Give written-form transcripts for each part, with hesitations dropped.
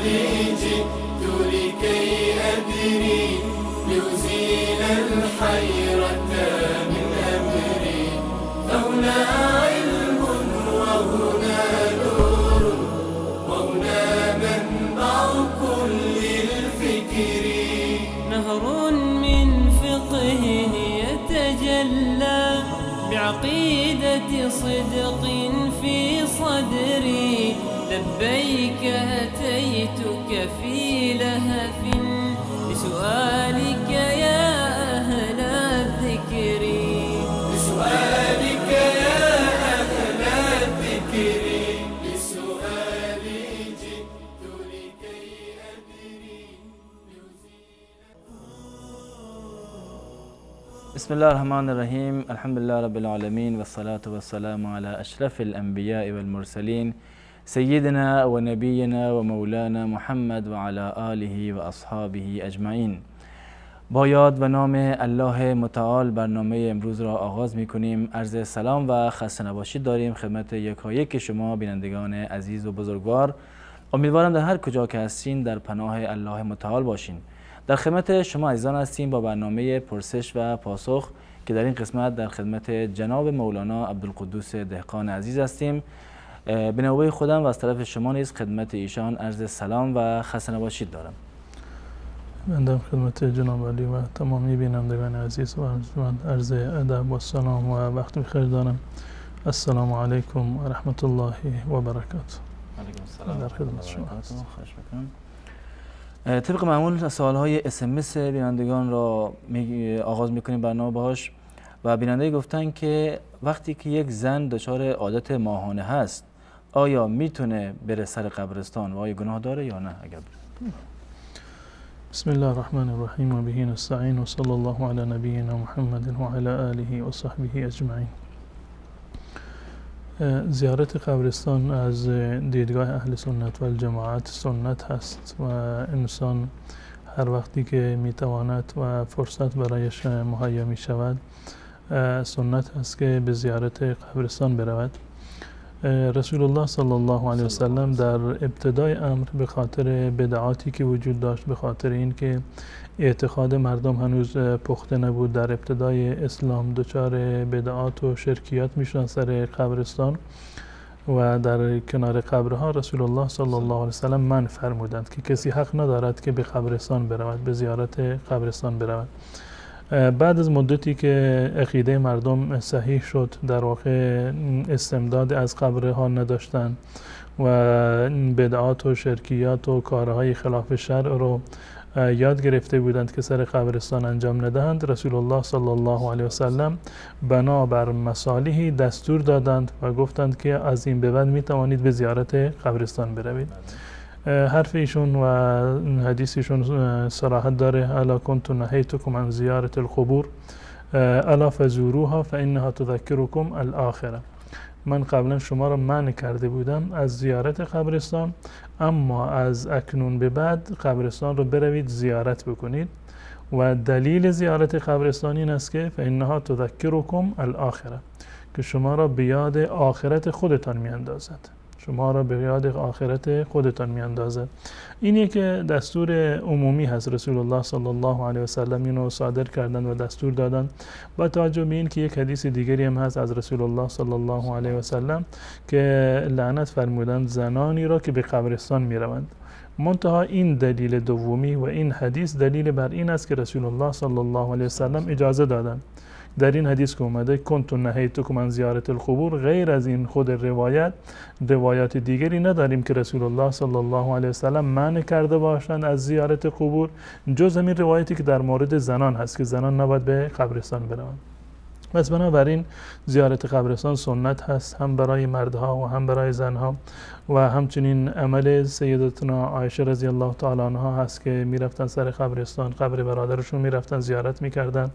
سؤالي جئت لكي أدري لأزيل الحيرة من أمري، فهنا علم وهنا نور وهنا منبع كل الفكر. نهر من فقه يتجلى بعقيدة صدق في صدري، لبيك أتيتك في لهف لسؤالك يا أهل الذكر. لسؤالك يا أهل الذكر، لسؤالي جئت لكي أدري. بسم الله الرحمن الرحيم. الحمد لله رب العالمين والصلاة والسلام على أشرف الأنبياء والمرسلين سيدنا ونبينا ومولانا محمد وعلى آله و اصحابه اجمعین. با یاد و نام الله متعال برنامه امروز را آغاز می کنیم. عرض سلام و خسته نباشید داریم خدمت یکایک شما بینندگان عزیز و بزرگوار. امیدوارم در هر کجا که هستین در پناه الله متعال باشین. در خدمت شما عزیزان هستیم با برنامه پرسش و پاسخ که در این قسمت در خدمت جناب مولانا عبدالقدوس دهقان عزیز هستیم. به نوبه خودم و از طرف شما نیز خدمت ایشان عرض سلام و خسته نباشید دارم. بنده خدمت جناب علی و تمامی بینندگان عزیز و عرض ادب و سلام و وقت بخیر دارم. السلام علیکم و رحمت الله و برکاته. علیکم السلام. در خدمت شما هستم. طبق معمول سوال‌های SMS بینندگان را آغاز می‌کنیم برنامه باهاش و بیننده گفتن که وقتی که یک زن دچار عادت ماهانه هست آیا میتونه بره سر قبرستان و آیا گناه داره یا نه اگر بره؟ بسم الله الرحمن الرحیم و به نستعین و صلی الله علی نبینا محمد و علی آله و صحبه اجمعین. زیارت قبرستان از دیدگاه اهل سنت و الجماعت سنت هست و انسان هر وقتی که میتواند و فرصت برایش مهیا می شود سنت هست که به زیارت قبرستان برود. رسول الله صلی الله علیه وسلم در ابتدای امر به خاطر بدعاتی که وجود داشت، به خاطر اینکه اعتقاد مردم هنوز پخته نبود، در ابتدای اسلام دچار بدعات و شرکیات میشدن سر قبرستان و در کنار قبرها رسول الله صلی الله علیه وسلم منع فرمودند که کسی حق ندارد که به قبرستان برود، به زیارت قبرستان برود. بعد از مدتی که عقیده مردم صحیح شد، در واقع استمداد از قبرها نداشتند و بدعات و شرکیات و کارهای خلاف شرع رو یاد گرفته بودند که سر قبرستان انجام ندهند، رسول الله صلی الله علیه وسلم بنابر مصالحی دستور دادند و گفتند که از این به بعد می توانید به زیارت قبرستان بروید. حرف ایشون و حدیثشون صراحت داره: الا کنت نهیتکم عن زیارت القبور الا فزوروها فانها تذکرکم الاخره. من قبلا شما را منع کرده بودم از زیارت قبرستان، اما از اکنون به بعد قبرستان رو بروید زیارت بکنید و دلیل زیارت قبرستان این است که فانها تذکرکم الاخره، که شما را به یاد آخرت خودتان میاندازد، شما را به یاد آخرت خودتان میاندازد. اینی که دستور عمومی هست، رسول الله صلی الله علیه و سلم اینو صادر کردن و دستور دادن. با توجه به این که یک حدیث دیگری هم هست از رسول الله صلی الله علیه و سلم که لعنت فرمودند زنانی را که به قبرستان میروند. منتها این دلیل دومی و این حدیث دلیل بر این است که رسول الله صلی الله علیه و سلم اجازه دادند. در این حدیث که اومده کنت نهیتکم عن زیارت القبور، غیر از این خود روایات دیگری نداریم که رسول الله صلی الله علیه و سلم منع کرده باشند از زیارت قبور، جز همین روایتی که در مورد زنان هست که زنان نباید به قبرستان بروند. پس بنابراین زیارت قبرستان سنت هست، هم برای مردها و هم برای زنها، و همچنین عمل سیدتنا عایشه رضی الله تعالی عنها هست که میرفتن سر قبرستان، قبر برادرشون میرفتن زیارت میکردن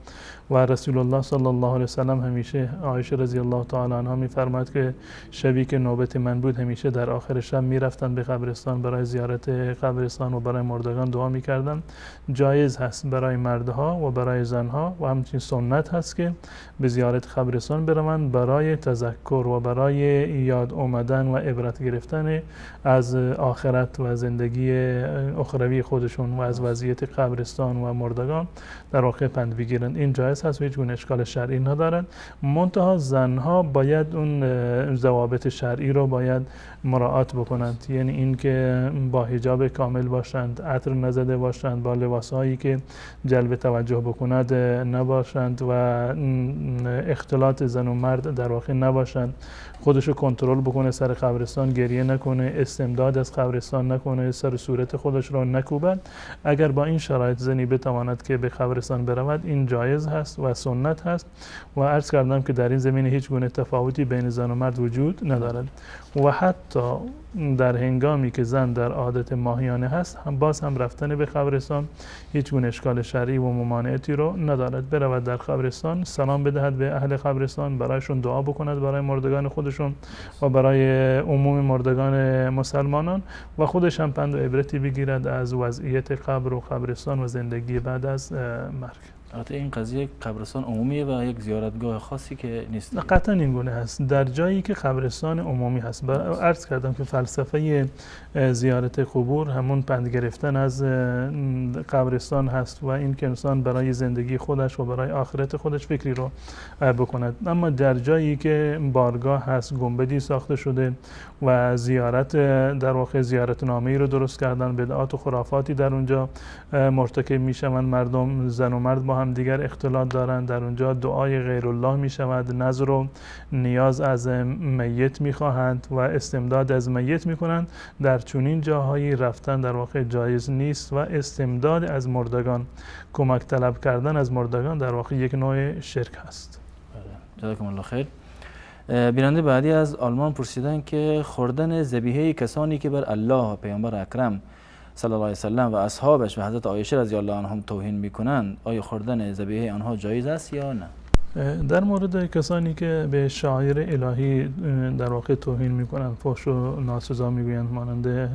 و رسول الله صلی الله علیه و سلم همیشه عایشه رضی الله تعالی عنها میفرماد که شبی که نوبت من بود همیشه در آخر شب میرفتن به قبرستان برای زیارت قبرستان و برای مردگان دعا میکردن. جایز هست برای مردها و برای زنها و همچنین سنت هست که به به زیارت قبرستان بروند برای تذکر و برای یاد آمدن و عبرت گرفتن از آخرت و زندگی اخروی خودشون و از وضعیت قبرستان و مردگان در واقع پند بگیرند. این جایز هست و هیچ گونه اشکال شرعی ندارد. منتها زنها باید اون ضوابط شرعی رو باید مراعات بکنند، یعنی اینکه با حجاب کامل باشند، عطر نزده باشند، با لباسهایی که جلب توجه بکند نباشند و اختلاط زن و مرد در واقع نباشند، خودشو کنترل بکنه، سر قبرستان گریه نکنه، استمداد از قبرستان نکنه، سر صورت خودش را نکوبد. اگر با این شرایط زنی بتواند که به قبرستان برود این جایز هست و سنت هست و عرض کردم که در این زمینه هیچ گونه تفاوتی بین زن و مرد وجود ندارد و حتی در هنگامی که زن در عادت ماهیانه هست باز هم رفتن به قبرستان هیچ گونه اشکال شرعی و ممانعتی رو ندارد. برود در قبرستان سلام بدهد به اهل قبرستان، برایشون دعا بکند برای مردگان خودشون و برای عموم مردگان مسلمانان و خودش هم پند و عبرتی بگیرد از وضعیت قبر و قبرستان و زندگی بعد از مرگ. البته این قضیه قبرستان عمومیه و یک زیارتگاه خاصی که نیست. قطعا این گونه هست. در جایی که قبرستان عمومی هست، عرض کردم که فلسفه زیارت قبور همون پند گرفتن از قبرستان هست و این که انسان برای زندگی خودش و برای آخرت خودش فکری رو بکند. اما در جایی که بارگاه هست، گنبدی ساخته شده و زیارت در واقع زیارت نامه‌ای رو درست کردن، بدعات و خرافاتی در اونجا مرتکب میشوند، مردم زن و مرد با هم دیگر اختلاط دارند، در اونجا دعای غیر الله می شود، نظر و نیاز از میت می خواهند و استمداد از میت می کنند. در چنین جاهایی رفتن در واقع جایز نیست و استمداد از مردگان، کمک طلب کردن از مردگان در واقع یک نوع شرک هست. جزاکم الله خیر. بیننده بعدی از آلمان پرسیدن که خوردن ذبیحه کسانی که بر الله پیامبر اکرم صلی الله علیه وسلم و اصحابش و حضرت عایشه رضی الله عنهم توهین میکنند، آیا خوردن ذبیحه آنها جایز است یا نه؟ در مورد کسانی که به شعائر الهی در واقع توهین میکنند، فحش و ناسزا میگویند، مانند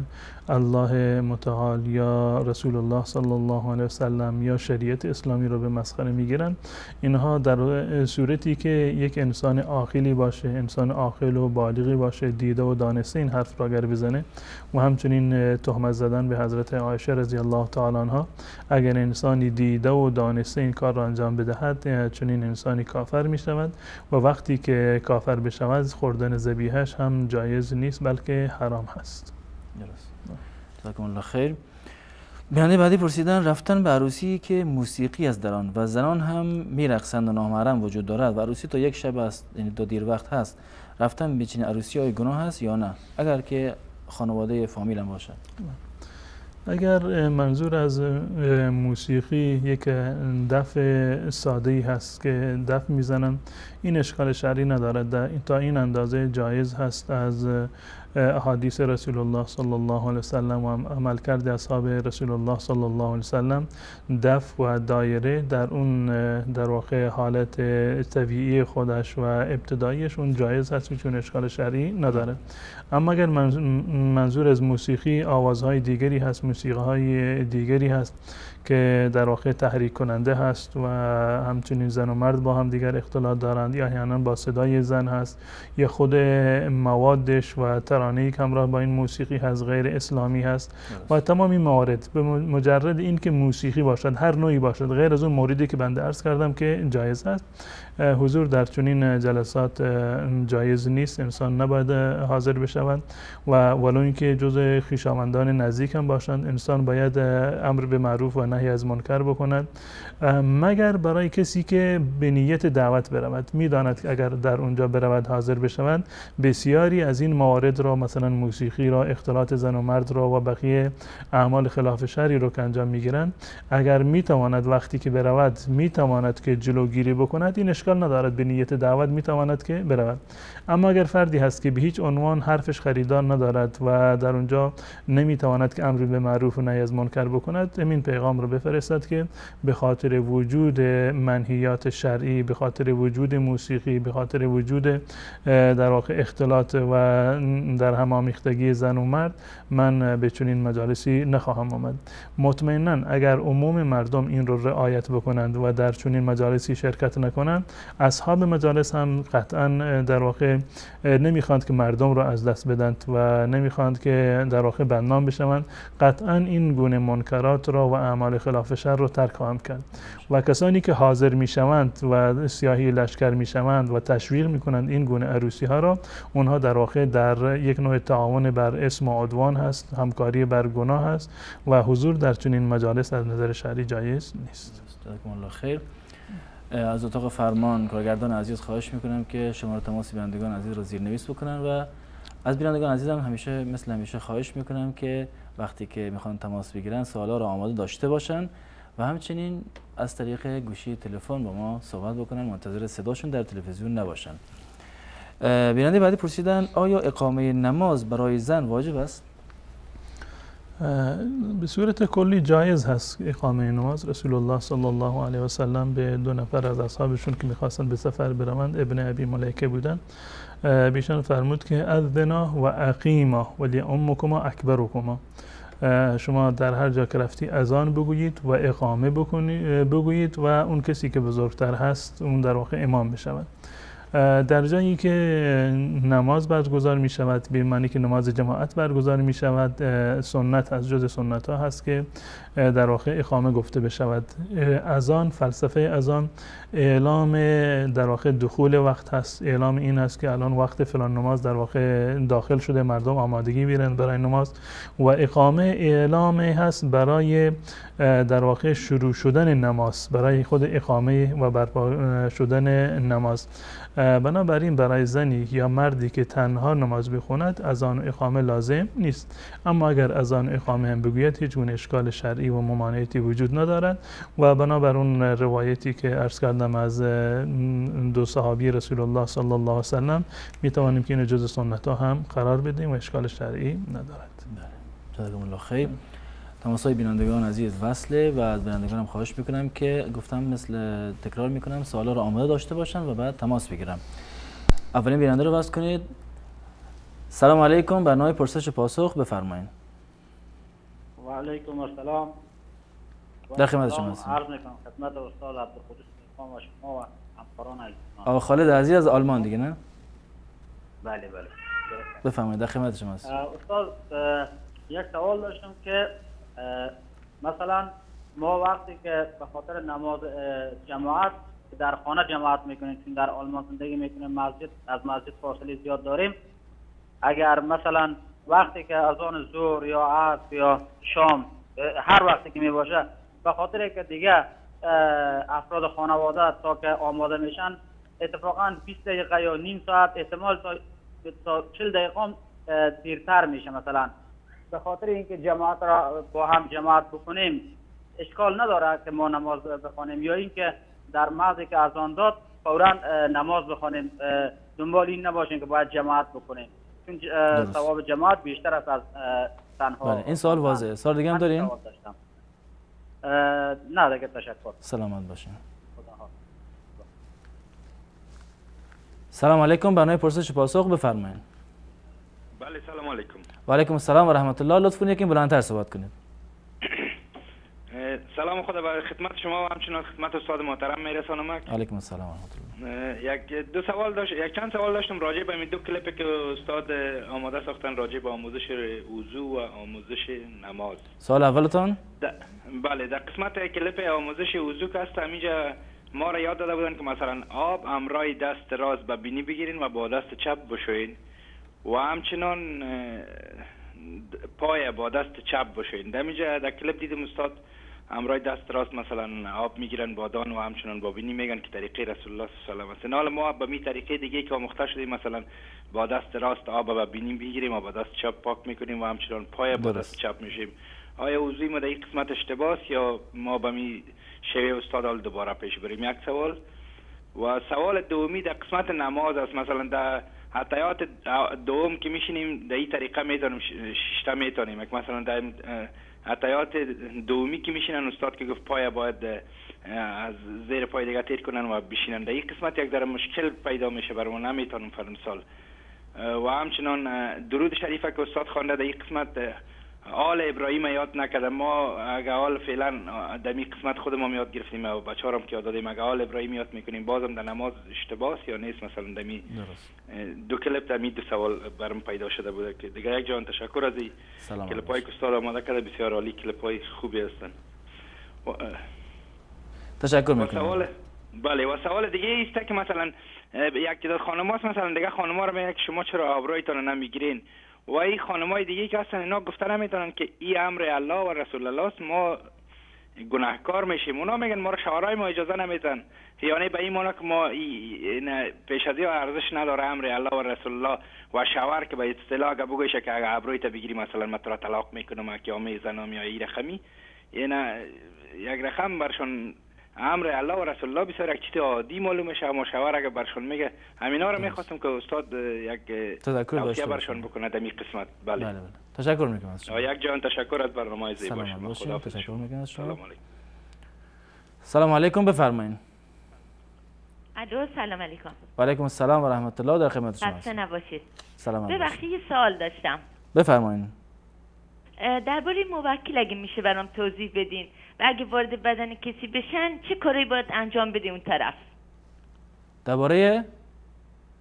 الله متعال یا رسول الله صلی الله علیه وسلم یا شریعت اسلامی رو به مسخره میگیرند، اینها در صورتی که یک انسان عاقلی باشه، انسان عاقل و بالغی باشه، دیده و دانسته این حرف را اگر بزنه و همچنین تهمت زدن به حضرت عایشه رضی الله تعالی عنها، اگر انسانی دیده و دانسته این کار را انجام بدهد چنین انسانی کافر می شود و وقتی که کافر بشود خوردن ذبیحه‌اش هم جایز نیست بلکه حرام هست. درست. جزاکم الله خیر. بیننده بعدی پرسیدن رفتن به عروسی که موسیقی است در آن و زنان هم میرقصند و نامحرم وجود دارد و عروسی تا یک شب است، یعنی تا دیر وقت هست، رفتن به چنین عروسی های گناه است یا نه اگر که خانواده فامیل هم باشد؟ اگر منظور از موسیقی یک دف ساده‌ای هست که دف میزنن، این اشکال شرعی ندارد، تا این اندازه جایز هست از احادیث رسول الله صلی الله علیه وسلم و عملکرد اصحاب رسول الله صلی الله علیه وسلم. دف و دایره در اون در واقع حالت طبیعی خودش و ابتداییش اون جایز هست، چون اشکال شرعی نداره. اما اگر منظور از موسیقی آوازهای دیگری هست، موسیقی‌های دیگری هست که در واقع تحریک کننده هست و همچنین زن و مرد با هم دیگر اختلاط دارند یا احیانا با صدای زن هست یا خود موادش و ترانه‌ای که همراه با این موسیقی هست غیر اسلامی هست و تمام این موارد به مجرد این که موسیقی باشد، هر نوعی باشد، غیر از اون موردی که بنده عرض کردم که جایز هست، حضور در چنین جلسات جایز نیست. انسان نباید حاضر بشوند و ولو اینکه جزء خویشاوندان نزدیک هم باشند، انسان باید امر به معروف و نهی از منکر بکند، مگر برای کسی که به نیت دعوت برود، میداند که اگر در اونجا برود حاضر بشوند بسیاری از این موارد را، مثلا موسیقی را، اختلاط زن و مرد را و بقیه اعمال خلاف شرعی را که انجام میگیرند، اگر میتواند وقتی که برود میتواند که جلوگیری بکند، این اشکال ندارد، به نیت دعوت میتواند که برود. اما اگر فردی هست که به هیچ عنوان حرفش خریدار ندارد و در اونجا نمیتواند که امر به معروف و نهی از منکر بکند، همین پیغام رو بفرستد که به خاطر وجود منهیات شرعی، به خاطر وجود موسیقی، به خاطر وجود در واقع اختلاط و در هم آمیختگی زن و مرد من به چنین مجالسی نخواهم آمد. مطمئنا اگر عموم مردم این رو رعایت بکنند و در چنین مجالسی شرکت نکنند، اصحاب مجالس هم قطعا در واقع نمیخواند که مردم را از دست بدند و نمیخواند که در واقع بدنام بشوند. قطعا این گونه منکرات را و اعمال خلاف شر را ترک خواهند کرد و کسانی که حاضر میشوند و سیاهی لشکر میشوند و تشویق میکنند این گونه عروسی ها را، اونها در واقع در یک نوع تعاون بر اسم و عدوان هست، همکاری بر گناه هست و حضور در چنین مجالس از نظر شرعی جایز نیست. جزاکم الله خیر. از اتاق فرمان کارگردان عزیز خواهش میکنم که شماره تماس بینندگان عزیز رو زیرنویس بکنن و از بینندگان عزیزم همیشه مثل همیشه خواهش میکنم که وقتی که میخوان تماس بگیرن سوالا رو آماده داشته باشن و همچنین از طریق گوشی تلفن با ما صحبت بکنن، منتظر صداشون در تلویزیون نباشن. بیننده بعدی پرسیدن آیا اقامه نماز برای زن واجب است؟ به صورت کلی جایز هست اقامه نماز. رسول الله صلی الله علیه و سلم به 2 نفر از اصحابشون که میخواستن به سفر بروند، ابن ابی ملیکه بودن، بیشان فرمود که اذنا و اقیما ولی امکما اکبرکما، شما در هر جا که رفتی اذان بگویید و اقامه بگویید و اون کسی که بزرگتر هست اون در واقع امام بشود. در جایی که نماز برگزار می شود، به معنی که نماز جماعت برگزار می شود، سنت از جز سنت ها هست که در واقع اقامه گفته بشود. اذان، فلسفه اذان اعلام در واقع دخول وقت هست، اعلام این هست که الان وقت فلان نماز در واقع داخل شده، مردم آمادگی بیارن برای نماز. و اقامه اعلام هست برای در واقع شروع شدن نماز، برای خود اقامه و برپا شدن نماز. بنابراین برای زنی یا مردی که تنها نماز بخواند اذان و اقامه لازم نیست، اما اگر اذان و اقامه هم بگوید هیچ گونه اشکال شرعی و ممانعتی وجود ندارد و بنابر اون روایتی که عرض کردم از 2 صحابی رسول الله صلی الله علیه و سلم میتوانیم که این جزء سنت ها هم قرار بدیم و اشکال شرعی ندارد. جزاکم الله خیر. تماسای بینندگان عزیز وصله و از بینندگانم خواهش میکنم که گفتم مثل تکرار میکنم سوالا رو آماده داشته باشن و بعد تماس بگیرم. اولین بیننده رو وصل کنید. سلام علیکم، برنامه پرسش پاسخ بفرمایید. و علیکم السلام. در خدمت شما هستم. عرض میکنم خدمت استاد عبدالقدوس و شما و همکاران عزیز. آقا خالد عزیز از آلمان دیگه نه؟ بله. بفرمایید، در خدمت شما هستم. استاد یک سوال داشتم که مثلا ما وقتی که به خاطر نماز جماعت در خانه جماعت میکنیم، چون در آلمان زندگی میکنیم، از مسجد فاصله زیاد داریم، اگر مثلا وقتی که اذان ظهر یا عصر یا شام هر وقتی که میباشه به خاطر که دیگه افراد خانواده تا که آماده میشن اتفاقا 20 دقیقه یا نیم ساعت احتمال تا 40 دقیقه دیرتر میشه، مثلا به خاطر اینکه جماعت را با هم جماعت بکنیم اشکال نداره که ما نماز بخوانیم، یا اینکه در محضی که اذان داد فورا نماز بخوانیم، دنبال این نباشیم که باید جماعت بکنیم، چون ثواب جماعت بیشتر است از تنها. بله، این سوال واضحه. سوال دیگه هم دارین؟ نه دیگه، تشکر. سلامت باشین. سلام علیکم، برنامه پرسش پاسخ بفرمایید. بله سلام علیکم. و علیکم السلام و رحمت الله. لطفاً یکم بلندتر صحبت کنید. سلام خدا بر خدمت شما و همچنین خدمت استاد محترم میرسانم. علیکم السلام و رحمت الله. یک چند سوال داشتم راجع به این 2 کلیپی که استاد آماده ساختن راجع به آموزش وضو و آموزش نماز. سوال اولتون؟ بله، در قسمت کلیپ آموزش وضو که هست همینجا ما را یاد داده بودن که مثلا آب همراه دست راست به بینی بگیرین و با دست چپ بشوین و همچنان پای با دست چپ بشوین. در کلیپ دیدم استاد همراه دست راست مثلا آب میگیرن با دان و همچنان با بینی میگن که طریقه رسول الله صلی الله علیه و سلم. حالا ما به می طریقه دیگه که آموخته شدیم مثلا با دست راست آب با بینی میگیریم و با دست چپ پاک میکنیم و همچنان پای با دست چپ میشیم. آیا وضوی ما در این قسمت اشتباهه یا ما به می شیوه استاد حال دوباره پیش بریم؟ یک سوال. و سوال دومی در قسمت نماز است. مثلا در حتیات دوم که میشینیم در این طریقه میتونیم ششته میتونیم، مثلا در حتیات دومی که میشینن استاد که گفت پای باید از زیر پای دیگه تیر کنن و بشینن، در این قسمت یک ذره مشکل پیدا میشه برام، نمیتونم فرض مثال و همچنان درود شریفه که استاد خوانده در این قسمت آل ابراهیم یاد نکرده. ما اگه آل فعلا در این قسمت خودمون یاد گرفتیم و بچه‌هام که یاد دادیم اگه آل ابراهیم یاد میکنیم بازم در نماز اشتباهه یا نیست؟ مثلا در می دو کلیپ در می دو سوال برام پیدا شده بوده که دیگه یک جان تشکر از این کلیپ‌های که استاد آماده کرده، بسیار عالی کلیپ‌های خوبی هستن. تشکر میکنم. بله و سوال دیگه است که مثلا یک تعداد خانم‌ها مثلا دیگه خانم‌ها رو میگن که شما چرا آبرویتون رو نمیگیرین و این خانم‌های دیگه که هستن اینا گفته نمیتونن که این امر الله و رسول الله است، ما گناهکار میشیم. اونا میگن ما رو شوهرای ما اجازه نمیدن، یعنی به این معنی که ما پیش از این ارزش نداره امر الله و رسول الله و شوهر که به اصطلاح اگه بگویشه که اگه ابرویت بگیری مثلا من تو را طلاق میکنم که میزنم یا این رقمی، یعنی یک رقم برشون امر الله و رسول الله بسیار یک چیز عادی معلوم میشه. اما شوهر اگه برشون میگه همینا رو میخواستم که استاد یک توضیح برشون بکنه در این قسمت. بله بله. تشکر میکنم از شما. یک جان تشکر از برنامه زیبا شما. خدا تشکر میکنم از شما. سلام علیکم. سلام علیکم، بفرمایید. الو سلام علیکم. و علیکم السلام و رحمت الله، در خدمت شما. خسته نباشید. سلام. ببخشید یه سوال داشتم. بفرمایید. درباره موکل اگه میشه برام توضیح بدین و اگه وارد بدن کسی بشن چه کاری باید انجام بده اون طرف؟ درباره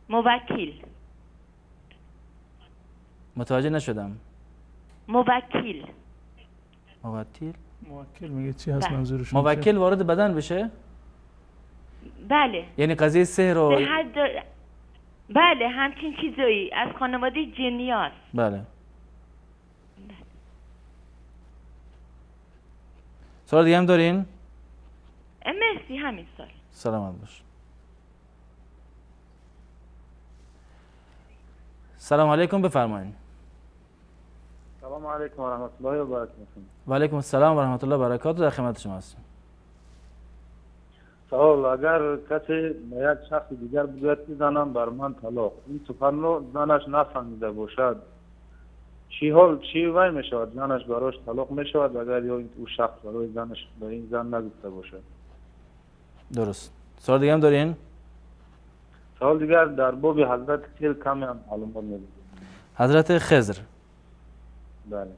موکل. متوجه نشدم. موکل میگه چی هست منظورشون؟ موکل وارد بدن بشه؟ بله. یعنی قضیه سحر و بله همچین چیزایی از خانواده جنی هست. بله. سوال دیگه هم دارین؟ مرسی همین سال. سلامت باش. سلام علیکم، بفرمایید. سلام علیکم و رحمت الله و برکاته. و علیکم السلام و رحمت الله و برکاته، در خدمت شما هستم. سوال اگر کسی یک شخص دیگر بگوید زنم بر من طلاق، این سخن رو زنش نفهمیده باشد، چی وای می شود؟ زنش براش طلاق می شود اگر یا او شخص برای زنش به این زن نگفته باشد؟ درست. سوال دیگه هم دارین؟ سوال دیگر در باب حضرت خضر کمی هم معلومات میدید. حضرت خضر. بله.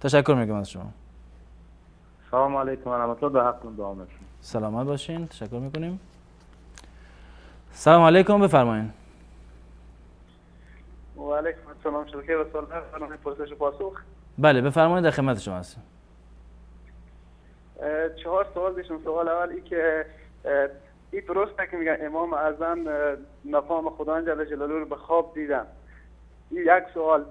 تشکر میکنم از شما. سلام علیکم و رحمت الله، به حق دعا میکنم. سلامت باشین، تشکر میکنیم. سلام علیکم، بفرمایید. و علیکم السلام. شبکه و سوال برنامه پرسش و پاسخ. بله بفرمایید، در خدمت شما هستم. 4 سوال داشتم. سوال اول ای که این درسته که میگن امام اعظم مقام خدا جل جلاله رو به خواب دیدن؟ این یک سوال.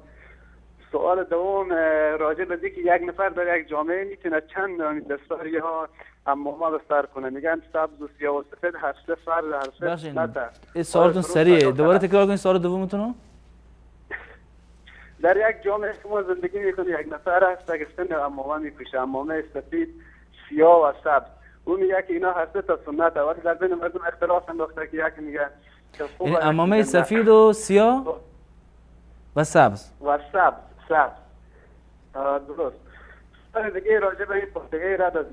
سوال دوم راجع به اینکه یک نفر در یک جامعه میتونه چند دستاری ها امامه به سر کنه، میگن سبز و سیاه و سفید، هر سه فرد هر سه نته. این سوالتون سریعه، دوباره تکرار کنید سوال دومتون رو. در یک جامعه که ما زندگی میکنیم یک نفر هست که سن امامه میپوشه، امامه سفید، سیاه و سبز. اون میگه که اینا هر سه تا سنت، ولی در بین مردم اختلاف انداخته که یکی میگه این امامه سفید و سیاه و سبز سبز درست. سوال دیگه راجع به این فاتحه رد از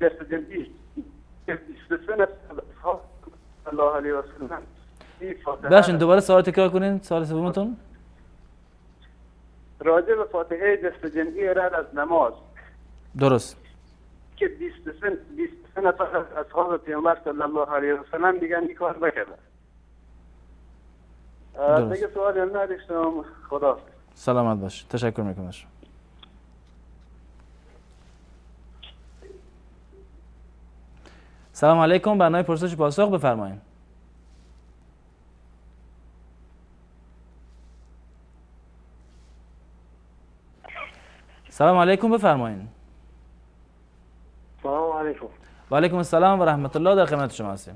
دست جنبی الله علیه و سلم. باشین دوباره سوال تکرار کنین، سوال سومتون. راجع به فاتحه دست جنبی رد از نماز. درست. که 23 نفر از اصحاب پیامبر صلی الله علیه و سلم دیگه این کار نکردن. دیگه سوالی نداشتم. خدا سلامت باش. تشکر میکنم. سلام علیکم، برنامه پرسش پاسخ، بفرمایید. سلام علیکم، بفرمایید. سلام علیکم. و علیکم السلام و رحمت الله، در خدمت شما هستیم.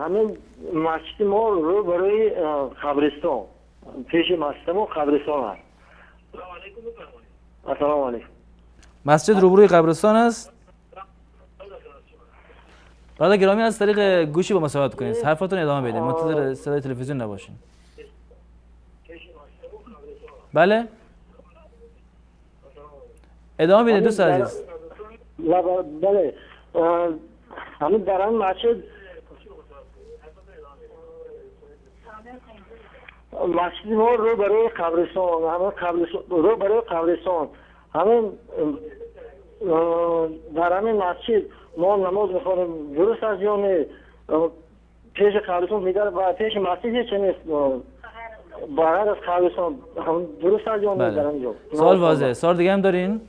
همین مسجد ما رو برای قبرستان، پیش مسجد ما قبرستان هست. سلام علیکم، بفرمایید. سلام علیکم. مسجد روبروی قبرستان است. برادر گرامی از طریق گوشی با ما صحبت کنید، حرفاتون ادامه بدید، منتظر صدای تلویزیون نباشین. بله ادامه بدید دوست عزیز. بله همین در این مسجد مسجد ما رو برای قبرستان، همه قبرستان رو برای قبرستان، همین در همین مسجد ما نماز میخوانیم. درست از یا نه؟ پیش قبرستان میدار و پیش مسجد هیچ نیست، باید از قبرستان هم درست از یا نه؟ در اینجا سوال واضحه. سوال دیگه هم دارین؟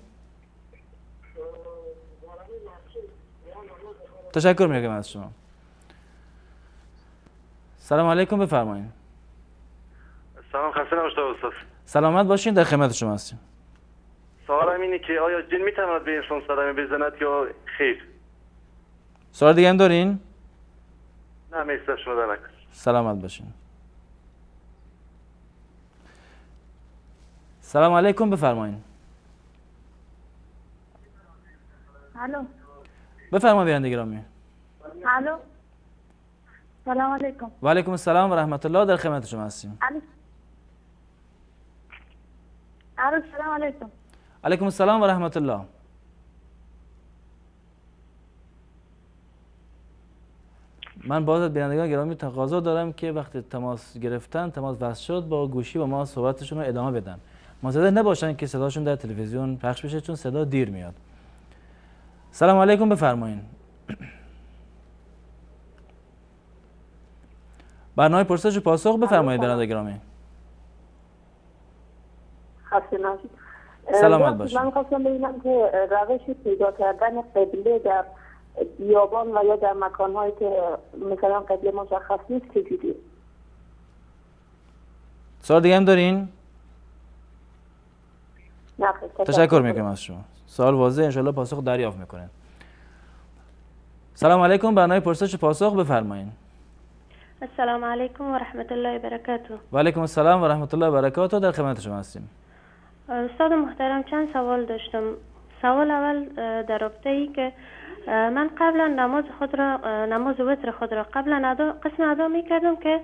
تشکر میکنم از شما. سلام علیکم، بفرمایید. سلام، خسته نباشید استاد. سلامت باشین، در خدمت شما هستیم. سوالم اینه که آیا جن میتواند به انسان صدمه بزند یا خیر؟ سوال دیگه هم دارین؟ نه میستر شما در نکنید. سلامت باشین. سلام علیکم، بفرمایید. الو. بفرمایید بیننده گرامی. الو. سلام علیکم. و علیکم السلام و رحمت الله، در خدمت شما هستیم. الو سلام علیکم. علیکم السلام و رحمت الله. من باز از بینندگان گرامی تقاضا دارم که وقتی تماس گرفتن، تماس وصل شد، با گوشی با ما صحبتشون رو ادامه بدن. منتظر نباشن که صداشون در تلویزیون پخش بشه، چون صدا دیر میاد. سلام علیکم، بفرمایید. برنامه پرسش و پاسخ بفرمایید بیننده گرامی. خسته نباشید. سلامت باشید. من خواستم ببینم که روش پیدا کردن قبله در بیابان و یا در مکان‌هایی که مثلا قبله مشخص نیست چجوریه؟ سوال دیگه هم دارین؟ نه. تشکر میکنم از شما. سوال واضح، انشالله پاسخ دریافت میکنین. سلام علیکم، برنامه پرسش و پاسخ بفرمایید. السلام علیکم و رحمت الله و برکاته. و علیکم السلام و رحمت الله و برکاته، در خدمت شما هستیم. استاد محترم، چند سوال داشتم. سوال اول در رابطه ای که من قبلا نماز وتر خود را قبلا قسم ادا می کردم که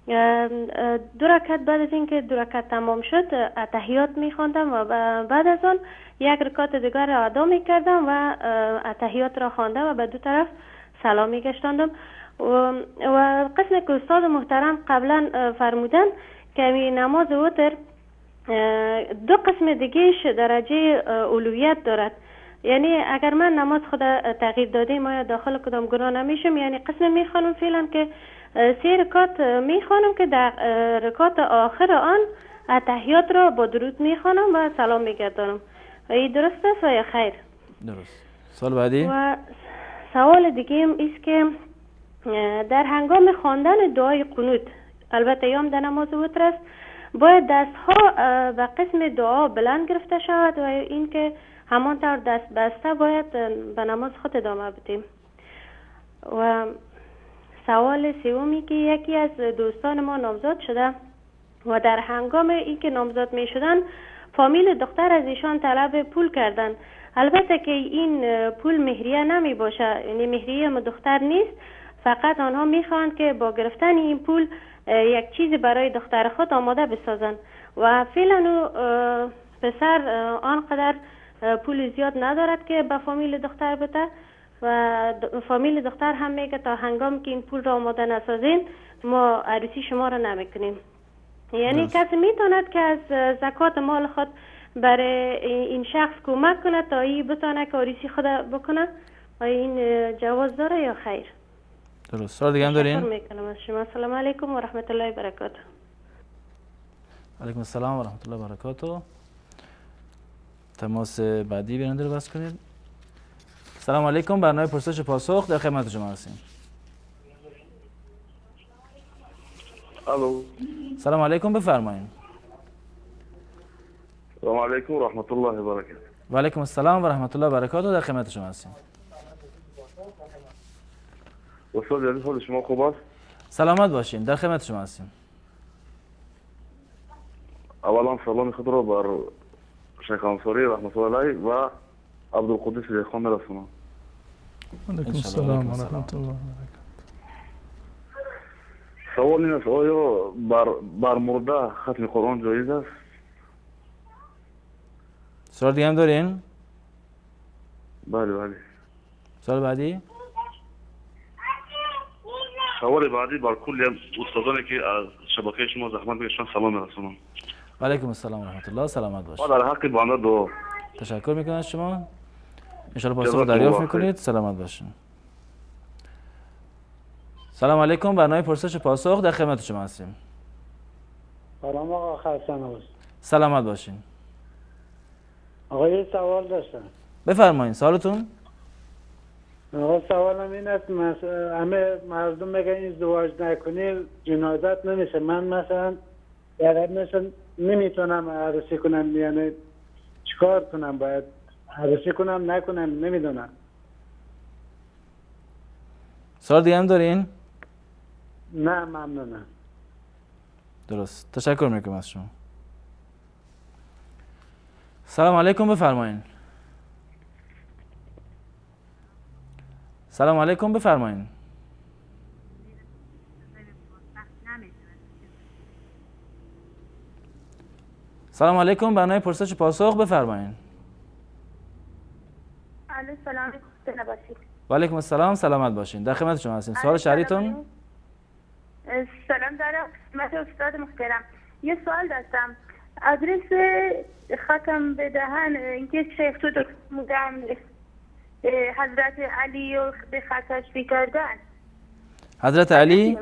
2 رکعت بعد از اینکه 2 رکعت تمام شد اتحیات می خواندم و بعد از آن 1 رکعت دیگر را ادا می کردم و اتحیات را خواندم و به 2 طرف سلام می گشتاندم. و قسم که استاد محترم قبلا فرمودن که نماز وتر 2 قسم دیگهش درجه اولویت دارد، یعنی اگر من نماز خود تغییر داده ما داخل کدام گناه نمیشم، یعنی قسم میخوانم فعلا که 3 رکعت میخوانم که در رکعت آخر آن اتحیات را با درود میخوانم و سلام میگردانم. این درست است و یا خیر؟ درست. سوال بعدی؟ و سوال دیگه ایست که در هنگام خواندن دعای قنوت، البته یام در نماز وتر است، باید دستها و قسم دعا بلند گرفته شود و اینکه همانطور دست بسته باید به نماز خود ادامه بدیم. و سوال سومی که یکی از دوستان ما نامزد شده و در هنگام اینکه نامزد می شدن فامیل دختر از ایشان طلب پول کردن، البته که این پول مهریه نمی باشه، یعنی مهریه دختر نیست، فقط آنها میخواهند که با گرفتن این پول یک چیزی برای دختر خود آماده بسازند و فعلا پسر آنقدر پول زیاد ندارد که به فامیل دختر بده و فامیل دختر هم میگه تا هنگام که این پول را آماده نسازین ما عروسی شما را نمیکنیم. یعنی کسی میتوند که از زکات مال خود برای این شخص کمک کنه تا این بتونه که عروسی خود بکنه و این جواز داره یا خیر؟ درست. سوال دیگه هم دارین؟ شکر میکنم از شما. السلام علیکم و رحمت الله و برکاته. علیکم السلام و رحمت الله و برکاته. تماس بعدی بیننده رو بس کنید. سلام علیکم، برنامه پرسش و پاسخ در خدمت شما هستیم. الو. سلام علیکم، بفرمایید. سلام علیکم و رحمت الله و برکاته. و علیکم السلام و رحمت الله و برکاته، در خدمت شما هستیم. استاد یعنی حال شما خوب است؟ سلامت باشین، در خدمت شما هستیم. اولا سلام خود را بر شیخ انصاری رحمت الله علیه و عبدالقدوس زیخان میرسونم. علیکم السلام و رحمت الله و برکاته. سوال این است آیا بر مرده ختم قرآن جایز است؟ سوال دیگه هم دارین؟ بله. سوال بعدی؟ سوال بعدی بر کلی استادانی که از شبکه شما زحمت بکشن سلام میرسونم. و علیکم السلام و رحمت الله. سلامت باشید. در حق بنده دعا. تشکر میکنم از شما. ان شاء الله پاسخ جزاکم دریافت الله میکنید. سلامت باشین. سلام علیکم. برنامه پرسش پاسخ در خدمت شما هستیم. سلام آقا، خسته نباشید. سلامت باشین. آقا یه سوال داشتم. بفرمایید سوالتون. آقا سوالم این است، همه مردم میگن ازدواج نکنی جنازت نمیشه. من مثلا یعنی مثلا نمیتونم عروسی کنم، یعنی چیکار کنم؟ باید عروسی کنم نکنم نمیدونم. سوال دیگه هم دارین؟ نه ممنونم. درست. تشکر میکنم از شما. سلام علیکم. بفرمایید. سلام علیکم. بفرمایید. سلام علیکم. برنامه پرسش پاسخ بفرمایید. الو سلام علیکم. و علیکم السلام. سلامت باشین. در خدمت شما هستیم. سوال شهریتون؟ سلام دارم خدمت استاد محترم. یه سوال داشتم. آدرس ختم به دهن اینکه شیخ تو مدام حضرت علی رو به خطاش کردن. حضرت علی؟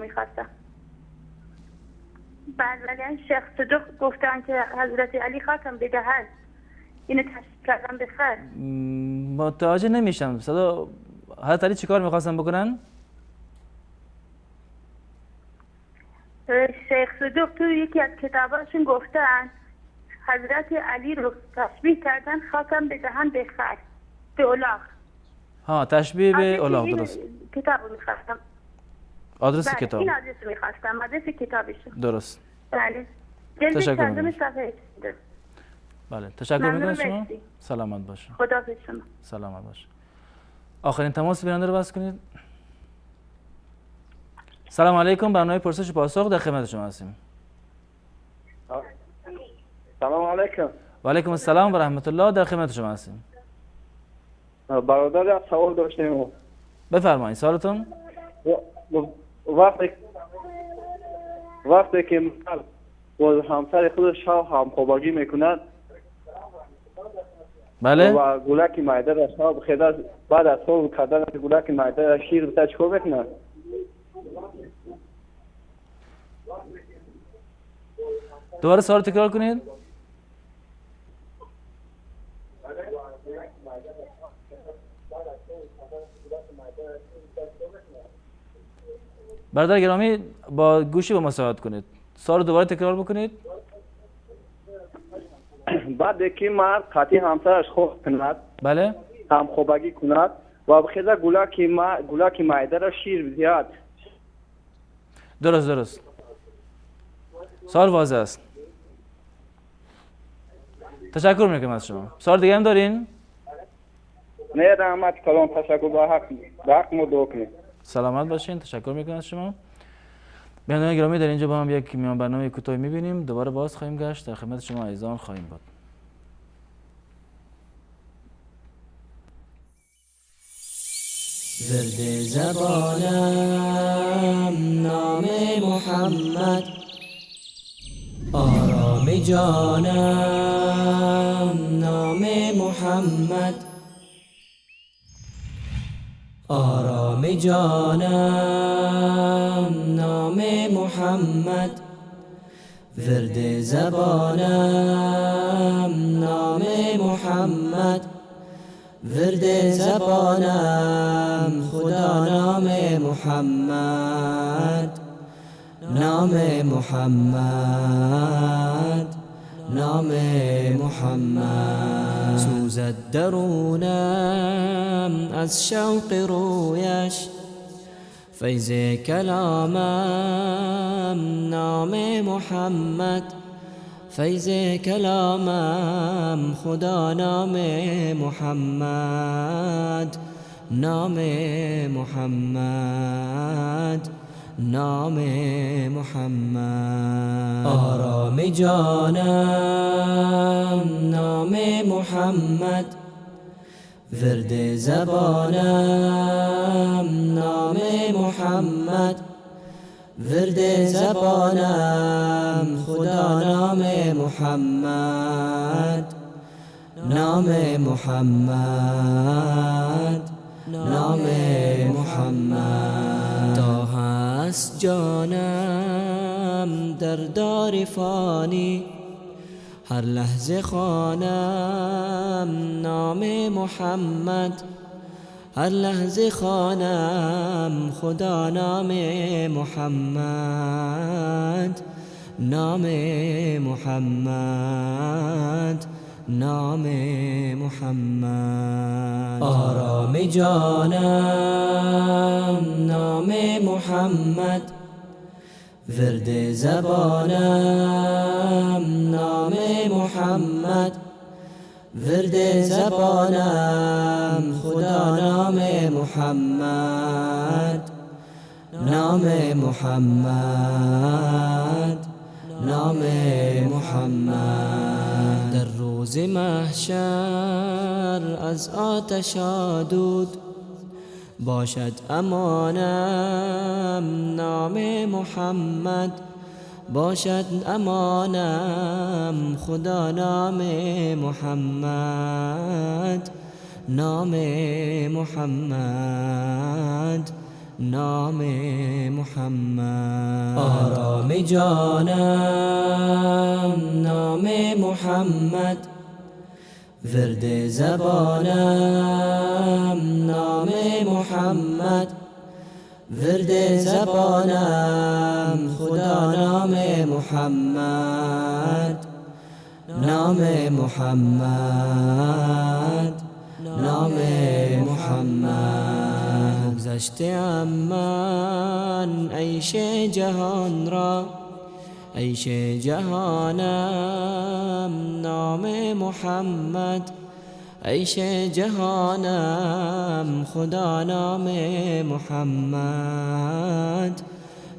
بعد ولی شیخ صدق گفتن که حضرت علی خاتم به دهن اینو تشکیل کردن به خط. متوجه نمیشم. صدا حضرت علی چیکار میخواستن بکنن؟ شیخ صدق تو یکی از کتاباشون گفتن حضرت علی رو تشبیه کردن خاتم به دهن به خط به الاغ. ها تشبیه به الاغ. درست. کتاب رو میخواستم. آدرس کتاب. این آدرس رو میخواستم. آدرس کتابشون. درست. بله. جلد چندم صفحه. بله تشکر میکنم شما. سلامت باشید. خدا به شما. سلامت باشید. آخرین تماس بیننده رو بس کنید. سلام علیکم. برنامه پرسش پاسخ در خدمت شما هستیم. سلام علیکم. و علیکم السلام و رحمت الله. در خدمت شما هستیم. برادر سوال داشتیم. بفرمایید سوالتون. وقتی که با همسر خودش همخوابگی میکند بله و گولک معده را صاحب خدا بعد از صبح کردن گولک معده را شیر بتا چیکار میکنه؟ دوباره سوال تکرار کنید. برادر گرامی با گوشی با ما صحبت کنید. سوال دوباره تکرار بکنید. بعد که مرد قطعی همسرش خوب کند بله همخوابگی کند و بخیزه گولک معده را شیر زیاد. درست. سوال واضح است. تشکر میکنم از شما. سوال دیگه هم دارین؟ نه رحمت کلام. تشکر به حق ما دعا کنید. سلامت باشین. تشکر میکنم از شما. بینندگان گرامی در اینجا با هم یک میان برنامه کوتاهی میبینیم. دوباره باز خواهیم گشت. در خدمت شما عزیزان خواهیم بود. ورد زبانم نام محمد، آرام جانم نام محمد، آرام جانم نام محمد، ورد زبانم نام محمد، ورد زبانم خدا نام محمد، نام محمد، نام محمد. سوزد درونم از شوق رویش، فیض کلامم نام محمد، فیض کلامم خدا نام محمد، نام محمد، نام محمد. آرام جانم نام محمد، ورد زبانم نام محمد، ورد زبانم خدا نام محمد، نام محمد، نام محمد. تا هست جانم در دار فانی، هر لحظه خوانم نام محمد، هر لحظه خوانم خدا نام محمد، نام محمد، نام محمد. آرام جانم نام محمد، ورد زبانم نام محمد، ورد زبانم خدا نام محمد، نام محمد، نام محمد. در روز محشر از آتش آدود باشد امانم نام محمد، باشد امانم خدا نام محمد، نام محمد، نام محمد. آرام جانم نام محمد، ورد زبانم نام محمد، ورد زبانم خدا نام محمد، نام محمد، نام محمد. گذشته‌ام من عیش جهان را، عیش جهانم نام محمد، عیش جهانم خدا نام محمد،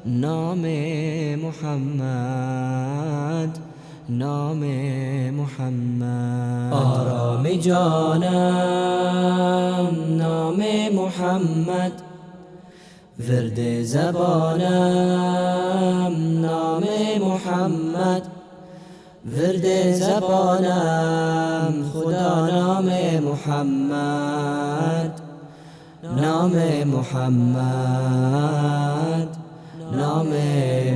نام محمد، نام محمد. آرام جانم نام محمد، ورد زبانم نام محمد، ورد زبانم خدا نام محمد، نام محمد، نام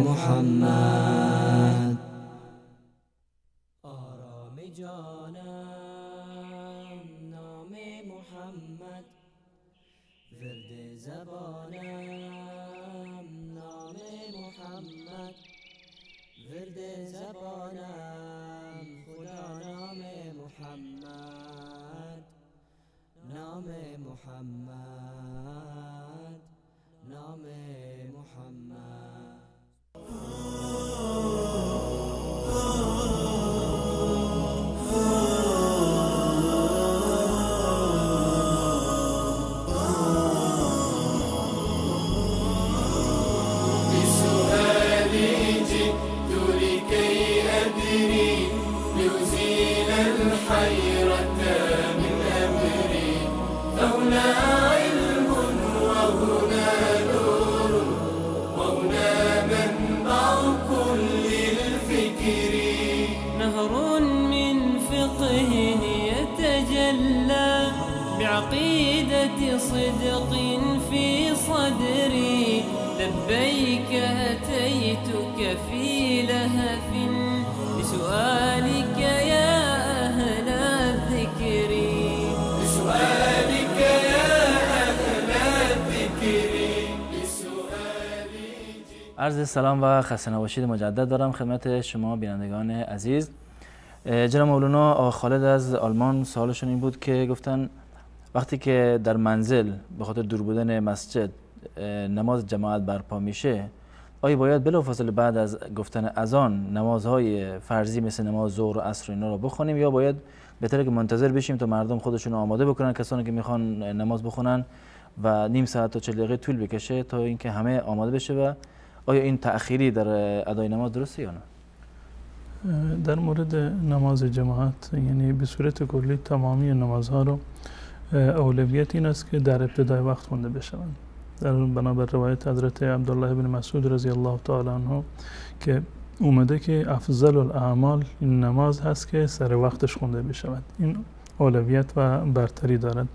محمد. آرام جانم نام محمد، ورد زبانم نام محمد، ورد زبانم خدا نام محمد، نام محمد، نام محمد. بسؤالي جئت لكي أدري، لأزيل الحيرة من أمري. فهنا علم وهنا نور، وهنا منبع كل الفكر. نهر من فقه يتجلى، بعقيدة صدق في صدري. لبيك أتيتك في لهف، بسؤالك يا أهل الذكر. بسؤالك يا أهل الذكر، بسؤالي. عرض سلام و خسته نباشید مجدد دارم خدمت شما بینندگان عزیز. جناب مولانا آقا خالد از آلمان سوالشون این بود که گفتن وقتی که در منزل به خاطر دور بودن مسجد نماز جماعت برپا میشه، آیا باید بلافاصله بعد از گفتن اذان نمازهای فرضی مثل نماز ظهر و عصر اینا رو بخونیم، یا باید بهتره که منتظر بشیم تا مردم خودشون آماده بکنن، کسانی که میخوان نماز بخونن، و نیم ساعت تا 40 دقیقه طول بکشه تا اینکه همه آماده بشه؟ و آیا این تأخیری در ادای نماز درسته یا نه؟ در مورد نماز جماعت، یعنی به صورت کلی تمامی نمازها رو اولویت این است که در ابتدای وقت خونده بشوند. در بنابر روایت حضرت عبدالله بن مسعود رضی الله تعالی عنه که اومده که افضل الاعمال این نماز هست که سر وقتش خونده بشود. این اولویت و برتری دارد.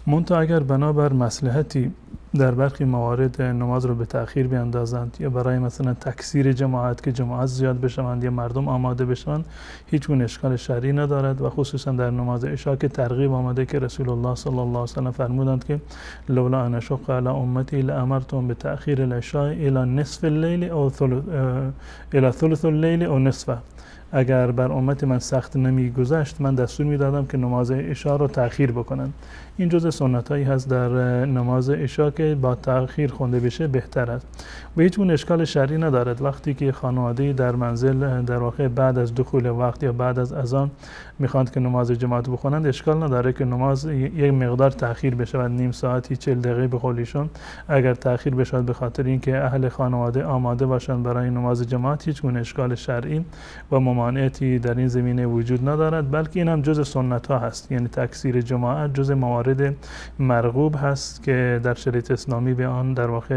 منتها اگر بنابر مصلحتی در برخی موارد نماز رو به تأخیر بیندازند یا برای مثلا تکثیر جماعت که جماعت زیاد بشوند یا مردم آماده بشوند، هیچ گونه اشکال شرعی ندارد و خصوصا در نماز عشا که ترغیب آمده که رسول الله صلی الله علیه و سلم فرمودند که لولا ان اشق علی امتی لامرتهم بتأخیر العشاء الی نصف اللیل او الی ثلث اللیل او نصفه. اگر بر امت من سخت نمیگذشت من دستور میدادم که نماز عشا رو تأخیر بکنند. این جزء سنت هایی هست در نماز عشا که با تأخیر خونده بشه بهتر است و هیچ گونه اشکال شرعی ندارد. وقتی که خانواده در منزل در واقع بعد از دخول وقت یا بعد از اذان میخواند که نماز جماعت بخونند، اشکال نداره که نماز یک مقدار تأخیر بشه و نیم ساعتی 40 دقیقه به قولیشون اگر تأخیر بشه به خاطر اینکه اهل خانواده آماده باشند برای نماز جماعت، هیچ گونه اشکال شرعی و ممانعتی در این زمینه وجود ندارد، بلکه این هم جزء سنت ها هست. یعنی تکثیر جماعت جزء موارد مرغوب هست که در شریعت اسلامی به آن در واقع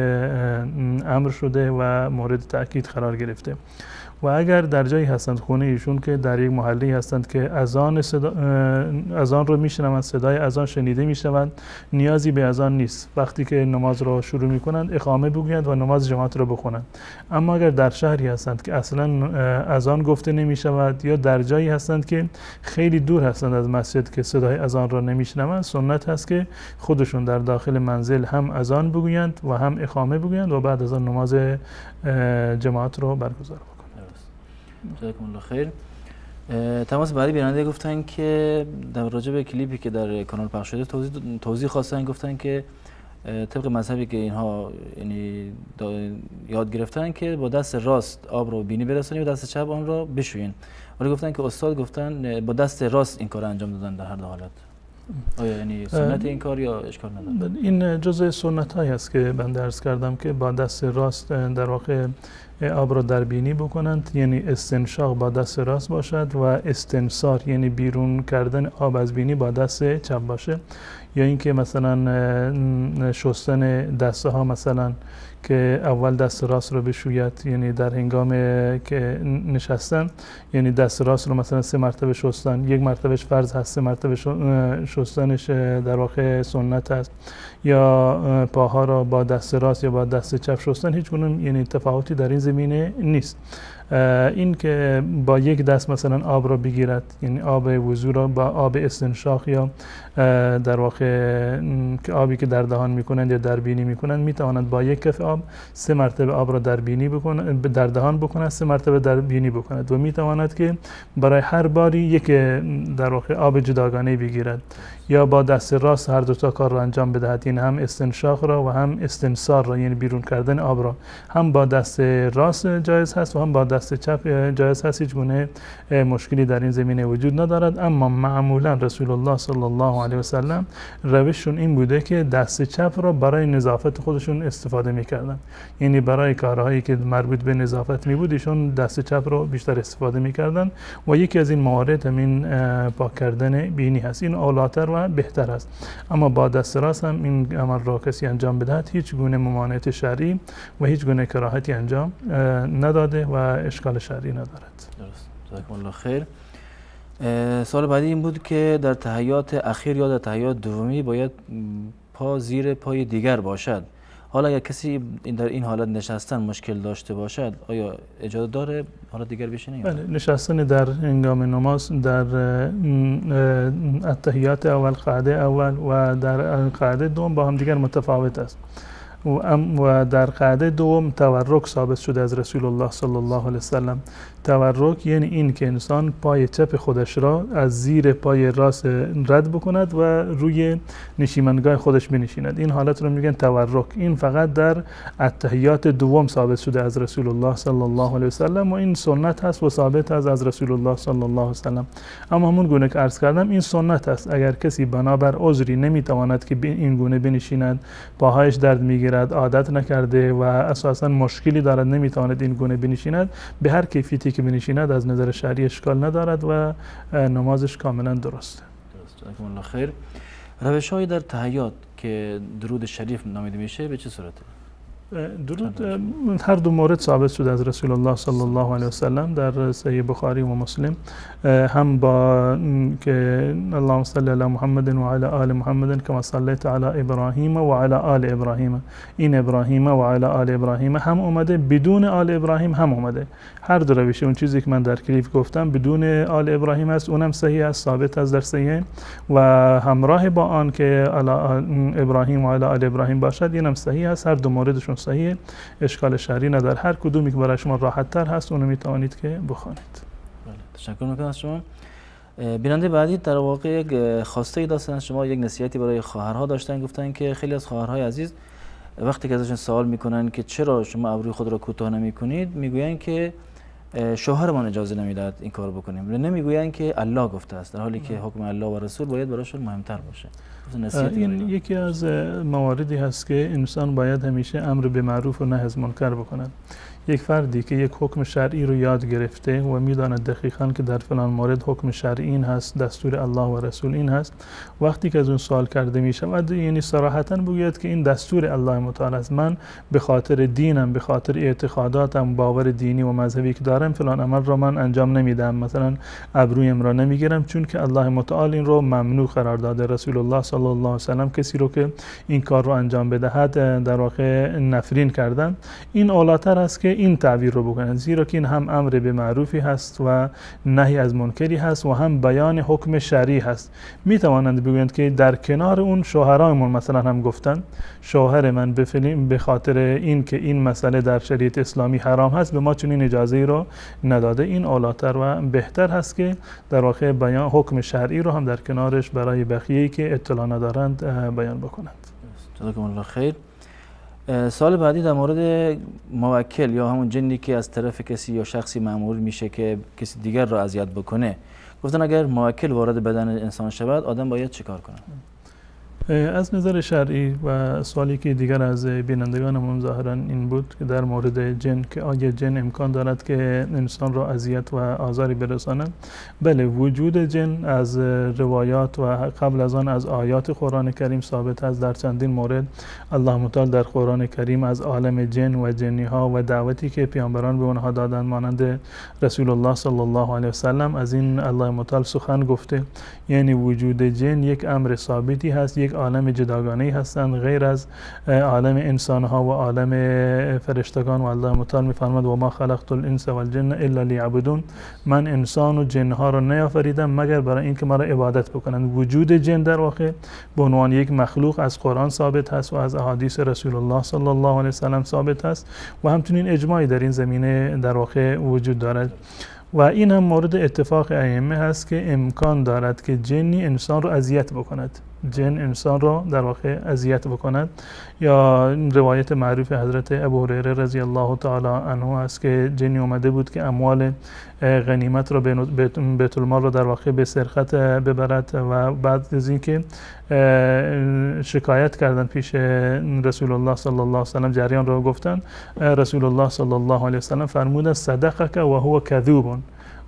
امر شده و مورد تأکید قرار گرفته. و اگر در جایی هستند خونه ایشون که در یک محله هستند که اذان رو میشنوند، صدای اذان شنیده میشوند، نیازی به اذان نیست، وقتی که نماز رو شروع میکنند اقامه بگویند و نماز جماعت رو بخونند. اما اگر در شهری هستند که اصلا اذان گفته نمیشود یا در جایی هستند که خیلی دور هستند از مسجد که صدای اذان رو نمیشنوند، سنت هست که خودشون در داخل منزل هم اذان بگویند و هم اقامه بگویند و بعد از آن نماز جماعت رو برگزار کنند. جزاکم الله خیر. تماس بعدی بیننده گفتن که در راجع به کلیپی که در کانال پخش شده توضیح خواستن، گفتن که طبق مذهبی که اینها یعنی یاد گرفتن که با دست راست آب رو بینی برسونی و دست چپ آن را بشویین، ولی گفتن که استاد گفتن با دست راست این کار انجام دادن در هر دو حالت. آیا یعنی سنت این کار یا اشکال نداره؟ این جزء سنت هایی است که بنده عرض کردم که با دست راست در واقع آب را در بینی بکنند، یعنی استنشاق با دست راست باشد و استنثار یعنی بیرون کردن آب از بینی با دست چپ باشه. یا اینکه مثلا شستن دسته ها مثلا که اول دست راست رو بشوید، یعنی در هنگام که نشستن یعنی دست راست رو مثلا 3 مرتبه شستن، 1 مرتبهش فرض هست، 3 مرتبه شستنش در واقع سنت است. یا پاها را با دست راست یا با دست چپ شستن، هیچ گونه یعنی تفاوتی در این زمینه نیست. این که با یک دست مثلا آب را بگیرد، یعنی آب وضو را با آب استنشاق یا در واقع آبی که در دهان میکنند یا در بینی میکنند، میتواند با یک کف آب 3 مرتبه آب را در بینی بکند، در دهان بکند، 3 مرتبه در بینی بکند و میتواند که برای هر باری یک در واقع آب جداگانه بگیرد یا با دست راست هر دو تا کار را انجام بدهد، یعنی هم استنشاق را و هم استنثار را یعنی بیرون کردن آب را هم با دست راست جایز هست و هم با دست چپ جایز هست. هیچ گونه مشکلی در این زمینه وجود ندارد. اما معمولا رسول الله صلی الله علیه و سلم روششون این بوده که دست چپ را برای نظافت خودشون استفاده میکردن، یعنی برای کارهایی که مربوط به نظافت میبود ایشون دست چپ رو بیشتر استفاده میکردن و یکی از این موارد همین پاک کردن بینی هست. این اولاتر و بهتر است. اما با دست راست هم این عمل را کسی انجام بدهد هیچ گونه ممانعت شرعی و هیچ گونه کراهتی انجام نداده و اشکال شرعی ندارد. درست. جزاکم الله خیر. سوال بعدی این بود که در تحیات اخیر یا در تحیات دومی باید پا زیر پای دیگر باشد. حالا اگر کسی در این حالت نشستن مشکل داشته باشد، آیا اجازه داره حالا دیگر بشینه؟ بله، نشستن در هنگام نماز در التحیات اول، قعده اول و در قعده دوم با هم دیگر متفاوت است. و در قعده دوم تورک ثابت شده از رسول الله صلی الله علیه وسلم. تورک یعنی این که انسان پای چپ خودش را از زیر پای راست رد بکند و روی نشیمنگاه خودش بنشیند. این حالت رو میگن تورک. این فقط در التحیات دوم ثابت شده از رسول الله صلی الله علیه وسلم و این سنت هست و ثابت است از رسول الله صلی الله علیه وسلم. اما همون گونه که عرض کردم این سنت است. اگر کسی بنابر عذری نمیتواند که این گونه بنشیند، پاهایش درد میگیرد، عادت نکرده و اساسا مشکلی دارد، نمیتواند این گونه بنشیند، به هر کیفیتی که بنشیند از نظر شرعی اشکال ندارد و نمازش کاملا درسته. درست. جزاکم الله خیر. روش‌هایی در تحیات که درود شریف نامیده میشه به چه صورته؟ درود هر دو مورد ثابت شده از رسول الله صلی الله علیه و سلم در صحیح بخاری و مسلم، هم با که اللهم صل علی محمد و علی آل محمد کما صلیت علی ابراهیم و علی آل ابراهیم، این ابراهیم و علی آل ابراهیم هم اومده، بدون آل ابراهیم هم اومده. هر دو روش، اون چیزی که من در کلیپ گفتم بدون آل ابراهیم است اونم صحیح است، ثابت است در صحیح، و همراه با آن که علی ابراهیم و علی آل ابراهیم باشد اینم صحیح است. هر دو موردشون صحیح، اشکال شرعی نداره. هر کدومی که برای شما راحت تر هست اونو میتوانید که بخوانید. بله، تشکر میکنم از شما. بیننده بعدی در واقع یک خواسته ای داشتن از شما، یک نصیحتی برای خواهرها داشتن. گفتن که خیلی از خواهرهای عزیز وقتی که ازشون سوال میکنن که چرا شما ابروی خود را کوتاه نمیکنید، میگوین که شوهرمان اجازه نمیداد این کار بکنیم، نمیگوین که الله گفته است، در حالی که حکم الله و رسول باید براشون مهمتر باشه. این یکی از مواردی هست که انسان باید همیشه امر به معروف و نهی از منکر بکند. یک فردی که یک حکم شرعی رو یاد گرفته و میداند دقیقاً که در فلان مورد حکم شرعی این هست، دستور الله و رسول این هست، وقتی که از اون سوال کرده می شود یعنی صراحتاً بگوید که این دستور الله متعال است، من به خاطر دینم، به خاطر اعتقاداتم، باور دینی و مذهبی که دارم فلان عمل را من انجام نمیدم، مثلا ابرویم را نمیگیرم، چون که الله متعال این رو ممنوع قرار داده. رسول الله صلی الله علیه و سلم کسی رو که این کار رو انجام بدهد در واقع نفرین کردن. این اولاتر است که این تعبیر رو بکنند، زیرا که این هم امر به معروفی هست و نهی از منکری هست و هم بیان حکم شرعی هست. می توانند بگویند که در کنار اون شوهرایمون مثلا هم گفتن شوهر من به خاطر این که این مسئله در شریعت اسلامی حرام هست به ما چنین اجازه رو نداده. این اولاتر و بهتر هست که در واقع بیان حکم شرعی رو هم در کنارش برای بقیه‌ای که اطلاع ندارند بیان بکنند. جزاکم الله خیر. سوال بعدی در مورد موکل یا همون جنی که از طرف کسی یا شخصی مأمور میشه که کسی دیگر را اذیت بکنه. گفتن اگر موکل وارد بدن انسان شود آدم باید چیکار کنه؟ از نظر شرعی و سوالی که دیگر از بینندگانمون ظاهرا این بود که در مورد جن که آیا جن امکان دارد که انسان را اذیت و آزاری برساند؟ بله، وجود جن از روایات و قبل از آن از آیات قرآن کریم ثابت است. در چندین مورد الله متعال در قرآن کریم از عالم جن و جنی ها و دعوتی که پیامبران به آنها دادند مانند رسول الله صلی الله علیه و سلم از این الله متعال سخن گفته. یعنی وجود جن یک امر ثابتی هست، یک عالم جداگانه‌ای هستند غیر از عالم انسان‌ها و عالم فرشتگان. و الله متعال می‌فرماید و ما خلقت الانس والجن الا لیعبدون، من انسان و جن‌ها را نیافریدم مگر برای اینکه مرا عبادت بکنند. وجود جن در واقع به عنوان یک مخلوق از قرآن ثابت هست و از احادیث رسول الله صلی الله علیه و سلم ثابت هست و همچنین اجماعی در این زمینه در واقع وجود دارد. و این هم مورد اتفاق ائمه هست که امکان دارد که جنی انسان را اذیت بکند، جن انسان را در واقع اذیت بکند. یا روایت معروف حضرت ابو هریره رضی الله تعالی عنه است که جنی اومده بود که اموال غنیمت را بیت المال را در واقع به سرقت ببرد و بعد از اینکه شکایت کردن پیش رسول الله صلی الله علیه و سلم جریان را گفتن، رسول الله صلی الله علیه و سلم فرمودند صدقک و هو کذوب،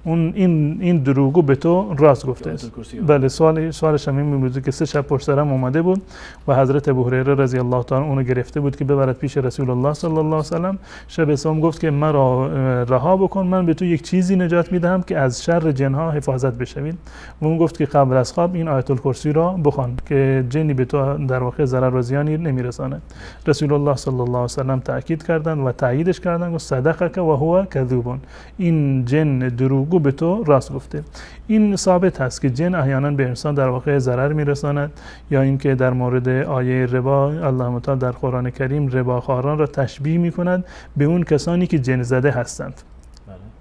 این دروغو به تو راست گفته است. بله، سوالش هم این بود که 3 شب پشت سرم اومده بود و حضرت ابو هریره رضی الله تعالی اونو گرفته بود که ببرد پیش رسول الله صلی الله علیه و سلم. شب سوم گفت که مرا رها بکن، من به تو یک چیزی نجات میدهم که از شر جنها حفاظت بشوید. و اون گفت که قبل از خواب این آیت الکرسی را بخوان که جنی به تو در واقع ضرر و زیانی نمیرساند. رسول الله صلی الله علیه و سلم تاکید کردند و تاییدش کردند و صدقک و هو کذوب، این جن دروغ به تو راست گفته. این ثابت هست که جن احیانا به انسان در واقع ضرر میرساند. یا اینکه در مورد آیه ربا الله متعال در قرآن کریم رباخواران را تشبیه میکند به اون کسانی که جن زده هستند.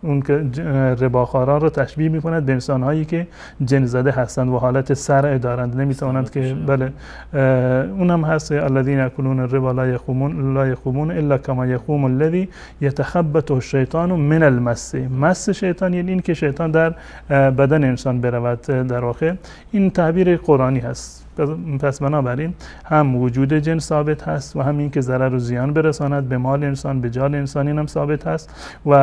اون که رباخواران را تشبیه میکند به انسانهایی که جن زده هستند و حالت صرع دارند، نمیتوانند که بله اونم هست الذين ياكلون الربا لا يقومون الا كما يقوم الذي يتخبطه الشيطان من المس. مس شیطان یعنی این که شیطان در بدن انسان برود. در واقع این تعبیر قرآنی هست. پس بنابراین هم وجود جن ثابت هست و هم این که ضرر و زیان برساند به مال انسان، به جان انسان، این هم ثابت هست و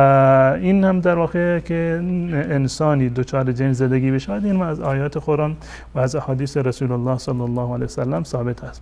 این هم در واقع که انسانی دچار جن زدگی بشود، این از آیات قرآن و از احادیث رسول الله صلی الله علیه و سلم ثابت هست.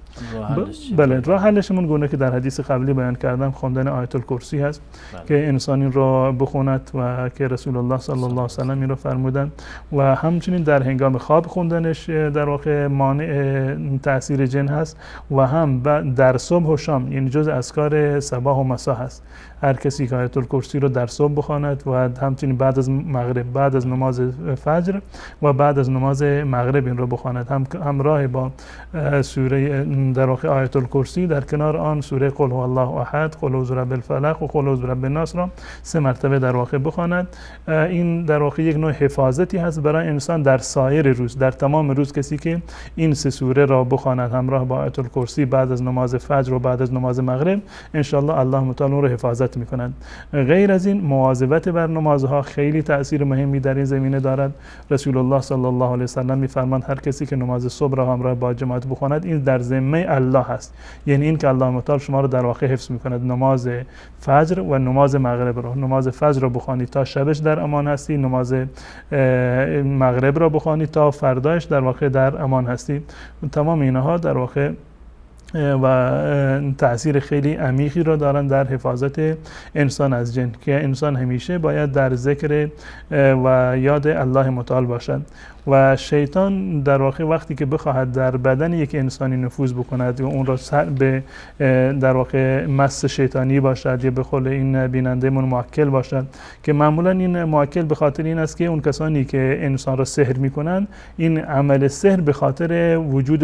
بله، راه حلشمون گونه که در حدیث قبلی بیان کردم خوندن آیت الکرسی هست که انسان این را بخوند و که رسول الله صلی الله علیه و سلم این را فرمودن و همچنین در هنگام خواب خوندنش در واقع مانع تاثیر جن هست و هم در صبح و شام، یعنی جز اذکار صباح و مسا هست. هر کسی که آیت الکرسی رو در صبح بخواند و همچنین بعد از مغرب، بعد از نماز فجر و بعد از نماز مغرب این رو بخواند، همراه با سوره در واقع آیت الکرسی، در کنار آن سوره قل هو الله احد، قل اعوذ برب الفلق و قل اعوذ برب الناس را 3 مرتبه در واقع بخواند. این در واقع یک نوع حفاظتی هست برای انسان در سایر روز، در تمام روز. کسی که این 3 سوره را بخواند همراه با آیت الکرسی بعد از نماز فجر و بعد از نماز مغرب، ان شاء الله الله متعال اون رو حفاظت میکنند. غیر از این مواظبت بر نمازها خیلی تأثیر مهمی در این زمینه دارد. رسول الله صلی الله علیه و سلم میفرماند هر کسی که نماز صبح را همراه با جماعت بخواند این در ذمه الله هست، یعنی این که الله متعال شما رو در واقع حفظ میکند. نماز فجر و نماز مغرب را، نماز فجر را بخوانید تا شبش در امان هستی، نماز مغرب را بخوانید تا فردایش در واقع در امان هستی. تمام اینها در واقع و تأثیر خیلی عمیقی را دارند در حفاظت انسان از جن، که انسان همیشه باید در ذکر و یاد الله متعال باشد. و شیطان در واقع وقتی که بخواهد در بدن یک انسانی نفوذ بکند و اون را به در واقع مس شیطانی باشد یا به قول این بیننده من موکل باشد، که معمولا این موکل به خاطر این است که اون کسانی که انسان را سحر میکنند این عمل سحر به خاطر وجود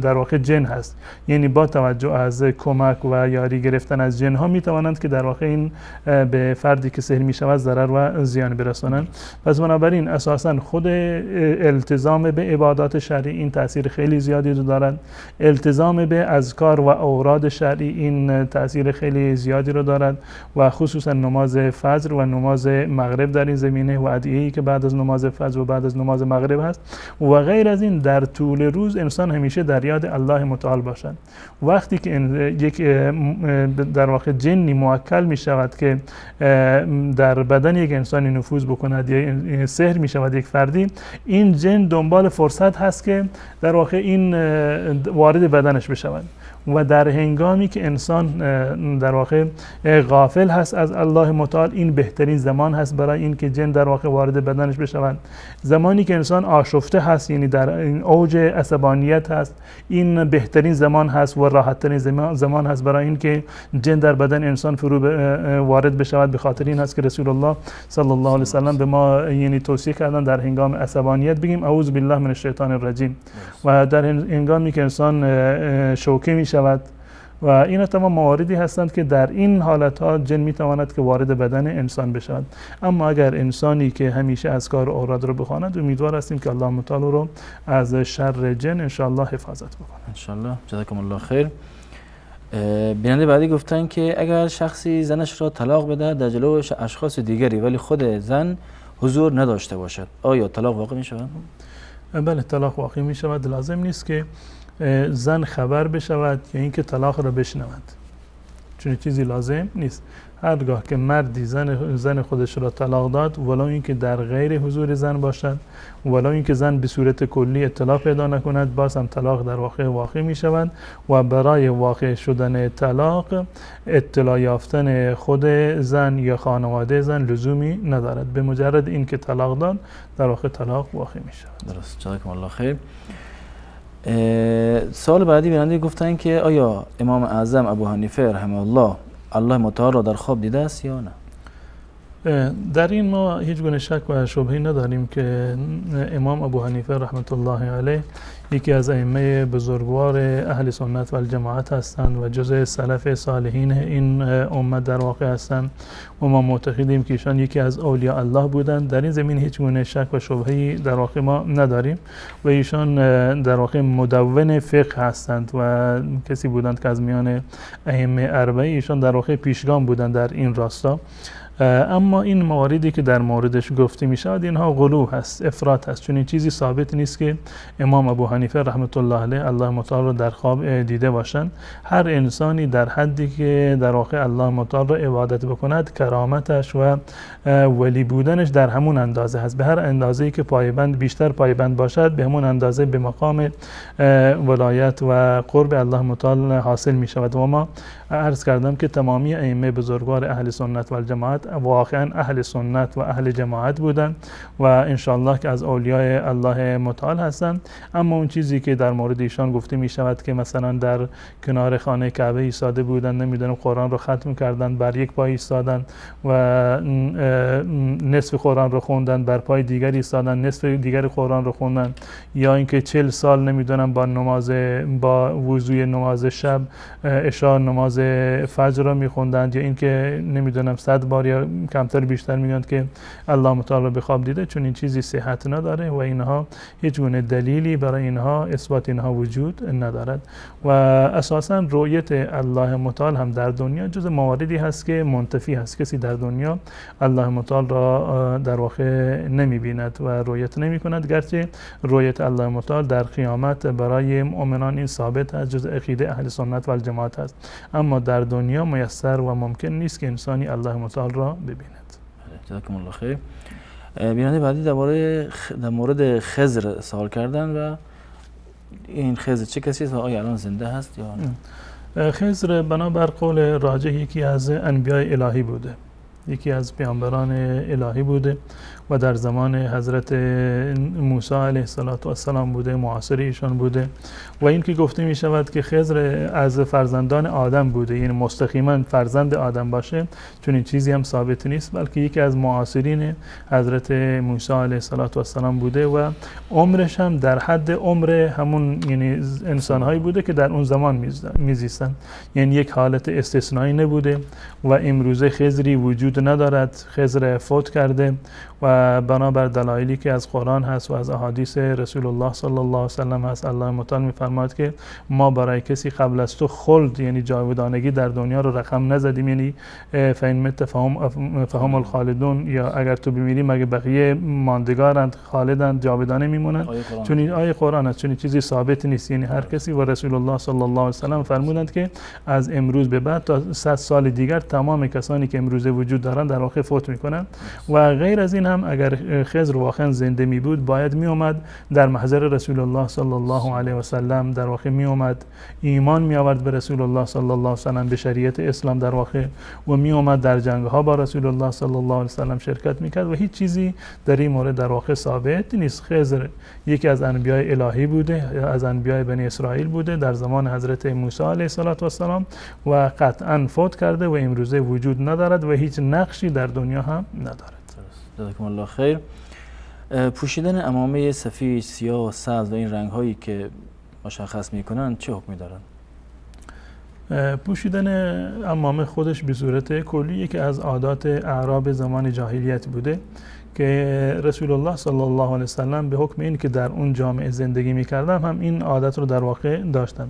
در واقع جن هست، یعنی با توجه از کمک و یاری گرفتن از جن ها میتوانند که در واقع این به فردی که سحر میشود ضرر و زیان برسانند. پس بنابراین اساسا خود التزام به عبادات شرعی این تأثیر خیلی زیادی دارد. التزام به اذکار و اوراد شرعی این تأثیر خیلی زیادی رو دارد و خصوصا نماز فجر و نماز مغرب در این زمینه و ادعیه‌ای که بعد از نماز فجر و بعد از نماز مغرب هست. و غیر از این در طول روز انسان همیشه در یاد الله متعال باشد. وقتی که یک در واقع جنی موکل می شود که در بدن یک انسانی نفوذ بکند یا سحر می شود یک فردی، این جن دنبال فرصت هست که در واقع این وارد بدنش بشود و در هنگامی که انسان در واقع غافل هست از الله متعال، این بهترین زمان هست برای این که جن در واقع وارد بدنش بشوند. زمانی که انسان آشفته هست، یعنی در این اوج عصبانیت هست، این بهترین زمان هست و راحت ترین زمان هست برای این که جن در بدن انسان فرو وارد بشود. به خاطر این هست که رسول الله صلی الله علیه و سلم به ما یعنی توصیه کردن در هنگام عصبانیت بگیم اعوذ بالله من الشیطان الرجیم، و در هنگامی که انسان شوکه می شود و این تمام مواردی هستند که در این حالت ها جن می تواند که وارد بدن انسان بشود. اما اگر انسانی که همیشه اذکار و اوراد رو بخواند، امیدوار هستیم که الله متعال رو از شر جن ان شاء الله حفاظت بکنه. ان شاء الله. جزاکم الله خیر. بیننده بعدی گفتن که اگر شخصی زنش را طلاق بده در جلو اشخاص دیگری ولی خود زن حضور نداشته باشد، آیا طلاق واقع می شود؟ بله، طلاق واقع می شود. لازم نیست که زن خبر بشود یا اینکه طلاق را بشنود، چون چیزی لازم نیست. هرگاه که مردی زن خودش را طلاق داد، ولو اینکه در غیر حضور زن باشد، ولو اینکه زن به صورت کلی اطلاع پیدا نکند، باز هم طلاق در واقع می شود و برای واقع شدن طلاق اطلاع یافتن خود زن یا خانواده زن لزومی ندارد. به مجرد اینکه طلاق داد در واقع طلاق واقع می شود. درست. جزاکم الله خیر. سوال بعدی بیننده گفتن که آیا امام اعظم ابو حنیفه رحمه الله الله متعال را در خواب دیده است یا نه؟ در این ما هیچ گونه شک و شبهه‌ای نداریم که امام ابو حنیفه رحمت الله علیه یکی از ائمه بزرگوار اهل سنت و الجماعت هستند و جزء سلف صالحین این امت در واقع هستند و ما معتقدیم که ایشان یکی از اولیاء الله بودند. در این زمین هیچ گونه شک و شبهه‌ای در واقع ما نداریم و ایشان در واقع مدون فقه هستند و کسی بودند که از میان ائمه اربعه ایشان در واقع پیشگام بودند در این راستا. اما این مواردی که در موردش گفته می شود اینها غلو هست، افراط هست، چون این چیزی ثابت نیست که امام ابو حنیفه رحمت الله علیه الله متعال رو در خواب دیده باشند. هر انسانی در حدی که در واقع الله متعال رو عبادت بکند کرامتش و ولی بودنش در همون اندازه هست. به هر اندازه‌ای که بیشتر پایبند باشد به همون اندازه به مقام ولایت و قرب الله متعال حاصل می شود. و ما عرض کردم که تمامی ائمه بزرگوار اهل سنت و الجماعت واقعا اهل سنت و اهل جماعت بودند و انشاءالله که از اولیای الله متعال هستند. اما اون چیزی که در مورد ایشان گفته می شود که مثلا در کنار خانه کعبه ایستاده بودند، نمیدونم قرآن رو ختم کردند، بر یک پای ایستادند و نصف قرآن رو خوندند، بر پای دیگری ایستادند نصف دیگر قرآن رو خوندند، یا اینکه 40 سال نمیدونم با وضوی نماز شب عشاء نماز فجر رو میخوندند، یا اینکه نمیدونم 100 بار یا کمتر بیشتر میگن که الله متعال رو به خواب دیده، چون این چیزی صحت نداره و اینها هیچ گونه دلیلی برای اینها اثبات اینها وجود ندارد. و اساسا رؤیت الله متعال هم در دنیا جز مواردی هست که منتفی هست. کسی در دنیا الله متعال را در واقع نمیبیند و رؤیت نمی کند، گرچه رؤیت الله متعال در قیامت برای مؤمنان این ثابت است، جز عقیده اهل سنت و الجماعت است، اما در دنیا میسر و ممکن نیست که انسانی الله متعال را ببیند. جزاکم الله خیر. بیننده بعدی در مورد خضر سوال کردن و این خضر چه کسی است و آیا الان زنده هست یا نه؟ خضر بنابر قول راجح یکی از انبیاء الهی بوده، یکی از پیامبران الهی بوده و در زمان حضرت موسی علیه السلام بوده، معاصر ایشان بوده. و این که گفته می شود که خضر از فرزندان آدم بوده، یعنی مستقیما فرزند آدم باشه، چون این چیزی هم ثابت نیست، بلکه یکی از معاصرین حضرت موسی علیه السلام بوده و عمرش هم در حد عمر همون یعنی انسانهایی بوده که در اون زمان میزیستن، یعنی یک حالت استثنایی نبوده. و امروزه خضری وجود ندارد، خضر فوت کرده و بنابر دلایلی که از قرآن هست و از احادیث رسول الله صلی الله علیه و سلم هست، الله متعال میفرماید که ما برای کسی قبل از تو خلد یعنی جاودانگی در دنیا رو رقم نزدیم، یعنی فین مت فهم الخالدون، یا اگر تو بمیری مگه بقیه ماندگارند خالدند جاودانه میمونند، چون این آیه قرآن است، چون این چیزی ثابت نیست. یعنی هر کسی و رسول الله صلی الله علیه و سلم فرمودند که از امروز به بعد تا 100 سال دیگر تمام کسانی که امروز وجود دارند در واقع فوت میکنند. و غیر از این هم اگر خضر واقعا زنده می بود باید می اومد در محضر رسول الله صلی الله علیه و سلم، در واقع می اومد ایمان می آورد به رسول الله صلی الله علیه و سلم، به شریعت اسلام در واقع، و می اومد در جنگ ها با رسول الله صلی الله علیه و سلم شرکت میکرد و هیچ چیزی در این مورد در واقع ثابت نیست. خضر یکی از انبیاء الهی بوده، از انبیاء بنی اسرائیل بوده در زمان حضرت موسی علیه السلام و قطعا فوت کرده و امروزه وجود ندارد و هیچ نقشی در دنیا هم ندارد. جزاکم الله خیر. پوشیدن عمامه سفید، سیاه و سبز و این رنگ هایی که مشخص میکنن چه حکمی دارن؟ پوشیدن عمامه خودش به صورت کلی که از عادات اعراب زمان جاهلیت بوده که رسول الله صلی الله علیه وسلم به حکم این که در اون جامعه زندگی میکردن هم این عادت رو در واقع داشتن.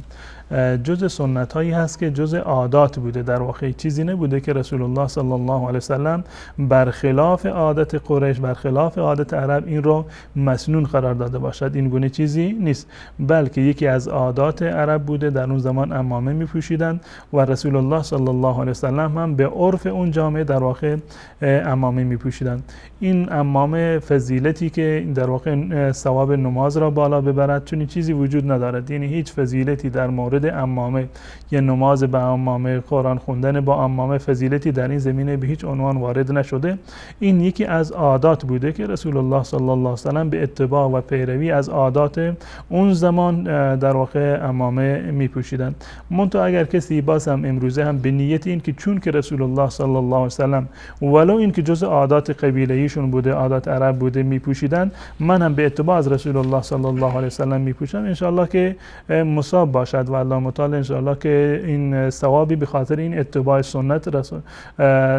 جز سنت هایی هست که جز عادات بوده، در واقع چیزی نبوده که رسول الله صلی الله علیه وسلم برخلاف عادت قریش، برخلاف عادت عرب این رو مسنون قرار داده باشد. این گونه چیزی نیست، بلکه یکی از عادات عرب بوده. در اون زمان عمامه میپوشیدند و رسول الله صلی الله علیه وسلم هم به عرف اون جامعه در واقع عمامه میپوشیدند. این عمامه فضیلتی که در واقع ثواب نماز را بالا ببرد، چون چیزی وجود ندارد. یعنی هیچ فضیلتی در مورد عمامه یا نماز با عمامه، قرآن خوندن با عمامه، فضیلتی در این زمینه به هیچ عنوان وارد نشده. این یکی از عادات بوده که رسول الله صلی الله علیه وسلم به اتباع و پیروی از عادات اون زمان در واقع عمامه میپوشیدند. منتها اگر کسی باز هم امروزه هم به نیت این که چون که رسول الله صلی الله علیه وسلم ولو این که جزء عادات قبیله‌ایشون بوده، عادات عرب بوده میپوشیدند، من هم به اتباع از رسول الله صلی الله علیه وسلم میپوشم، ان شاء الله که مصاب باشد و الله متعال ان شاء الله که این ثوابی به خاطر این اتباع سنت رسول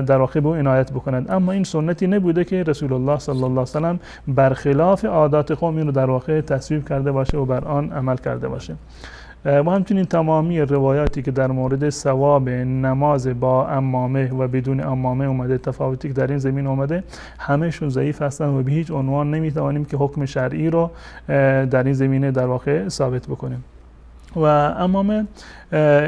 در واقع به عنایت بکنند. اما این سنتی نبوده که رسول الله صلی الله علیه وسلم برخلاف عادات قوم این رو در واقع تصویب کرده باشه و بر آن عمل کرده باشه. و همچنین تمامی روایاتی که در مورد ثواب نماز با عمامه و بدون عمامه اومده، تفاوتی که در این زمین اومده، همهشون ضعیف هستن و به هیچ عنوان نمیتوانیم که حکم شرعی رو در این زمینه در واقع ثابت بکنیم. و عمامه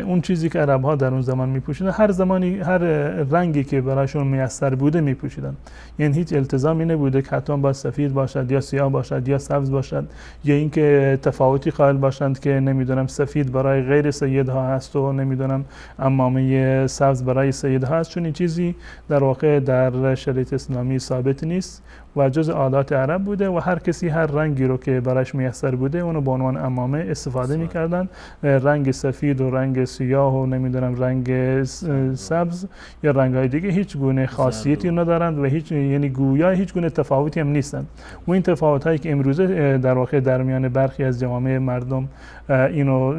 اون چیزی که عرب ها در اون زمان میپوشیدن، هر زمانی هر رنگی که برایشون میسر بوده میپوشیدن، یعنی هیچ التزامی نبوده که حتما باید سفید باشد یا سیاه باشد یا سبز باشد، یا اینکه تفاوتی قائل باشند که نمیدونم سفید برای غیر سیدها هست و نمیدونم عمامه سبز برای سیدها هست، چون این چیزی در واقع در شریعت اسلامی ثابت نیست و جز عادات عرب بوده و هر کسی هر رنگی رو که برایش میسر بوده اونو به عنوان عمامه استفاده میکردن. رنگ سفید و رنگ سیاه و نمیدونم رنگ سبز یا رنگ‌های دیگه هیچ گونه خاصیتی ندارند و هیچ، یعنی گویا هیچ گونه تفاوتی هم نیستند. و این تفاوت‌هایی که امروزه در واقع در میان برخی از جوامع مردم اینو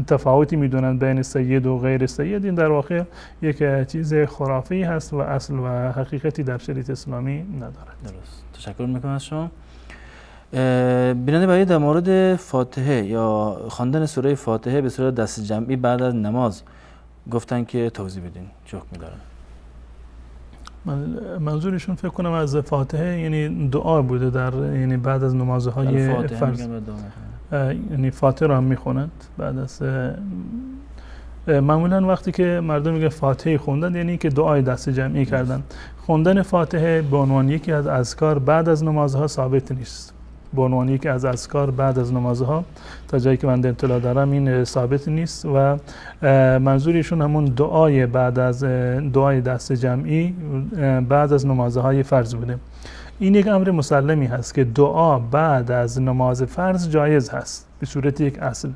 تفاوتی میدونن بین سید و غیر سید، این در واقع یک چیز خرافی هست و اصل و حقیقتی در شریعت اسلامی ندارد. درست. تشکر میکنم از شما. بیننده برای در مورد فاتحه یا خواندن سوره فاتحه به صورت دست جمعی بعد از نماز گفتن که توضیح بدین چه حکمی داره؟ منظورشون فکر کنم از فاتحه یعنی دعا بوده در، یعنی بعد از نمازهای فرض، یعنی فاتحه را هم میخونند بعد از معمولا وقتی که مردم میگه فاتحه خوندن یعنی که دعای دست جمعی کردن. خوندن فاتحه به عنوان یکی از اذکار بعد از نمازها ثابت نیست. به عنوان یکی از اذکار بعد از نمازها تا جایی که من اطلاع دارم این ثابت نیست و منظورشون همون دعای بعد از دعای دست جمعی بعد از نمازهای فرض بوده. این یک امر مسلمی هست که دعا بعد از نماز فرض جایز هست به صورت یک اصل.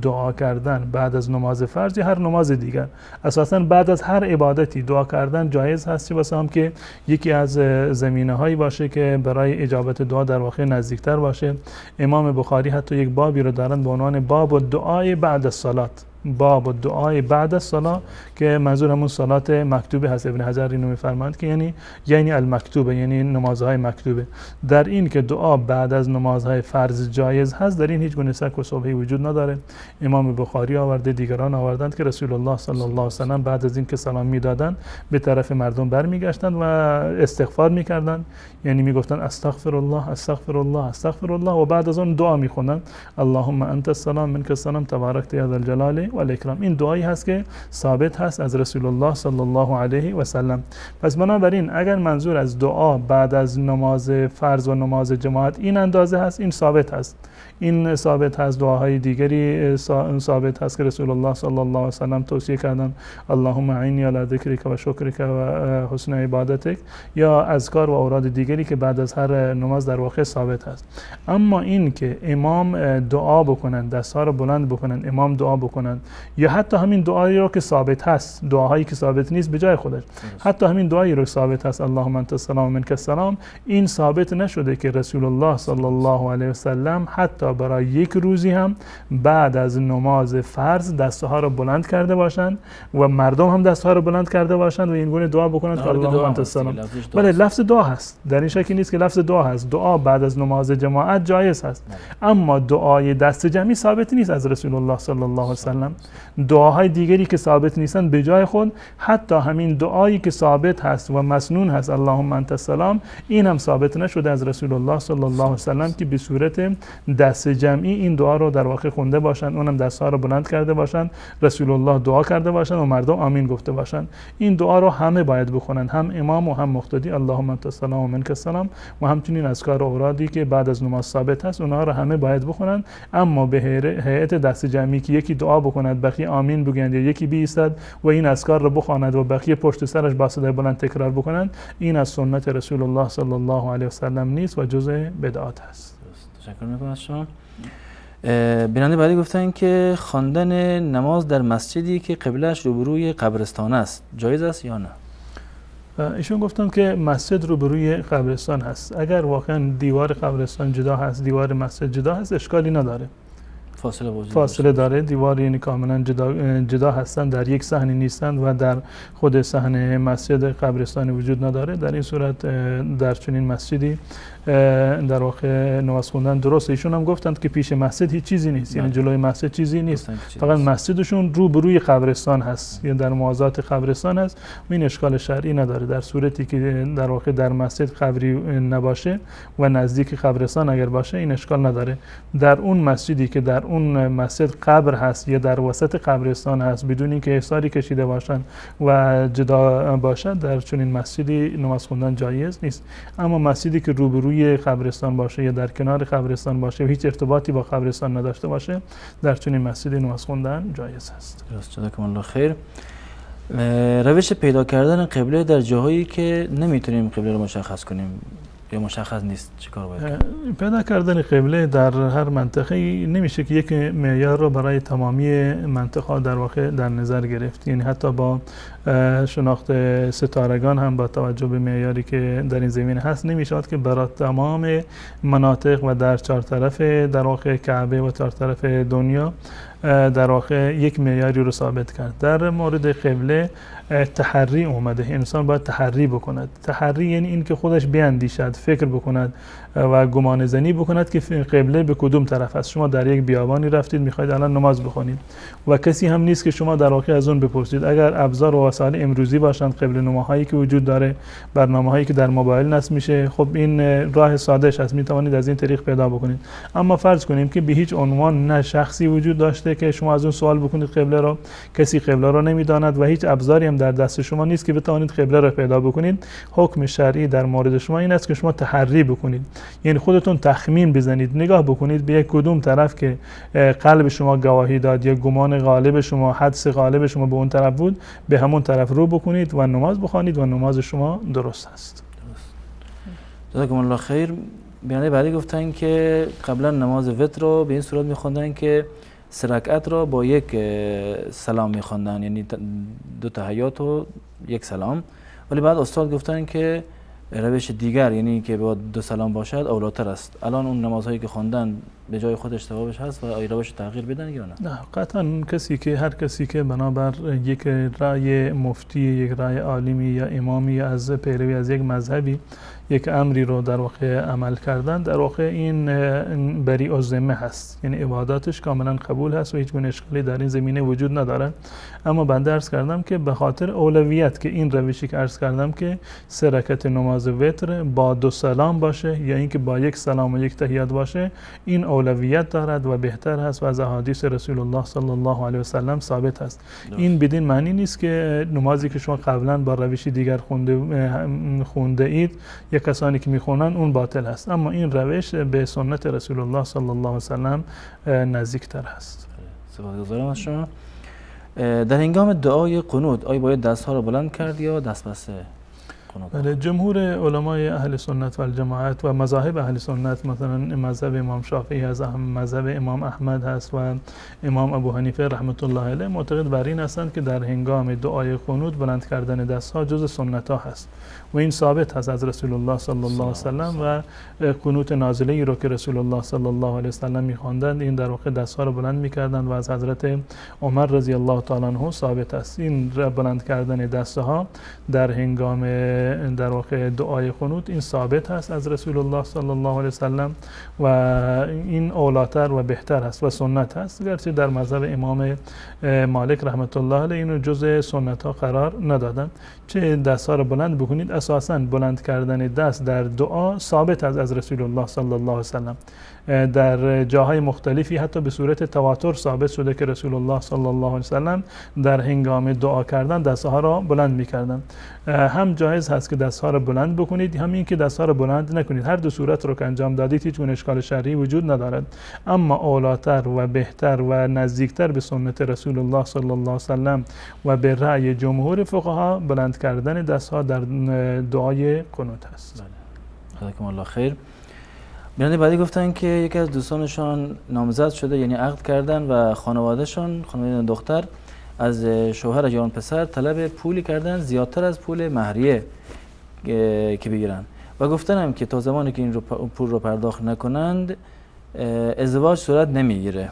دعا کردن بعد از نماز فرض یا هر نماز دیگر، اساساً بعد از هر عبادتی دعا کردن جایز هست، چه بسا هم که یکی از زمینه هایی باشه که برای اجابت دعا در واقع نزدیکتر باشه. امام بخاری حتی یک بابی رو دارن به عنوان باب الدعای بعد الصلات، باب الدعای بعد الصلاه، که منظور همون صلات مکتوبه هست. ابن حجر اینو میفرماند که یعنی المکتوبه، یعنی نمازهای مکتوبه. در این که دعا بعد از نمازهای فرض جایز هست، در این هیچ گونه شک و شبهه‌ای وجود نداره. امام بخاری آورده، دیگران آوردند که رسول الله صلی الله علیه و سلم بعد از این که سلام میدادند به طرف مردم برمیگشتند و استغفار میکردند، یعنی میگفتند استغفر الله استغفر الله استغفر الله، و بعد از اون دعا میخوندند اللهم انت السلام منک السلام تبارکت یا ذا الجلال و الاکرام. این دعایی هست که ثابت هست از رسول الله صلی الله علیه و سلم. پس بنابراین اگر منظور از دعا بعد از نماز فرض و نماز جماعت این اندازه هست، این ثابت هست. این ثابت هست. دعاهای دیگری ثابت هست که رسول الله صلی الله علیه و سلم توصیه کردن اللهم اعنی علی ذکرک و شکرک و حسن عبادتک، یا اذکار و اوراد دیگری که بعد از هر نماز در واقع ثابت هست. اما این که امام دعا بکنن، دستها رو بلند بکنن، امام دعا بکنن، یا حتی همین دعایی رو که ثابت هست، دعاهایی که ثابت نیست به جای خودش، حتی همین دعایی رو ثابت هست اللهم انت السلام منک السلام، این ثابت نشده که رسول الله صلی الله علیه و سلم حتی برای یک روزی هم بعد از نماز فرض دستها رو بلند کرده باشند و مردم هم دستها رو بلند کرده باشند و این گونه دعا بکنند که اللهم انت السلام. بله، لفظ دعا هست، در این شکی نیست که لفظ دعا هست. دعا بعد از نماز جماعت جایز هست، اما دعای دست جمعی ثابت نیست از رسول الله صلی الله علیه و سلم. دعاهای دیگری که ثابت نیستن به جای خود، حتی همین دعایی که ثابت هست و مسنون هست اللهم انت السلام، این هم ثابت نشده از رسول الله صلی الله علیه و سلم که به صورت دست جمعی این دعا رو در واقع خونده باشند، اونم دستها رو بلند کرده باشند، رسول الله دعا کرده باشند و مردم آمین گفته باشند. این دعا رو همه باید بخونن، هم امام و هم مقتدی، اللهم انت السلام و منک السلام، و همچنین اذکار و اورادی که بعد از نماز ثابت هست اونها رو همه باید بخونن. اما به هیئت دست جمعی که یکی دعا بکند بقیه آمین بگویند یا یکی بایستد و این اذکار رو بخواند و بقیه پشت سرش با صدای بلند تکرار بکنند، این از سنت رسول الله صلی الله علیه و سلم نیست و جزء بدعات هست. تشکر می‌کنم از شما. بیننده بعدی گفتن که خواندن نماز در مسجدی که قبله‌اش روبروی قبرستان است جایز است یا نه؟ ایشون گفتن که مسجد روبروی قبرستان هست. اگر واقعا دیوار قبرستان جدا هست، دیوار مسجد جدا هست، اشکالی نداره. فاصله داره، دیوار یعنی کاملا جدا هستن، در یک صحن نیستند و در خود صحن مسجد قبرستانی وجود نداره. در این صورت در چنین مسجدی در واقع نماز خوندن درسته. ایشون هم گفتند که پیش مسجد هیچ چیزی نیست، یعنی جلوی مسجد چیزی نیست، فقط مسجدشون روبروی قبرستان هست، یعنی در موازات قبرستان هست و این اشکال شرعی نداره. در صورتی که در واقع در مسجد قبری نباشه و نزدیک قبرستان اگر باشه این اشکال نداره. در اون مسجدی که در اون مسجد قبر هست یا در وسط قبرستان هست بدون اینکه حصاری کشیده باشن و جدا باشد، در چنین مسجدی نماز خوندن جایز نیست. اما مسجدی که روبروی قبرستان باشه یا در کنار قبرستان باشه و هیچ ارتباطی با قبرستان نداشته باشه، در چنین مسجدی نماز خوندن جایز است. درست، جزاکم الله خیر. روش پیدا کردن قبله در جاهایی که نمیتونیم قبله رو مشخص کنیم یا مشخص نیست چیکار باید کرد؟ پیدا کردن قبله در هر منطقه نمیشه که یک معیار رو برای تمامی منطقه در واقع در نظر گرفت. یعنی حتی با شناخت ستارگان هم با توجه به معیاری که در این زمین هست نمیشود که برای تمام مناطق و در چهار طرف در واقع کعبه و چهار طرف دنیا در واقع یک معیاری رو ثابت کرد. در مورد قبله تحری اومده، انسان باید تحری بکند. تحری یعنی این که خودش بیاندیشد، فکر بکند و گمان زنی بکند که قبله به کدوم طرف است. شما در یک بیابانی رفتید میخواید الان نماز بخونید و کسی هم نیست که شما در واقع از اون بپرسید. اگر ابزار و وسایل امروزی باشند، قبله نماهایی که وجود داره، برنامه‌هایی که در موبایل نصب میشه، خب این راه سادهش است، میتوانید از این طریق پیدا بکنید. اما فرض کنیم که به هیچ عنوان نه شخصی وجود داشته که شما از اون سوال بکنید قبله رو، کسی قبله رو نمیداند و هیچ ابزاری هم در دست شما نیست که بتوانید قبله رو پیدا بکنید. حکم شرعی در مورد شما این است که شما تحری بکنید، یعنی خودتون تخمین بزنید، نگاه بکنید به یک کدوم طرف که قلب شما گواهی داد یا گمان غالب شما، حدس غالب شما به اون طرف بود، به همون طرف رو بکنید و نماز بخوانید و نماز شما درست است. جزاکم الله خیر. بیانیه بعدی گفتن که قبلا نماز وتر رو به این صورت می‌خوندن که 3 رکعت را با یک سلام می‌خوندن، یعنی 2 تحیات و 1 سلام، ولی بعد استاد گفتن که روش دیگر، یعنی که با 2 سلام باشد اولاتر است. الان اون نمازهایی که خواندن به جای خودش ثوابش هست و آیا روش تغییر بدن یا نه؟ نه، قطعا هر کسی که بنابر یک رأی مفتی، یک رأی عالمی یا امامی از پیروی از یک مذهبی یک امری رو در واقع عمل کردن، در واقع این بری الذمه هست، یعنی عباداتش کاملا قبول هست و هیچ گونه اشکالی در این زمینه وجود نداره. اما بنده عرض کردم که به خاطر اولویت که این روشی که عرض کردم که 3 رکعت نماز وتر با 2 سلام باشه یا اینکه با 1 سلام و 1 تحیات باشه، این اولویت دارد و بهتر هست و از احادیث رسول الله صلی الله علیه و سلم ثابت است. این بدین معنی نیست که نمازی که شما قبلا با روشی دیگر خونده اید یا کسانی که میخونن اون باطل است، اما این روش به سنت رسول الله صلی الله علیه و سلم نزدیکتر است. سپاسگزارم از شما. در هنگام دعای قنوت آیا باید دستها را بلند کرد یا دست بسته؟ بله، جمهور علمای اهل سنت و الجماعت و مذاهب اهل سنت، مثلا مذهب امام شافعی هست، مذهب امام احمد هست و امام ابو حنیفه رحمت الله علیه، معتقد بر این هستند که در هنگام دعای قنوت بلند کردن دستها جز سنت ها هست و این ثابت هست از رسول الله صلی الله علیه و سلم و قنوت نازله ای رو که رسول الله صلی الله علیه و سلم می‌خواندند، این در واقع دستها رو بلند می‌کردند و از حضرت عمر رضی الله تعالی عنه ثابت است. این بلند کردن دستها در هنگام در واقع دعای قنوت این ثابت هست از رسول الله صلی الله علیه و سلم و این اولاتر و بهتر است و سنت هست، گرچه در مذهب امام مالک رحمت الله علیه اینو جزء سنت ها قرار ندادن. چه دستها رو بلند بکنید، اساساً بلند کردن دست در دعا ثابت از رسول الله صلی الله علیه و سلم. در جاهای مختلفی حتی به صورت تواتر ثابت شده که رسول الله صلی الله علیه و سلم در هنگام دعا کردن دستها را بلند می‌کردند. هم جایز هست که دستها را بلند بکنید، هم این که دستها را بلند نکنید. هر دو صورت رو که انجام دادید هیچ گونه اشکال شرعی وجود ندارد، اما اولاتر و بهتر و نزدیکتر به سنت رسول الله صلی الله علیه و سلم و به رأی جمهور فقها بلند کردن دستها در دعای قنوت است. جزاکم الله خیر. بیانیه بعدی گفتن که یکی از دوستانشان نامزد شده، یعنی عقد کردن و خانوادهشان، خانواده دختر از شوهر جوان پسر طلب پولی کردن زیادتر از پول مهریه که بگیرن و گفتن هم که تا زمانی که این پول رو پرداخت نکنند ازدواج صورت نمیگیره.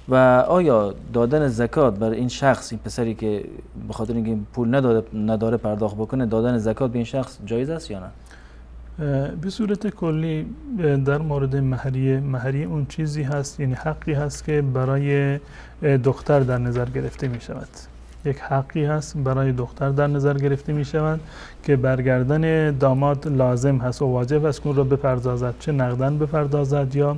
و آیا دادن زکات برای این شخص، این پسری که به خاطر اینکه پول نداره پرداخت بکنه، دادن زکات به این شخص جایز است یا نه؟ به صورت کلی در مورد مهریه اون چیزی هست، یعنی حقی هست که برای دختر در نظر گرفته می شود. یک حقی هست برای دختر در نظر گرفته می شود که برگردن داماد لازم هست و واجب است که اون را بپردازد، چه نقدن بپردازد یا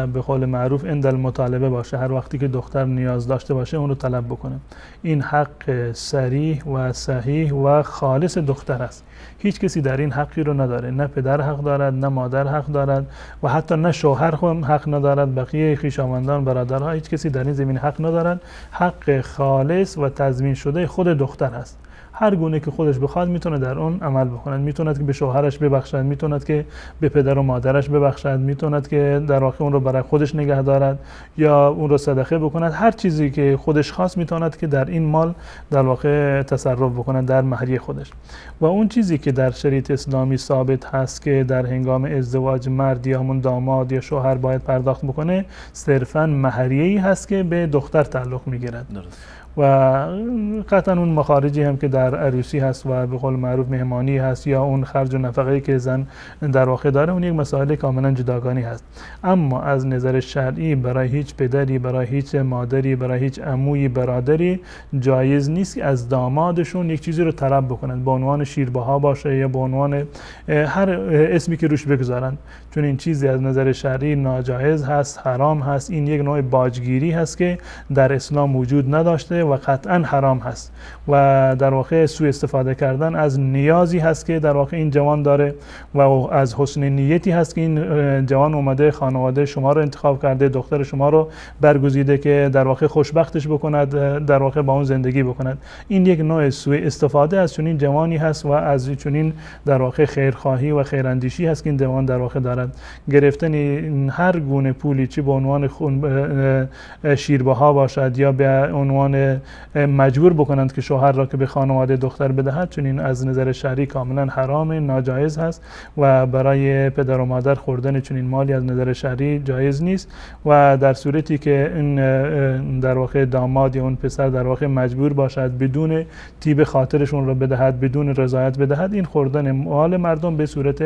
به قول معروف عند المطالبه باشه، هر وقتی که دختر نیاز داشته باشه اون رو طلب بکنه. این حق صریح و صحیح و خالص دختر است. هیچ کسی در این حقی رو نداره، نه پدر حق دارد، نه مادر حق دارد و حتی نه شوهر هم حق ندارد، بقیه خویشاوندان برادرها هیچ کسی در این زمین حق ندارد. حق خالص و تضمین شده خود دختر است. هر گونه که خودش بخواد میتونه در اون عمل بکند، میتوند که به شوهرش ببخشد، میتوند که به پدر و مادرش ببخشد، میتوند که در واقع اون رو برای خودش نگه دارد یا اون رو صدقه بکند. هر چیزی که خودش خواست میتوند که در این مال در واقع تصرف بکند در مهریه خودش. و اون چیزی که در شریعت اسلامی ثابت هست که در هنگام ازدواج مرد یا همون داماد یا شوهر باید پرداخت بکنه، صرفاً مهریه‌ای هست که به دختر تعلق میگیرد. و قطعا اون مخارجی هم که در عروسی هست و به قول معروف مهمانی هست یا اون خرج و نفقه‌ای که زن در واقع داره، اون یک مسائل کاملا جداگانه هست. اما از نظر شرعی برای هیچ پدری، برای هیچ مادری، برای هیچ عمویی، برادری جایز نیست که از دامادشون یک چیزی رو طلب بکنند، به عنوان شیربها باشه یا به عنوان هر اسمی که روش بگذارند، چون این چیزی از نظر شرعی ناجایز هست، حرام هست. این یک نوع باجگیری هست که در اسلام وجود نداشته و قطعا حرام هست و در واقع سوء استفاده کردن از نیازی هست که در واقع این جوان داره و از حسن نیتی هست که این جوان اومده خانواده شما رو انتخاب کرده، دختر شما رو برگزیده که در واقع خوشبختش بکند، در واقع با اون زندگی بکند. این یک نوع سوء استفاده از چنین جوانی هست و از چنین در واقع خیرخواهی و خیراندیشی هست که این جوان در واقع دارد. گرفتن هر گونه پولی، چه به عنوان شیربها باشد یا به عنوان مجبور بکنند که شوهر را که به خانواده دختر بدهد، چون این از نظر شرعی کاملا حرام، ناجایز هست و برای پدر و مادر خوردن چون این مالی از نظر شرعی جایز نیست. و در صورتی که این در واقع داماد یا اون پسر در واقع مجبور باشد بدون طیب خاطرشون را بدهد، بدون رضایت بدهد، این خوردن مال مردم به صورت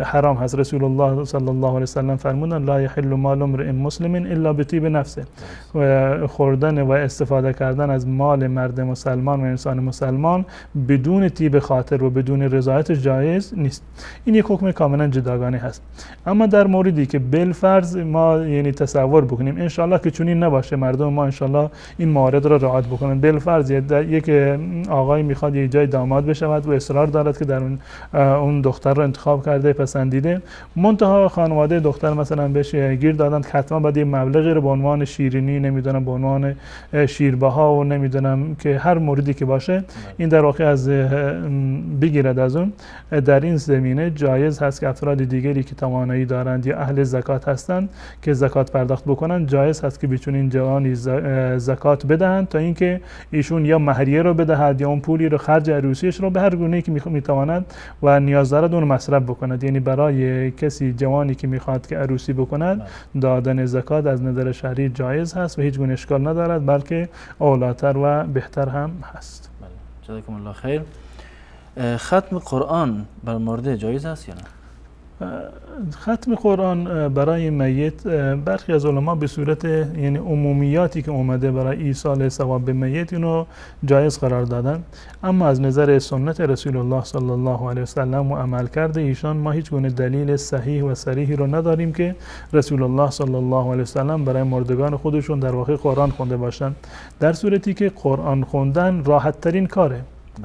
حرام هست. رسول الله صلی الله علیه و سلم فرمودند لا یحل مال امرئ مسلم الا بطیب نفسه. و خوردن و استفاده کردن از مال مرد مسلمان و انسان مسلمان بدون طیب خاطر و بدون رضایتش جایز نیست. این یک حکم کاملا جداگانه هست. اما در موردی که بالفرض ما یعنی تصور بکنیم انشالله که چنین نباشه، مردم ما انشالله این موارد را رعایت بکنن. بالفرض یک آقای میخواد یک جای داماد بشود و اصرار دارد که در اون دختر رو انتخاب کرده، پسندیده، منتها خانواده دختر مثلا بهش گیر دادن که حتما باید یه مبلغی رو به عنوان شیرینی، نمیدونم به عنوان شیربها و نمیدونم که هر موردی که باشه این در واقع از بگیرد از اون. در این زمینه جایز هست که افراد دیگری که توانایی دارند یا اهل زکات هستند که زکات پرداخت بکنند، جایز هست که بچون این جوانی زکات بدهند تا اینکه ایشون یا مهریه رو بدهد یا اون پولی رو خرج عروسیش رو به هر گونه‌ای که میتواند و نیاز دارد اون مصرف بکند. یعنی برای کسی جوانی که میخواد که عروسی بکند دادن زکات از نظر شرعی جایز هست و هیچ گونه اشکال ندارد، بلکه اولاتر و بهتر هم هست. جزاکم الله خیر. ختم قرآن بر مرده جایز است یا نه؟ ختم قرآن برای میت برخی از علما به صورت یعنی عمومیاتی که اومده برای ایصال ثواب به میت اینو جایز قرار دادن، اما از نظر سنت رسول الله صلی الله علیه و سلم و عمل کرده ایشان ما هیچ گونه دلیل صحیح و صریحی رو نداریم که رسول الله صلی الله علیه و سلم برای مردگان خودشون در واقع قرآن خونده باشن، در صورتی که قرآن خوندن راحت ترین کاره.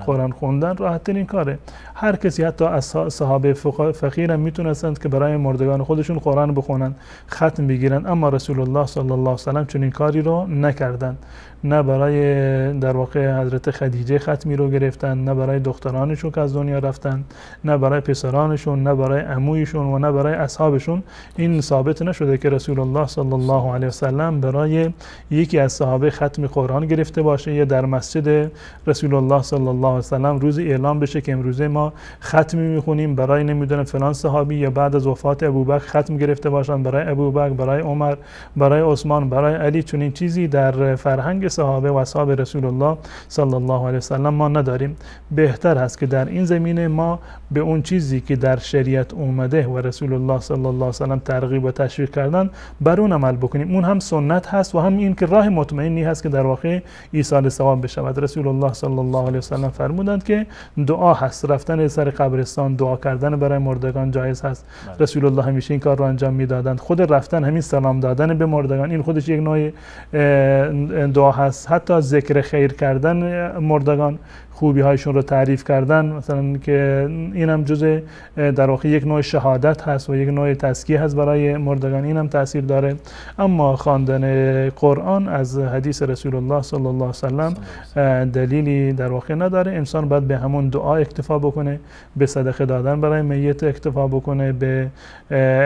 قرآن خوندن راحت ترین کاره. هر کسی حتی از صحابه فقیر هم میتونستند که برای مردگان خودشون قرآن بخونن، ختم بگیرن، اما رسول الله صلی الله علیه و سلم چنین کاری رو نکردند. نه برای در واقع حضرت خدیجه ختمی رو گرفتن، نه برای دخترانشون که از دنیا رفتن، نه برای پسرانشون، نه برای عمویشون و نه برای اصحابشون. این ثابت نشده که رسول الله صلی الله علیه و سلم برای یکی از صحابه ختم قرآن گرفته باشه یا در مسجد رسول الله صلی الله الله علیه وسلم روز اعلام بشه که امروزه ما ختمی میخونیم برای نمیدونم فلان صحابی، یا بعد از وفات ابوبکر ختم گرفته باشن برای ابوبکر، برای عمر، برای عثمان، برای علی. چون این چیزی در فرهنگ صحابه و اصحاب رسول الله صلی الله علیه وسلم ما نداریم. بهتر هست که در این زمینه ما به اون چیزی که در شریعت اومده و رسول الله صلی الله علیه وسلم ترغیب و تشویق کردن بر اون عمل بکنیم. اون هم سنت هست و هم این که راه مطمئنی هست که در واقع ایصال ثواب بشود. رسول الله صلی الله علیه وسلم فرمودند که دعا هست، رفتن سر قبرستان دعا کردن برای مردگان جایز هست. رسول الله همیشه این کار رو انجام میدادند. خود رفتن، همین سلام دادن به مردگان، این خودش یک نوع دعا هست. حتی ذکر خیر کردن مردگان، خوبی هایشون رو تعریف کردن، مثلا که اینم جزء در واقع یک نوع شهادت هست و یک نوع تزکیه هست برای مردگان، اینم تاثیر داره. اما خواندن قرآن از حدیث رسول الله صلی الله علیه وسلم دلیلی در واقع نداره. انسان باید به همون دعا اکتفا بکنه، به صدقه دادن برای میت اکتفا بکنه، به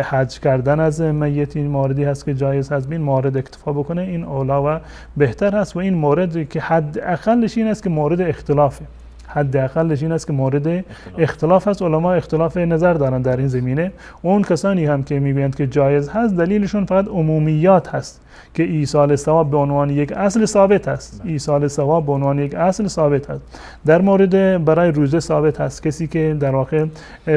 حج کردن از میت، این موردی هست که جایز هست، این مورد اکتفا بکنه، این اولا و بهتر هست. و این مورد که حد اقلش این است که مورد اختلافه، حد اقلش این است که مورد اختلاف هست. علما اختلاف نظر دارن در این زمینه. اون کسانی هم که میگویند که جایز هست دلیلشون فقط عمومیات هست که ایصال ثواب به عنوان یک اصل ثابت است. ایصال ثواب به عنوان یک اصل ثابت است. در مورد برای روزه ثابت است. کسی که در واقع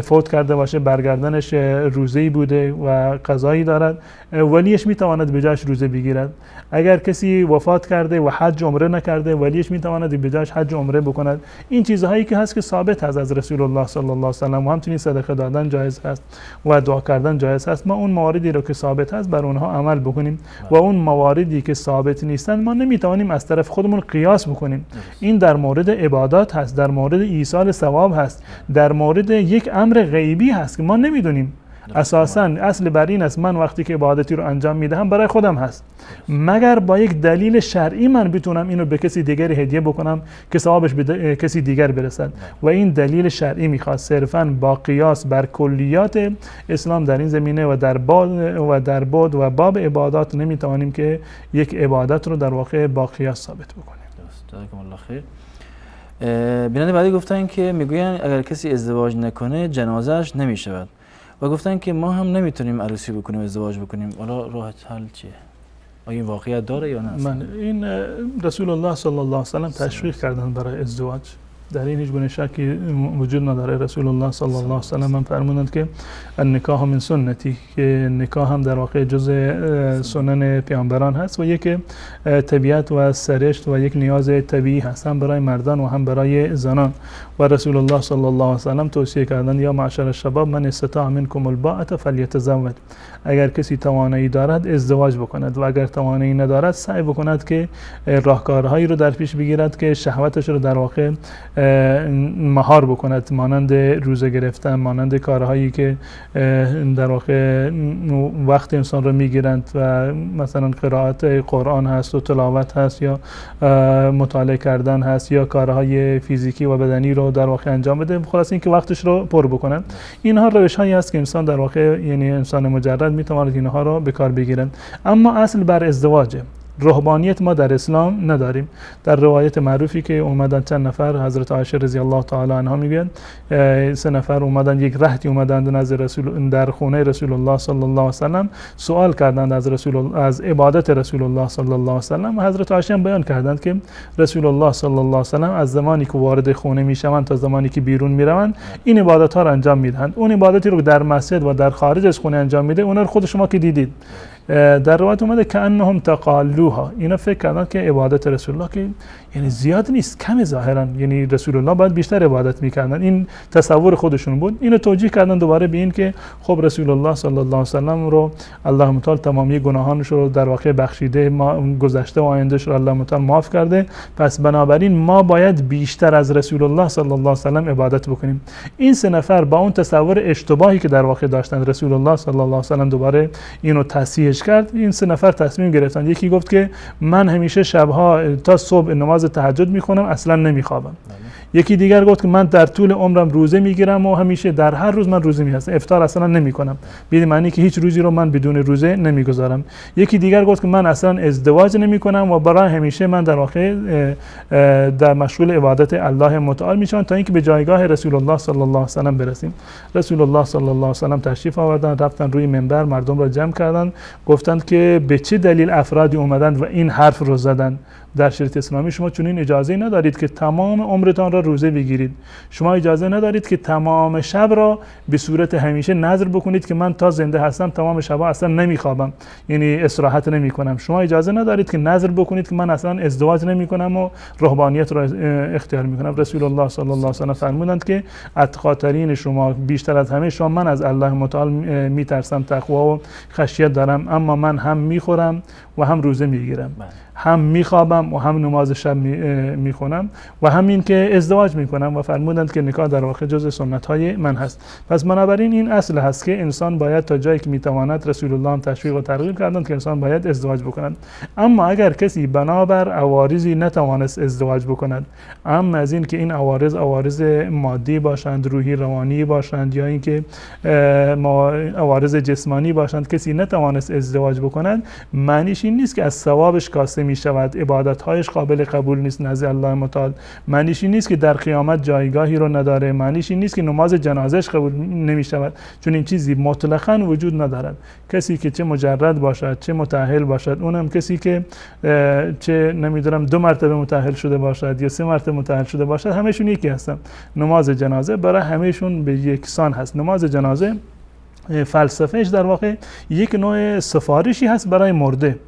فوت کرده باشه، برگردنش روزه‌ای بوده و قضایی دارد، ولیش میتواند به جاش روزه بگیرد. اگر کسی وفات کرده و حج عمره نکرده، ولیش میتواند به جاش حج عمره بکند. این چیزهایی که هست که ثابت هست از رسول الله صلی الله علیه و سلم. و همچنین صدقه دادن جایز هست و دعا کردن جایز هست. ما اون مواردی رو که ثابت هست بر اونها عمل بکنیم و اون مواردی که ثابت نیستن ما نمیتوانیم از طرف خودمون قیاس بکنیم. این در مورد عبادات هست، در مورد ایصال ثواب هست، در مورد یک امر غیبی هست که ما نمیدونیم. اساساً اصل بر این است من وقتی که عبادتی رو انجام میدهم برای خودم هست، مگر با یک دلیل شرعی من بتونم اینو به کسی دیگر هدیه بکنم که ثوابش به کسی دیگر برسد. و این دلیل شرعی میخواد. صرفاً با قیاس بر کلیات اسلام در این زمینه و در بعد و باب عبادات نمیتوانیم که یک عبادت رو در واقع با قیاس ثابت بکنیم. جزاکم الله خیر. بیننده بعدی گفتن که میگوین اگر کسی ازدواج نکنه جنازه‌اش نمیشود و گفتن که ما هم نمیتونیم عروسی بکنیم، ازدواج بکنیم. حالا راه حل چیه؟ آیا این واقعیت داره یا نه؟ این رسول الله صلی الله علیه و سلم تشویق کردن برای ازدواج، در این هیچ گونه شکی وجود نداره. رسول الله صلی الله علیه و سلم فرمودند که النکاح من سنتی، که نکاح هم در واقع جزء سنن پیامبران هست و یک طبیعت و سرشت و یک نیاز طبیعی هست، هم برای مردان و هم برای زنان. و رسول الله صلی الله علیه و سلم توصیه کردند یا معشر الشباب من استطاع منکم الباءة فلیتزوج، اگر کسی توانایی دارد ازدواج بکند و اگر توانایی ندارد سعی بکند که راهکارهایی رو در پیش بگیرد که شهوتش رو در واقع مهار بکند، مانند روزه گرفتن، مانند کارهایی که در واقع وقت انسان رو میگیرند و مثلا قرائت قرآن هست و تلاوت هست یا مطالعه کردن هست یا کارهای فیزیکی و بدنی رو در واقع انجام بده، خلاص این که وقتش رو پر بکنند. اینها روش هایی است که انسان در واقع یعنی انسان مجرد میتواند اینها رو به کار بگیرند. اما اصل بر ازدواجه. رهبانیت ما در اسلام نداریم. در روایت معروفی که اومدن چند نفر، حضرت عایشه رضی الله تعالی عنها میگن 3 نفر اومدن، یک رهتی اومدن نزد رسول در خونه رسول الله صلی الله علیه و سلم، سوال کردند از عبادت رسول الله صلی الله علیه و سلم. حضرت عایشه بیان کردند که رسول الله صلی الله علیه و سلم از زمانی که وارد خونه میشوند تا زمانی که بیرون میروند این عبادت ها را انجام میدهند. اون عبادتی رو در مسجد و در خارج از خونه انجام میده، اون رو خود شما که دیدید. در روایت اومده که انهم تقالوها، اینا فکر کردن که عبادت رسول الله که یعنی زیاد نیست، کم ظاهرا، یعنی رسول الله باید بیشتر عبادت میکردن. این تصور خودشون بود. اینو توجیه کردن دوباره به این که خب رسول الله صلی الله علیه و سلم رو الله متعال تمامی گناهانش رو در واقع بخشیده، ما گذشته و آیندهش رو الله متعال معاف کرده، پس بنابراین ما باید بیشتر از رسول الله صلی الله علیه و سلم عبادت بکنیم. این 3 نفر با اون تصور اشتباهی که در واقع داشتن رسول الله صلی الله علیه و سلم دوباره اینو تصحیحش کرد. این 3 نفر تصمیم گرفتن. یکی گفت که من همیشه شبها تا صبح نماز تهجد میخونم، اصلا نمیخوابم. یکی دیگر گفت که من در طول عمرم روزه میگیرم و همیشه در هر روز من روزه میهستم، افطار اصلا نمیکنم، به معنی که هیچ روزی رو من بدون روزه نمیگذارم. یکی دیگر گفت که من اصلا ازدواج نمیکنم و برای همیشه من در واقع در مشغول عبادت الله متعال میشم تا اینکه به جایگاه رسول الله صلی الله علیه و سلم برسیم. رسول الله صلی الله علیه و سلم تشریف آوردن، رفتن روی منبر، مردم را جمع کردند، گفتند که به چه دلیل افرادی اومدند و این حرف رو زدند. در شریعت اسلامی شما چنین اجازه ندارید که تمام عمرتان را روزه بگیرید. شما اجازه ندارید که تمام شب را به صورت همیشه نذر بکنید که من تا زنده هستم تمام شبا اصلا نمیخوابم، یعنی استراحت نمیکنم. شما اجازه ندارید که نذر بکنید که من اصلا ازدواج نمیکنم و رهبانیت را اختیار میکنم. رسول الله صلی الله علیه و سلم فرمودند که اتقاترین شما، بیشتر از همه شما، من از الله متعال میترسم، تقوا و خشیت دارم، اما من هم میخورم و هم روزه میگیرم، هم میخوابم و هم نماز شب میخونم و همین که ازدواج میکنم. و فرمودند که نکاح در واقع جز سنت های من هست. پس بنابراین این اصل هست که انسان باید تا جایی که میتواند، رسول الله هم تشویق و ترغیب کردند که انسان باید ازدواج بکند. اما اگر کسی بنابر عوارضی نتوانست ازدواج بکند، اما از این که این عوارض مادی باشند، روحی روانی باشند، یا اینکه عوارض جسمانی باشند، کسی نتوانست ازدواج بکند، معنیش این نیست که از ثوابش کاسته می شود، عبادت‌هایش قابل قبول نیست نزد الله متعال، معنیش این نیست که در قیامت جایگاهی رو نداره، معنیش این نیست که نماز جنازهش قبول نمی شود، چون این چیزی مطلقاً وجود ندارد. کسی که چه مجرد باشد، چه متأهل باشد، اونم کسی که چه نمیدونم 2 مرتبه متأهل شده باشد یا 3 مرتبه متأهل شده باشد، همشون یکی هستن. نماز جنازه برای همشون به یکسان هست. نماز جنازه فلسفهش در واقع یک نوع سفارشی هست برای مرده.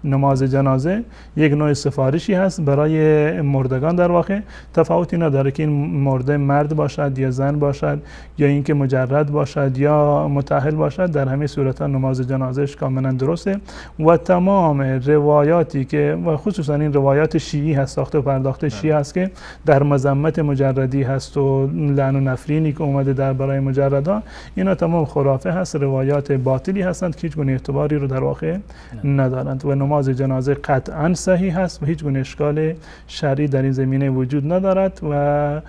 نماز جنازه یک نوع سفارشی هست برای مردگان. در واقع تفاوتی نداره که این مرده مرد باشد یا زن باشد یا اینکه مجرد باشد یا متأهل باشد، در همه صورت‌ها نماز جنازهش کاملا درسته. و تمام روایاتی که و خصوصا این روایات شیعی هست، ساخته و پرداخته شیعی هست که در مذمت مجردی هست و لعن و نفرینی که اومده در برای مجردان، اینا تمام خرافه هست، روایات باطلی هستند که هیچ گونه اعتباری رو در واقع ندارند. و نماز جنازه قطعا صحیح هست و هیچ گونه اشکال شرعی در این زمینه وجود ندارد. و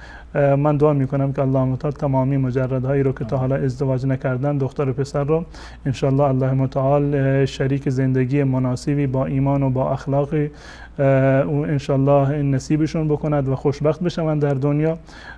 من دعا میکنم که الله متعال تمامی مجردهایی رو که تا حالا ازدواج نکردن، دختر و پسر رو انشالله الله متعال شریک زندگی مناسبی با ایمان و با اخلاقی و انشالله نصیبشون بکند و خوشبخت بشوند در دنیا.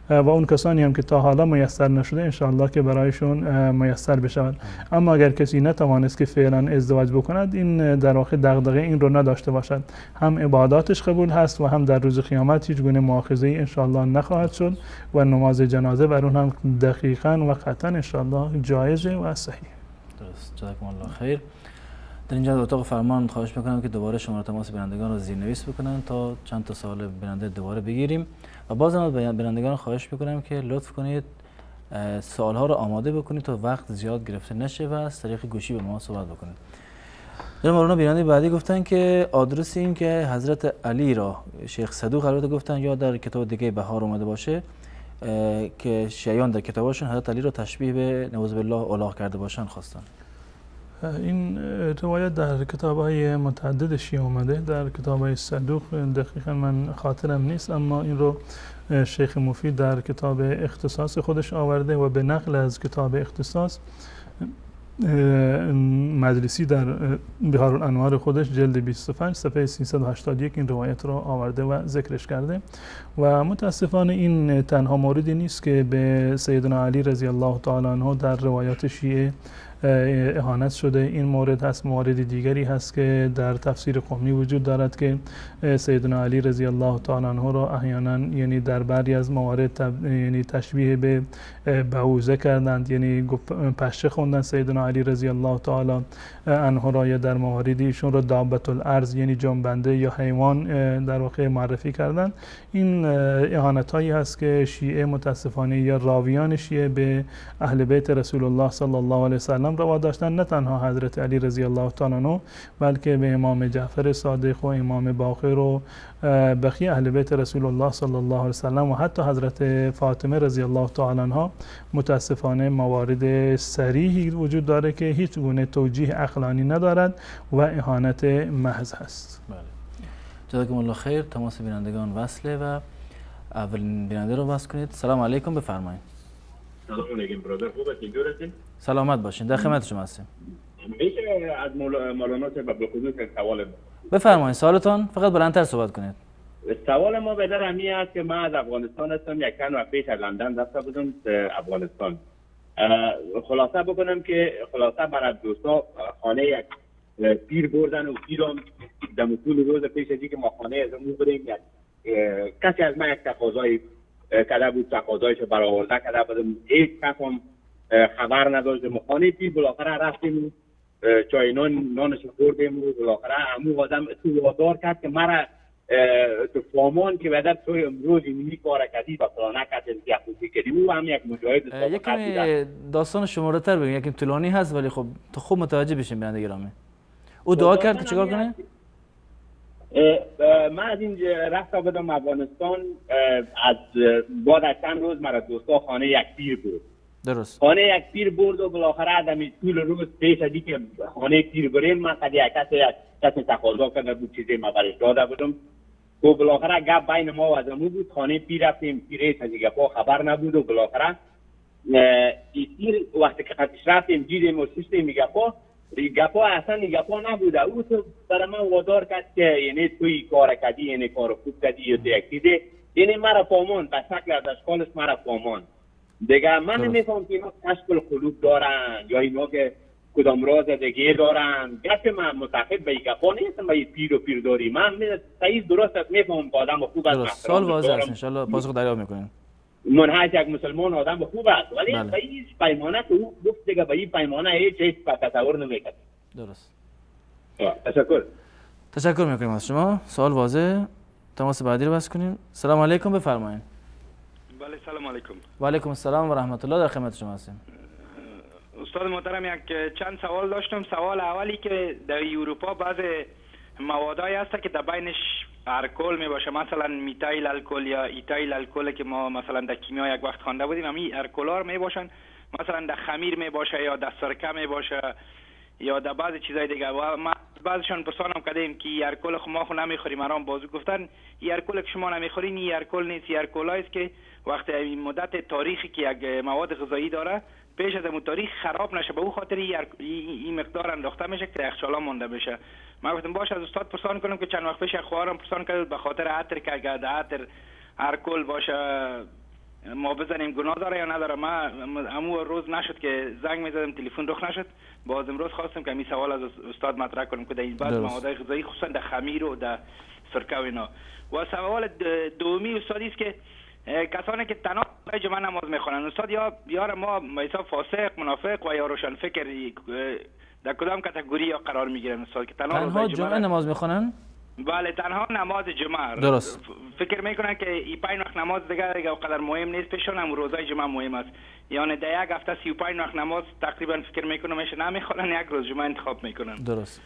و اون کسانی هم که تا حالا میسر نشده انشالله که برایشون میسر بشود. اما اگر کسی نتوانست که فعلا ازدواج بکند، این در واقع دغدغه این رو نداشته باشد، هم عباداتش قبول هست و هم در روز قیامت هیچ گونه مؤاخذه‌ای انشالله نخواهد شد و نماز جنازه بر اون هم دقیقاً و قطعاً انشالله جایزه و صحیح. درست. جزاکم الله خیر. در اینجا اتاق فرمان خواهش میکنم که دوباره شماره تماس بینندگان رو زیرنویس بکنن تا چند تا سوال بیننده دوباره بگیریم. و بازم از بینندگان خواهش میکنم که لطف کنید سوال ها رو آماده بکنید تا وقت زیاد گرفته نشه و از طریق گوشی به ما صحبت بکنید. در مولانا بیننده بعدی گفتن که آدرس این که حضرت علی را شیخ صدوق البته گفتن یا در کتاب دیگه بهار اومده باشه که شیعیان در کتابشون حضرت علی را تشبیه به نعوذ بالله الاغ کرده باشن خواستن. این روایت در کتاب‌های متعدد شیعه اومده، در کتاب‌های صدوق دقیقاً من خاطرم نیست، اما این رو شیخ مفید در کتاب اختصاص خودش آورده و به نقل از کتاب اختصاص مجلسی در بهار الانوار خودش جلد 25 صفحه 381 این روایت رو آورده و ذکرش کرده. و متاسفانه این تنها موردی نیست که به سیدنا علی رضی الله تعالی عنه در روایات شیعه اهانت شده. این مورد هست. مورد دیگری هست که در تفسیر قمی وجود دارد که سیدنا علی رضی الله تعالی عنه را احیانا یعنی در بعضی از موارد یعنی تشبیه به بعوضه کردند، یعنی پشه خوندن سیدنا علی رضی الله تعالی عنه را، یا در مواردی ایشون را دابت الارض یعنی جنبنده یا حیوان در واقع معرفی کردند. این اهانت هایی هست که شیعه متاسفانه یا راویان شیعه به اهل بیت رسول الله صلی الله علیه و سلم روا داشتن، نه تنها حضرت علی رضی الله تعالی عنه بلکه به امام جعفر صادق و امام باقر و بقیه اهل بیت رسول الله صلی الله علیه و سلم و حتی حضرت فاطمه رضی الله تعالی عنها متاسفانه موارد صریحی وجود داره که هیچ گونه توجیه عقلانی ندارد و اهانت محض هست. بله. جزاکم الله خیر. تماس بینندگان وصله و اولین بیننده رو بس کنید. سلام علیکم، بفرمایید. سلام علیکم برادر، خوبه؟ چطور هستین؟ سلامت باشین، در خدمت شما هستیم. میشه از مولانا صاحب به خصوص سوال بفرمایید سوالتون، فقط بلندتر صحبت کنید. سوال ما به در همی است که من از افغانستان هستم، یک چند وقت پیش از لندن رفته بودم افغانستان. خلاصه بکنم که خلاصه برای دوستا خانه یک پیر بردن و پیرم در طول روز پیش از اینکه ما خانه از اون بریم کسی از من یک تقاضای کرده بود، تقاضایش برآورده کرده بودم، هیچ کس هم خبر نداشتم. خانه پیر بالاخره رفتیم چای نانش خوردیم و بالاخره همون آدم تو وادار کرد که مرا تو فامان که بدر توی امروز اینی کار کردی و فلانه کردی که خوشی کردی او هم یک مجاهد یکمی داستان شماره تر بگیم، یکم طولانی هست ولی خب تو خوب متوجه بشین بیننده گرامی. او دعا کرد که چیکار کنه؟ من از این رفته بودم افغانستان، از بعد از چند روز مرا دوستا خانه یک پیر بود. درست. خانه یک پیر برد و بالاخره دمی طول روز پیش از اینکه خانه پیر بریم من قد یک کسی تقاضا کرده بود چیزی ما برش داده بودم و بالاخره گپ بین ما و از امو بود. خانه پیر رفتیم، پیر از دیگه پا خبر نبود و بالاخره پیر وقتی که خطش رفتیم دیدیم و سیستیم گپا اصلا گپا نبوده. او تو برای من وادار کرد که یعنی توی کار کردی، یعنی کار خوب کردی یا یک چیزی، یعنی مرا فامان به شکل از اشکالش مرا فامان دیگه. من نمیفهم که اینا تشکل قلوب دارن یا اینا که کدام راز دیگه دارن. گفت من متحد به گپا نیستم به پیر و پیرداری. من صحیح درست است، میفهم که آدم خوب است. سوال واضح است، ان شاء الله پاسخ دریافت میکنیم. منهج یک مسلمان آدم خوب است ولی به این پیمانه که او گفت دیگه به این پیمانه هیچ تصور نمیکنه. درست. تشکر میکنیم از شما. سوال واضح. تماس بعدی رو بس کنیم. سلام علیکم، بفرمایید. بله سلام علیکم. و علیکم السلام و رحمت الله، در خدمت شما هستیم. استاد محترم یک چند سوال داشتم. سوال اولی که در اروپا بعض موادایی هست که در بینش الکل می باشه، مثلا میتایل الکل یا ایتایل الکل که ما مثلا در کیمیا یک وقت خوانده بودیم، همین الکل‌ها می باشن، مثلا در خمیر می باشه یا در سرکه می باشه یا در بعض چیزای دیگه. و ما بعضشان پرسانم کردیم که الکل ما خو نمیخوریم، مرام بازو گفتن این الکل که شما نمیخورین این الکل نیست، این الکلایی است که وقتی این مدت تاریخی که یک مواد غذایی داره پیش از اون تاریخ خراب نشه، به اون خاطر این مقدار انداخته میشه که یخچالا مونده بشه. من گفتم باشه از استاد پرسان کنم که چند وقت پیش خواهرم پرسان کرد به خاطر عطر که اگر عطر الکل باشه ما بزنیم گناه داره یا نداره. ما امو روز نشد که زنگ میزدم تلفن رخ نشد، باز امروز خواستم که این سوال از استاد مطرح کنم که در این بعض مواد غذایی خصوصا در خمیر و در سرکه و اینا. و سوال دومی استادی است که کسانی که تنها جمعه نماز میخوانند استاد یا ما مثلا فاسق منافق و یا روشن فکر در کدام کاتگوری یا قرار میگیرن استاد که تنها جمعه نماز میخوانند؟ بله تنها نماز جمعه. درست. فکر میکنن که این 5 وقت نماز دیگه اونقدر مهم نیست پیشون، هم روزای جمعه مهم است. یعنی در یک هفته 35 وقت نماز تقریبا فکر میکنم میشه نمیخوانن، یک روز جمعه انتخاب میکنن. درست.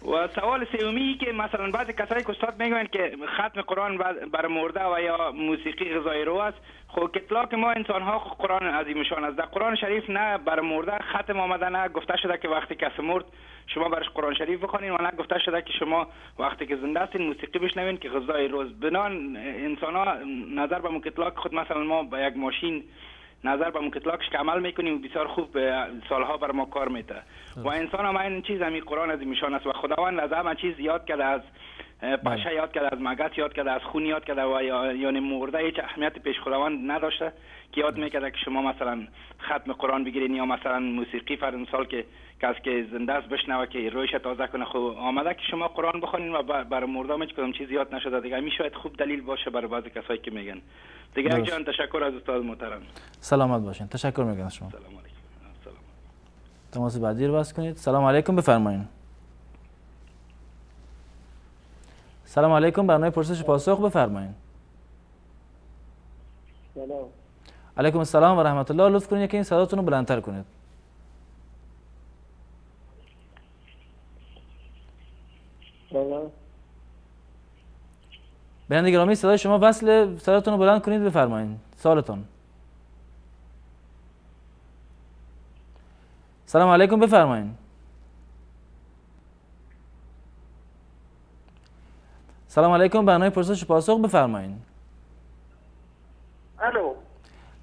و سوال سومی که مثلا بعضی کسایی که استاد میگن که ختم قرآن بر مرده و یا موسیقی غذای رو است، خب اطلاق ما انسان ها قرآن عظیمشان است. در قرآن شریف نه بر مرده ختم آمده، نه گفته شده که وقتی کسی مرد شما برش قرآن شریف بخونین و نه گفته شده که شما وقتی که زنده هستین موسیقی بشنوین که غذای روز. بنان انسان ها نظر به اطلاق خود مثلا ما با یک ماشین نظر به اطلاقش که عمل میکنیم و بسیار خوب سالها بر ما کار میده. و انسان هم این چیز همین قرآن از میشان است و خداوند از همه چیز یاد کرده، از پشه یاد کرده، از مگس یاد کرده، از خون یاد کرده و یعنی مرده هیچ اهمیت پیش خداوند نداشته که یاد میکرده که شما مثلا ختم قرآن بگیرین یا مثلا موسیقی فرض مثال که کسی که زنده است بشنوه که رویش تازه کنه. خب آمده که شما قرآن بخونین و بر مرده هیچ کدام چیز یاد نشده دیگه. می شاید خوب دلیل باشه برای بعضی کسایی که میگن دیگه. جان تشکر از استاد محترم. سلامت باشین. تشکر میکنم شما. سلام علیکم. سلام. تماس بعدی رو بس کنید. سلام علیکم، بفرمایید. سلام علیکم، برنامه پرسش پاسخ بفرمایید. سلام. علیکم السلام و رحمت الله. لطف کنید که این صداتون رو بلندتر کنید. سلام. بیننده گرامی صدای شما وصل، صداتون رو بلند کنید بفرمایید. سوالتون. سلام علیکم، بفرمایید. سلام علیکم، برنامه پرسش پاسخ بفرمایید.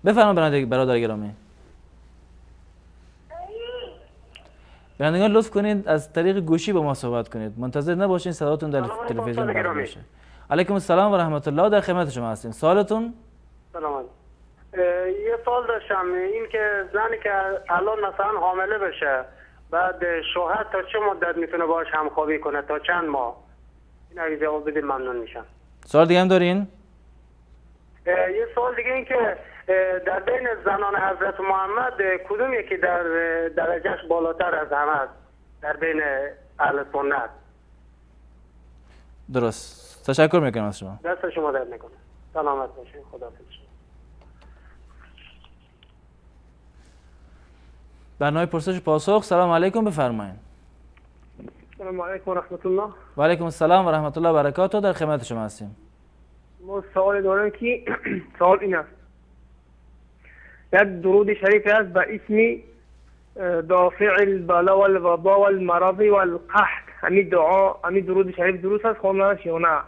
بفرمایید برادر گرامی. بینندگان لطف کنید از طریق گوشی با ما صحبت کنید، منتظر نباشین صداتون در تلویزیون برده باشه. علیکم السلام و رحمت الله، در خدمت شما هستیم. سوالتون؟ سلام. یه سوال داشتم، این که زنی که الان مثلا حامله بشه بعد شوهر تا چه مدت میتونه باهاش همخوابی کنه، تا چند ماه؟ این اگه جواب بدید ممنون میشم. سوال دیگه هم دارین؟ یه سوال دیگه این که در بین زنان حضرت محمد کدوم یکی در درجهش بالاتر از همه است در بین اهل سنت؟ درست. تشکر میکنم از شما. دست شما درد نکنه. سلامت باشین. خداحافظ. برنامه پرسش پاسخ. سلام علیکم، بفرمایید. سلام علیکم و رحمت الله. و علیکم السلام و رحمت الله و برکاته، در خدمت شما هستیم. ما سوال دارم که سوال این است، یک درود شریف است به اسم دافع البلا والوبا والمرض والقحط، همین دعا، همین درود شریف درست است خواندنش یا نه؟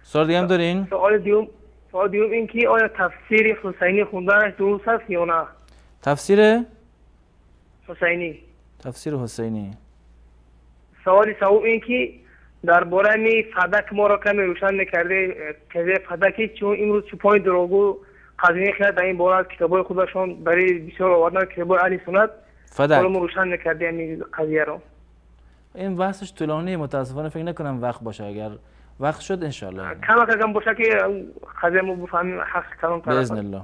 سوال دیگه هم دارین؟ سوال دیوم این که آیا تفسیر حسینی خوندنش درست است یا نه؟ تفسیر حسینی. تفسیر حسینی. سوال سوم این که درباره می فدک ما را کمی روشن نکرده که فدکی چون امروز چوپای دروغو قضیه خیلی در این باره کتابای خودشون برای بسیار آوردن کتابای اهل سنت فدک ما روشن نکرده این قضیه رو. این بحثش طولانی، متاسفانه فکر نکنم وقت باشه، اگر وقت شد انشالله کم باشه که قضیه ما بفهمیم حق کلام طرف باذن الله.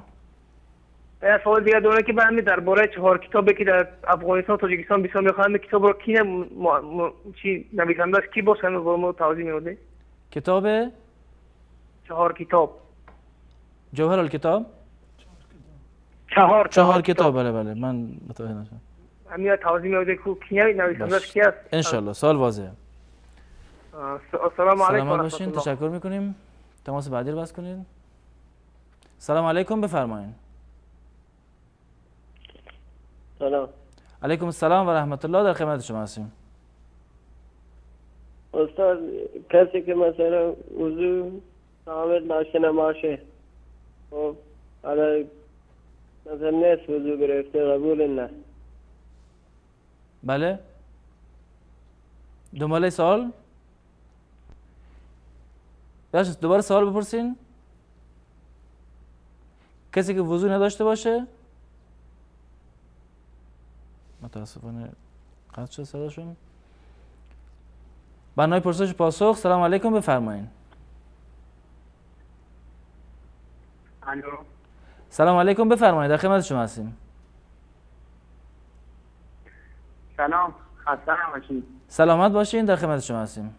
سوال دیگه داره که به همین درباره 4 کتابی که در افغانستان تاجیکستان بسیار میخوان، کتاب رو کی چی نویسنده است، کی باشه با ما توضیح میده؟ کتاب 4 کتاب جوهر الکتاب 4 کتاب. بله بله من متوجه نشدم. همین توضیح میده که کی نویسنده است، کی است؟ انشالله سوال واضحه. السلام علیکم. سلامت باشین. تشکر میکنیم. تماس بعدی رو بس کنید. سلام علیکم، بفرمایید. سلام. علیکم السلام و رحمت الله، در خدمت شما هستیم. استاد کسی که مثلا وضو کامل داشته نباشه، خب حالا مثلا نصف وضو گرفته، قبول نه؟ بله. دنباله سوال؟ دوباره سوال بپرسین. کسی که وضو نداشته باشه، متاسفانه قطع شد صداشون. برنامه پرسش پاسخ. سلام علیکم، بفرمایید. الو. سلام علیکم، بفرمایید، در خدمت شما هستیم. سلام، خسته نباشید. سلامت باشین، در خدمت شما هستیم.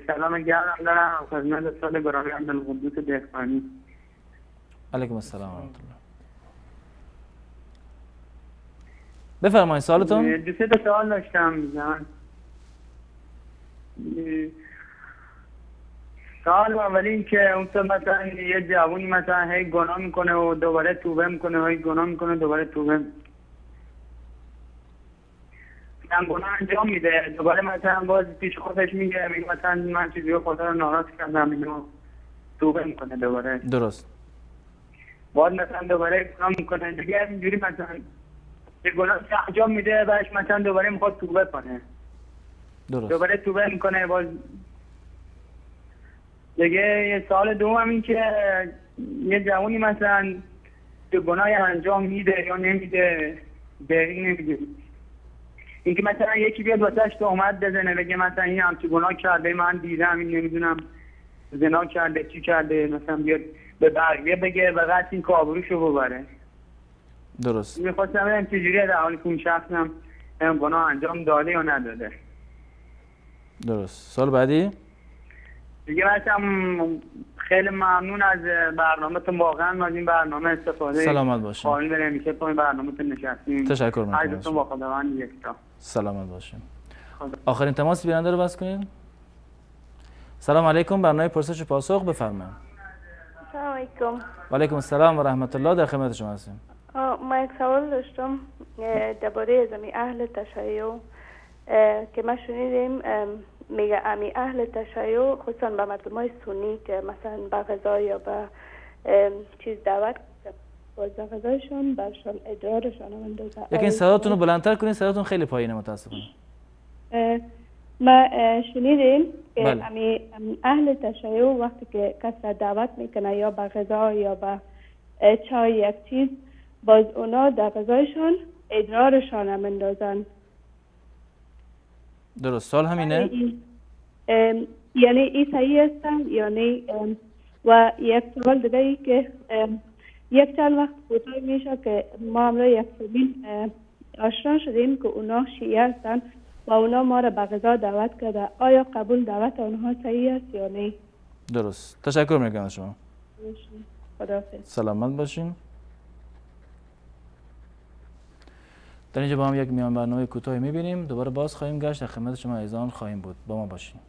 سلام گرم دارم خدمت استاد گرامی عبدالقدوس دهقانی. علیکم السلام و رحمت الله. بفرمایید سوالتون. دو سه تا سوال داشتم. سوال اولی این که اون مثلا یه جوانی مثلا هی گناه میکنه و دوباره توبه میکنه، هی گناه میکنه دوباره توبه گناه انجام میده، دوباره مثلا باز پیش خودش میگه مثلا من چیزی خدا رو ناراض کردم، اینو توبه میکنه دوباره. درست. باز مثلا دوباره گناه میکنه دیگه، اینجوری مثلا یه گناه انجام میده بعدش مثلا دوباره میخواد توبه کنه. درست. دوباره توبه میکنه باز دیگه. یه سال دوم این که یه جوانی مثلا گناهی انجام میده یا نمیده، دقیق نمیده، این که مثلا یکی بیاد واسش تهمت بزنه بگه مثلا این همچی گناه کرده، من دیدم این نمیدونم زنا کرده چی کرده، مثلا بیاد به بقیه بگه و قصد این که آبروشو ببره. درست. میخواستم ببینم چجوریه در حالی که اون شخصم گناه انجام داده یا نداده. درست. سال بعدی؟ دیگه مثلا خیلی ممنون از برنامه‌تون، واقعا از این برنامه استفاده سلامت باشین. قانون بره میشه تو این برنامه‌تون نشستیم. تشکر می‌کنم. عزیزتون با خداوند یکتا. سلامت باشین. آخرین تماس بیننده رو بس کنید. سلام علیکم، برنامه پرسش و پاسخ، بفرمایید. سلام علیکم. و علیکم السلام و رحمت الله، در خدمت شما هستیم. من یک سوال داشتم درباره زمین اهل تشیع که ما شنیدیم میگه امی اهل تشیع خصوصا به مردمای سنی که مثلا به غذا یا به چیز دعوت باز غذایشون برشان ادرارشان اندازه. یکی صداتون رو بلندتر کنین، صداتون خیلی پایینه متاسفانه. ما شنیدیم که بله. امی اهل تشیع وقتی که کس دعوت میکنه یا به غذا یا به چای یک چیز، باز اونا در غذایشان ادرارشان هم اندازن. درست، سوال همینه؟ یعنی این صحیح هستن یعنی و یک سوال دیگه ای که یک چند وقت کوتاه میشه که ما همراه یک فامیل آشنا شدیم که اونا شیعه هستن و اونا ما را به غذا دعوت کرده. آیا قبول دعوت اونها صحیح است یا نه؟ درست، تشکر میکنم از شما. خداحافظ. سلامت باشین. در اینجا با هم یک میان برنامه کوتاهی میبینیم، دوباره باز خواهیم گشت، در خدمت شما عزیزان خواهیم بود. با ما باشین.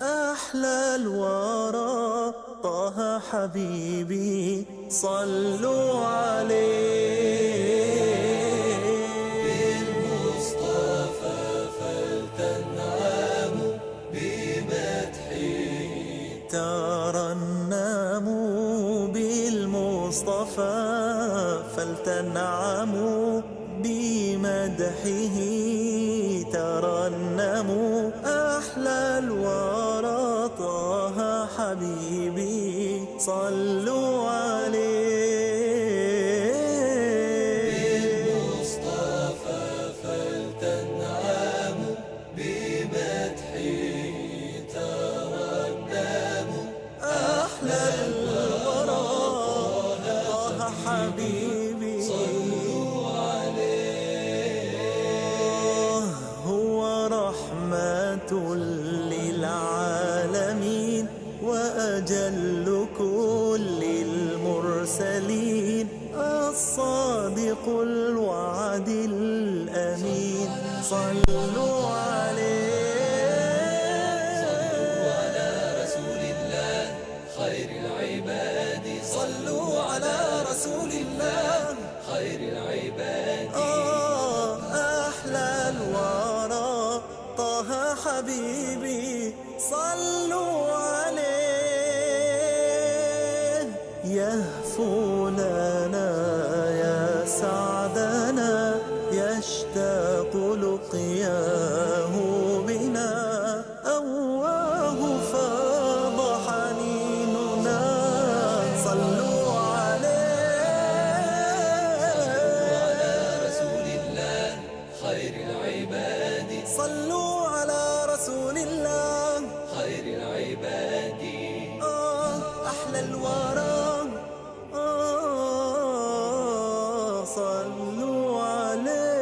أحلى الورى طه حبيبي صلوا عليه بالمصطفى فلتنعموا بمدحه ترنموا بالمصطفى فلتنعموا بمدحه ترنموا أحلى الورى طه حبيبي صلوا عليه بالمصطفى فلتنعموا بمدحه ترنموا أحلى الورى طه حبيبي صلوا عليه هو رحمة للعالمين وأجل كل المرسلين الصادق الوعد الأمين صلوا عليه صلوا على رسول الله خير العباد صلوا على رسول الله خير العباد أحلى الورى طه حبيبي صلوا عليه يهفو لنا يا سعدنا يشتاق لقياه بنا أواه فاض حنيننا صلوا عليه على رسول الله خير العباد صلوا على رسول الله خير العباد أحلى الورى صلوا عليه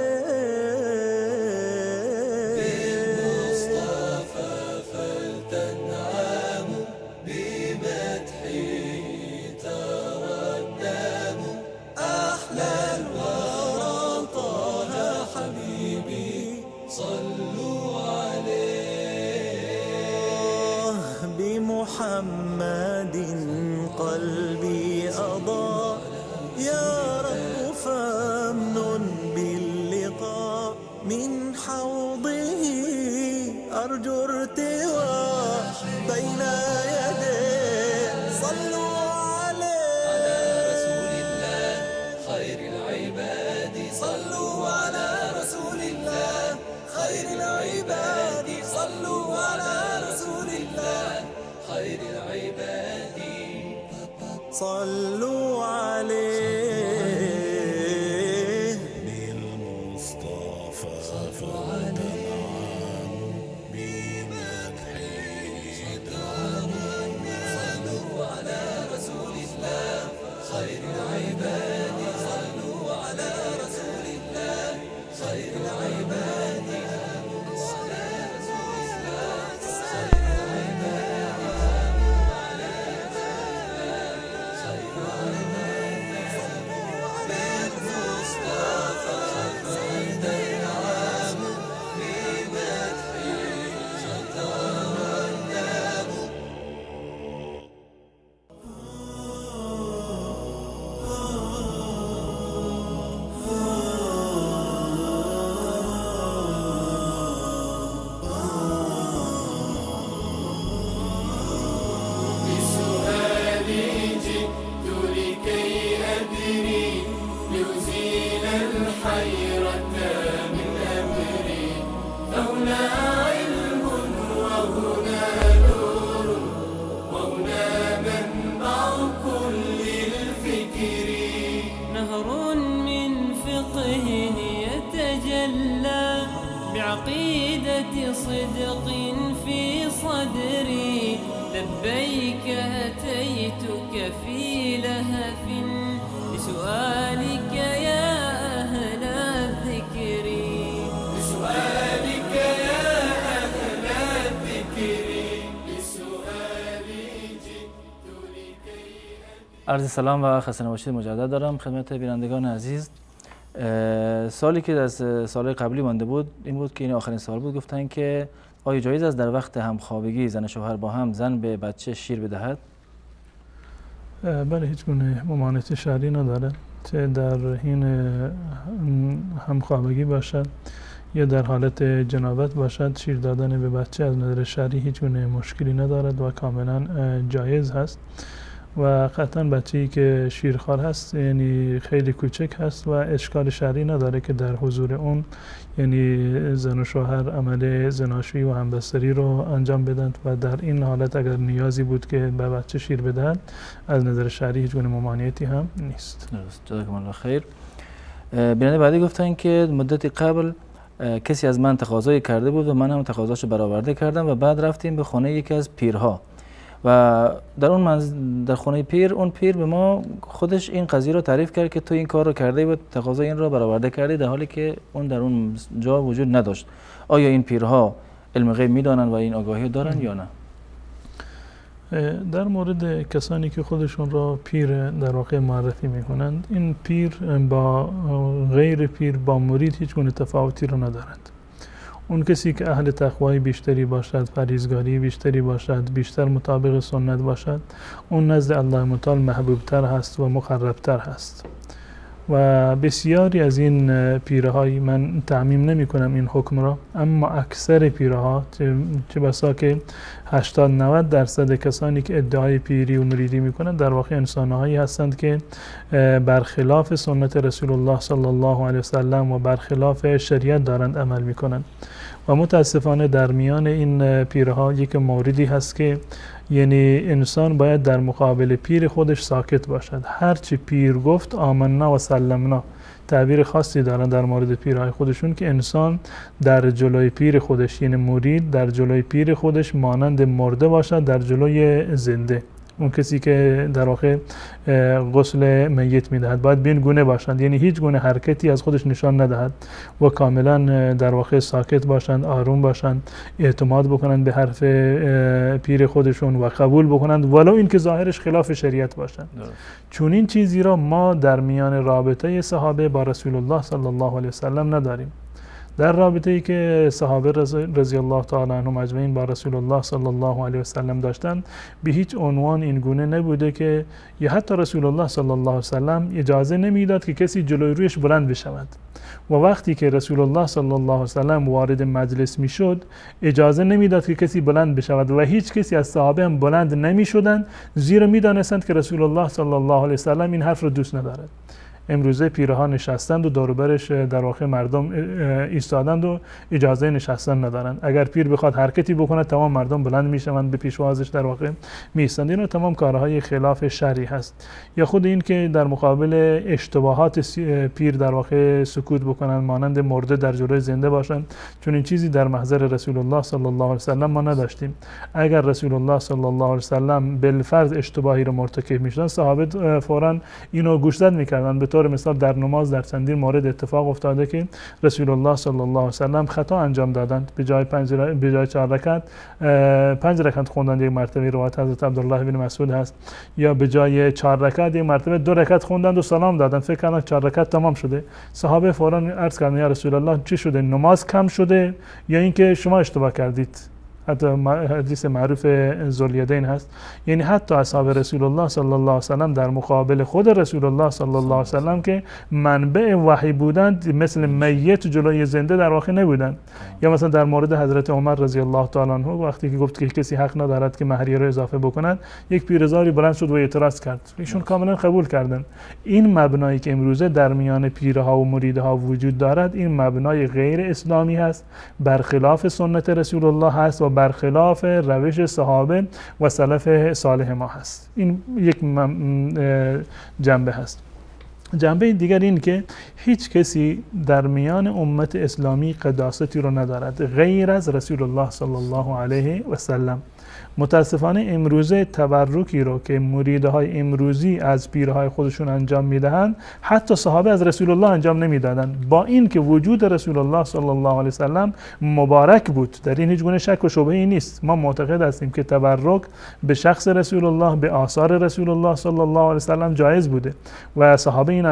بالمصطفى فلتنعموا بمدحه ترنموا أحلى الورى طه حبيبي صلوا عليه بمحمد قلبي أضاء يا رب فامنن باللقاء من حوضه أرجو ارتواء بين يديه صلوا عليه على رسول الله خير العباد صلوا على رسول الله خير العباد صلوا على رسول الله خير العباد صلوا عليه بالمصطفى فلتنعموا بمدحه ترنموا حيرة من أمري فهنا علم وهنا نور وهنا منبع كل الفكر نهر من فقه يتجلى بعقيدة صدق في صدري لبيك أتيتك في لهف بسؤالك يا أهل الذكر بسؤالك يا أهل الذكر بسؤالي جئت لكي عرض سلام و خسته نباشید مجدد دارم خدمت بینندگان عزیز. سالی که از سال قبلی مانده بود این بود که این آخرین سال بود. گفتن که آیا جایز است در وقت همخوابگی زن و شوهر با هم زن به بچه شیر بدهد؟ بله، هیچ گونه ممانعت شرعی نداره، چه در حین همخوابگی باشد یا در حالت جنابت باشد. شیر دادن به بچه از نظر شرعی هیچ گونه مشکلی ندارد و کاملا جایز هست و قطعا بچه‌ای که شیرخوار هست یعنی خیلی کوچک هست و اشکال شرعی نداره که در حضور اون یعنی زن و شوهر عمل زناشویی و همبستری رو انجام بدن و در این حالت اگر نیازی بود که به بچه شیر بدهند از نظر شرعی هیچ گونه ممانعتی هم نیست. درست. جزاکم الله خیر. بیننده بعدی گفتن که مدتی قبل کسی از من تقاضایی کرده بود و من هم تقاضاشو برآورده کردم و بعد رفتیم به خونه یکی از پیرها و در خونه پیر اون پیر به ما خودش این قضیه رو تعریف کرد که تو این کار رو کرده و تقاضای این رو برآورده کردی در حالی که اون در اون جا وجود نداشت. آیا این پیرها علم غیب میدانند و این آگاهی دارن یا نه؟ در مورد کسانی که خودشون را پیر در واقع معرفی میکنند، این پیر با غیر پیر با مرید هیچ گونه تفاوتی رو ندارند. اون کسی که اهل تقوای بیشتری باشد، پرهیزگاری بیشتری باشد، بیشتر مطابق سنت باشد، اون نزد الله متعال محبوبتر هست و مقربتر هست. و بسیاری از این پیرهای، من تعمیم نمی کنم این حکم را، اما اکثر پیرها چه بسا که 80-90% کسانی که ادعای پیری و مریدی می کنند در واقع انسانهایی هستند که برخلاف سنت رسول الله صلی الله علیه وسلم و برخلاف شریعت دارند عمل می کنند. و متاسفانه در میان این پیرها یک موردی هست که یعنی انسان باید در مقابل پیر خودش ساکت باشد. هرچی پیر گفت آمنا و سلمنا. تعبیر خاصی دارن در مورد پیرهای خودشون که انسان در جلوی پیر خودش یعنی مرید در جلوی پیر خودش مانند مرده باشد در جلوی زنده. اون کسی که در واقع غسل میت میدهد باید بین گونه باشند، یعنی هیچ گونه حرکتی از خودش نشان ندهد و کاملا در واقع ساکت باشند، آروم باشند، اعتماد بکنند به حرف پیر خودشون و قبول بکنند ولو اینکه ظاهرش خلاف شریعت باشند. چون این چیزی را ما در میان رابطه صحابه با رسول الله صلی الله علیه وسلم نداریم. در رابطه ای که صحابه رضی الله تعالی عنهم اجمعین با رسول الله صلی الله علیه وسلم داشتند به هیچ عنوان این گونه نبوده که یا حتی رسول الله صلی الله علیه وسلم اجازه نمیداد که کسی جلوی رویش بلند بشود و وقتی که رسول الله صلی الله علیه وسلم وارد مجلس میشد اجازه نمیداد که کسی بلند بشود و هیچ کسی از صحابه هم بلند نمیشدند زیرا میدانستند که رسول الله صلی الله علیه وسلم این حرف را دوست ندارد. امروزه پیرها نشستند و دوروبرش در واقع مردم ایستادند و اجازه نشستن ندارند. اگر پیر بخواد حرکتی بکنه تمام مردم بلند میشوند به پیشوازش در واقع میایستند. اینا تمام کارهای خلاف شرعی هست. یا خود این که در مقابل اشتباهات پیر در واقع سکوت بکنند مانند مرده در جلوی زنده باشند، چون این چیزی در محضر رسول الله صلی الله علیه وسلم ما نداشتیم. اگر رسول الله صلی الله علیه وسلم بالفرض اشتباهی رو مرتکب میشدن صحابه فوراً اینو گوشزد میکردند. به طور مثال در نماز در چندین مورد اتفاق افتاده که رسول الله صلی الله علیه وسلم خطا انجام دادند. به جای 4 رکعت 5 رکعت خوندند. یک مرتبه روایت حضرت عبدالله بن مسعود هست. یا به جای 4 رکعت یک مرتبه 2 رکعت خوندند و سلام دادند. فکر کردند 4 رکعت تمام شده. صحابه فوراً عرض کردند یا رسول الله چی شده؟ نماز کم شده یا اینکه شما اشتباه کردید؟ حتی حدیث معروف ذوالیدین هست، یعنی حتی اصحاب رسول الله صلی الله علیه و سلم در مقابل خود رسول الله صلی الله علیه و سلم که منبع وحی بودند مثل میت جلوی زنده در واقع نبودند. یا مثلا در مورد حضرت عمر رضی الله تعالی عنه وقتی که گفت که کسی حق ندارد که مهریه رو اضافه بکنند، یک پیرزاری بلند شد و اعتراض کرد، ایشون کاملا قبول کردند. این مبنایی که امروزه در میان پیرها و مریدها وجود دارد، این مبنای غیر اسلامی هست، برخلاف سنت رسول الله هست و برخلاف روش صحابه و سلف صالح ما هست. این یک جنبه هست. جنبه دیگر این که هیچ کسی در میان امت اسلامی قداستی رو ندارد غیر از رسول الله صلی الله علیه و سلم. متاسفانه امروزه تبرکی رو که مریدهای امروزی از پیرهای خودشون انجام میدهند، حتی صحابه از رسول الله انجام نمیدادند، با این که وجود رسول الله صلی الله علیه وسلم مبارک بود. در این هیچ گونه شک و شبهه‌ای نیست. ما معتقد هستیم که تبرک به شخص رسول الله، به آثار رسول الله صلی الله علیه وسلم جایز بوده و صحابه این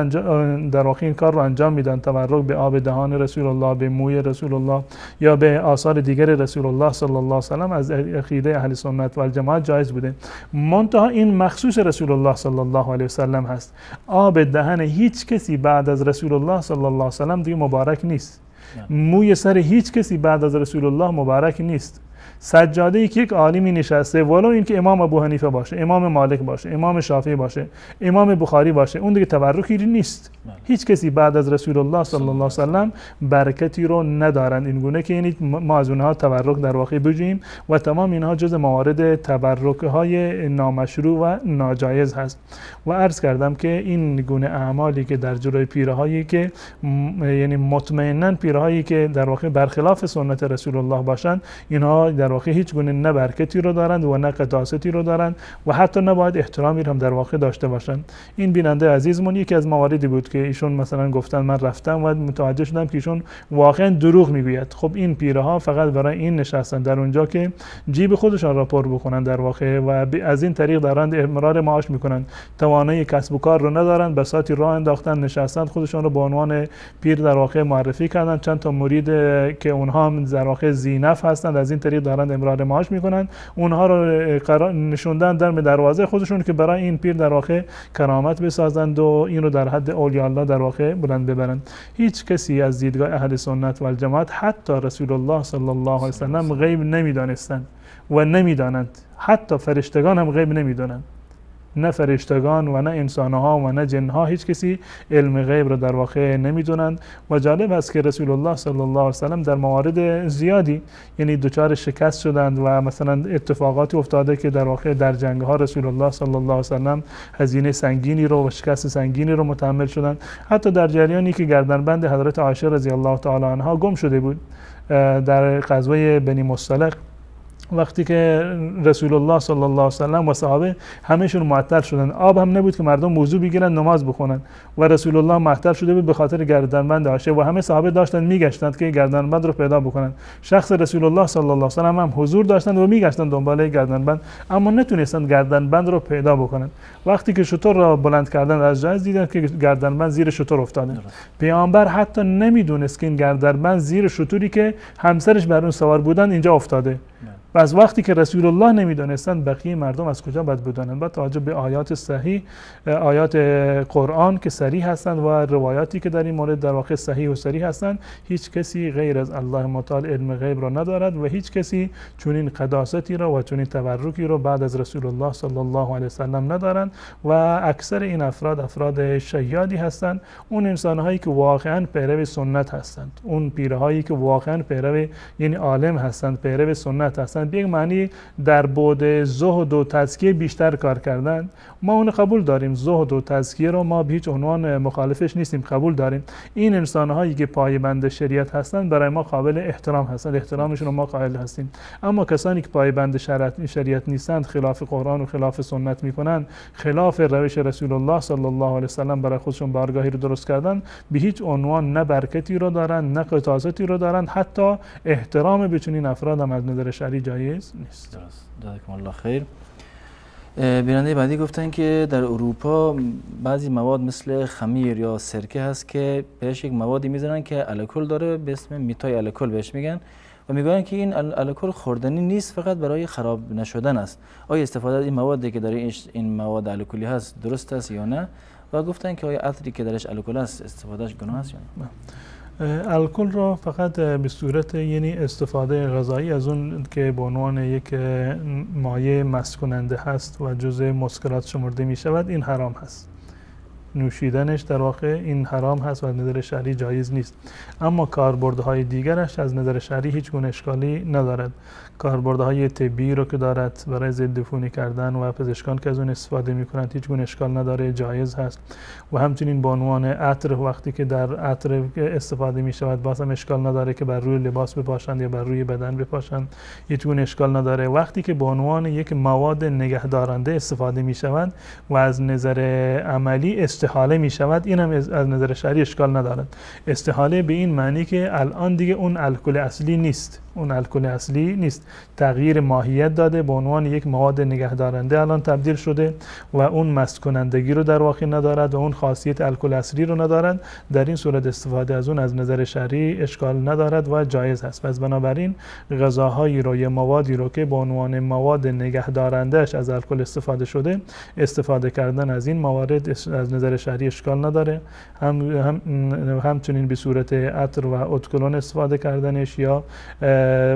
در واقع این کار رو انجام میدن. تبرک به آب دهان رسول الله، به موی رسول الله یا به آثار دیگر رسول الله صلی الله علیه وسلم از عقیده اهل سنت و الجماعت جایز بوده. منتها این مخصوص رسول الله صلی الله علیه وسلم هست. آب دهن هیچ کسی بعد از رسول الله صلی الله علیه وسلم دیگه مبارک نیست. موی سر هیچ کسی بعد از رسول الله مبارک نیست. سجاده ای که یک عالمی نشسته، ولو اینکه امام ابو حنیفه باشه، امام مالک باشه، امام شافعی باشه، امام بخاری باشه، اون دیگه تبرکی نیست. هیچ کسی بعد از رسول الله صلی الله علیه وسلم برکتی رو ندارند. این گونه که یعنی ما از اونها تبرک در واقع بجوییم و تمام اینها جز موارد تبرک های نامشروع و ناجایز هست. و عرض کردم که این گونه اعمالی که در جلوی پیرهایی که یعنی مطمئنا پیرهایی که در واقع برخلاف سنت رسول الله باشند، اینها در واقع هیچ گونه نه برکتی رو دارند و نه قداستی رو دارند و حتی نباید احترامی هم در واقع داشته باشند. این بیننده عزیزمون یکی از مواردی بود که ایشون مثلا گفتن، من رفتم و متوجه شدم که ایشون واقعا دروغ میگوید. خب این پیرها فقط برای این نشستن در اونجا که جیب خودشان را پر بکنن در واقع و از این طریق دارند امرار معاش میکنن. توانایی کسب و کار رو ندارن، بساطی راه انداختن، نشستن، خودشون رو به عنوان پیر در واقع معرفی کردن. چند تا مرید که اونها در واقع ذینف هستند از این طریق دارند امرار معاش میکنن، اونها رو نشوندن در دروازه خودشون که برای این پیر در واقع کرامت بسازند و این رو در حد اولیاء الله در واقع بلند ببرند. هیچ کسی از دیدگاه اهل سنت و الجماعت حتی رسول الله صلی الله علیه وسلم غیب نمیدانستند و نمیدانند. حتی فرشتگان هم غیب نمیدانند. نه فرشتگان و نه انسانها و نه جنها، هیچ کسی علم غیب را در واقع نمیدونند. و جالب است که رسول الله صلی الله علیه وسلم در موارد زیادی یعنی دچار شکست شدند و مثلا اتفاقاتی افتاده که در واقع در جنگ ها رسول الله صلی الله علیه وسلم هزینه سنگینی رو و شکست سنگینی رو متحمل شدند. حتی در جریانی که گردنبند حضرت عایشه رضی الله تعالی عنها گم شده بود در غزوه بنی مصطلق، وقتی که رسول الله صلی الله علیه و سلم و صحابه همهشون معطل شدن، آب هم نبود که مردم وضو بگیرن نماز بخونن و رسول الله معطل شده بود به خاطر گردنبند عایشه و همه صحابه داشتن میگشتند که گردنبند رو پیدا بکنن. شخص رسول الله صلی الله علیه و سلم هم حضور داشتند و میگشتند دنبال گردنبند، اما نتونستند گردنبند رو پیدا بکنن. وقتی که شتر را بلند کردن از جای دیدن که گردنبند زیر شتر افتاده. پیامبر حتی نمیدونست که این گردنبند زیر شتری که همسرش بر اون سوار بودن اینجا افتاده. و از وقتی که رسول الله نمیدونستند بقیه مردم از کجا باید بدانند؟ با توجه به آیات صحیح، آیات قرآن که صریح هستند و روایاتی که در این مورد در واقع صحیح و صریح هستند، هیچ کسی غیر از الله متعال علم غیب را ندارد و هیچ کسی چنین قداستی را و چنین تبرکی را بعد از رسول الله صلی الله علیه و سلم ندارند. و اکثر این افراد شیادی هستند، اون انسان‌هایی که واقعا پیرو سنت هستند، اون پیرهایی که واقعا پیرو یعنی عالم هستند، پیرو سنت هستند، به یک معنی در بعد زهد و تزکیه بیشتر کار کردن. ما اون قبول داریم، زهد و تزکیه رو ما به هیچ عنوان مخالفش نیستیم، قبول داریم. این انسان‌هایی که پایبند شریعت هستند برای ما قابل احترام هستند، احترامشون رو ما قائل هستیم. اما کسانی که پایبند شریعت نیستند، خلاف قرآن و خلاف سنت میکنن، خلاف روش رسول الله صلی الله علیه و سلم برای خودشون بارگاهی رو درست کردن، به هیچ عنوان نه برکتی رو دارن نه قداستی رو دارن، حتی احترام به چنین افراد هم از نظر شرعی جایز نیست. درست. جزاکم الله خیر. بیننده بعدی گفتن که در اروپا بعضی مواد مثل خمیر یا سرکه هست که بهش یک موادی میزنن که الکل داره، به اسم میتای الکل بهش میگن و میگویند که این الکل خوردنی نیست، فقط برای خراب نشدن است. آیا استفاده از این موادی که در این مواد الکلی هست درست است یا نه؟ و گفتن که آیا عطری که درش الکل است استفادهش گناه است یا نه؟ الکل را فقط به صورت یعنی استفاده غذایی از اون که به عنوان یک مایع مست کننده هست و جزء مسکرات شمرده می شود، این حرام هست. نوشیدنش در واقع این حرام هست و از نظر شرعی جایز نیست. اما کاربردهای دیگرش از نظر شرعی هیچ گونه اشکالی ندارد. کاربردهای طبی رو که دارد برای ضد عفونی کردن و پزشکان که از اون استفاده میکنند هیچ گونه اشکال نداره، جایز هست. و همچنین به عنوان عطر وقتی که در عطر استفاده می شود باز هم اشکال نداره که بر روی لباس بپاشند یا بر روی بدن بپاشند، هیچ گونه اشکال نداره. وقتی که به عنوان یک مواد نگهدارنده استفاده می شود و از نظر عملی استحاله می شود، این هم از نظر شرعی اشکال ندارد. استحاله به این معنی که الان دیگه اون الکل اصلی نیست، اون الکل اصلی نیست، تغییر ماهیت داده، به عنوان یک مواد نگهدارنده الان تبدیل شده و اون مست کنندگی رو در واقع ندارد و اون خاصیت الکل اصلی رو ندارد. در این صورت استفاده از اون از نظر شرعی اشکال ندارد و جایز هست. پس بنابراین غذاهایی رو یا موادی رو که به عنوان مواد نگهدارندهش از الکل استفاده شده، استفاده کردن از این موارد از نظر شرعی اشکال نداره. همچنین به صورت عطر و ادکلون استفاده کردنش یا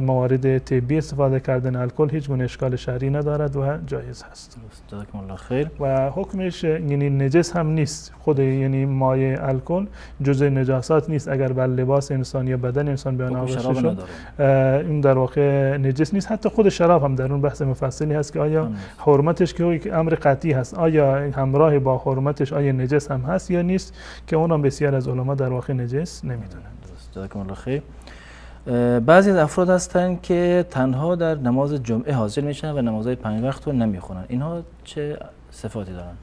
موارد طبی استفاده کردن الکل هیچ گونه اشکال شرعی ندارد و جایز هست. جزاکم الله خیر. و حکمش یعنی نجس هم نیست. خود یعنی مایع الکل جزء نجاسات نیست. اگر بر لباس انسان یا بدن انسان بیان آورده شد این در واقع نجس نیست. حتی خود شراب هم در اون بحث مفصلی هست که آیا حرمتش که یک امر قطعی هست، آیا همراه با حرمتش آیا نجس هم هست یا نیست، که اون هم بسیار از علما در واقع نجس نمیدونند. جزاکم الله خیر. بعضی از افراد هستند که تنها در نماز جمعه حاضر میشن و نمازهای 5 وقت رو نمیخونن. اینها چه صفاتی دارن؟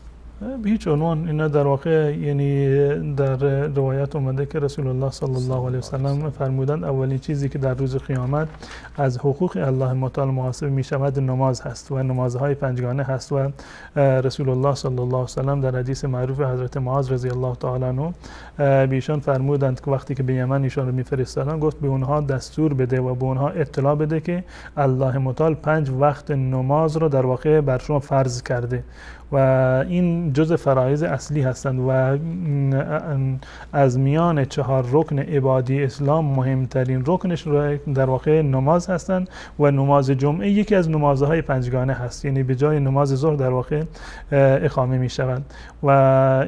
به هیچ عنوان. اینا در واقع یعنی در روایت اومده که رسول الله صلی الله علیه و سلم فرمودند اولین چیزی که در روز قیامت از حقوق الله متعال محاسبه می شود نماز هست و نمازهای پنجگانه هست. و رسول الله صلی الله علیه و سلم در حدیث معروف حضرت معاذ رضی الله تعالی عنه به ایشان فرمودند که وقتی که به یمن ایشان رو میفرستادن گفت به اونها دستور بده و به اونها اطلاع بده که الله متعال 5 وقت نماز رو در واقع بر شما فرض کرده و این جزء فرایض اصلی هستند و از میان 4 رکن عبادی اسلام مهمترین رکنش در واقع نماز هستند و نماز جمعه یکی از نمازهای پنجگانه هست، یعنی به جای نماز ظهر در واقع اقامه می شود و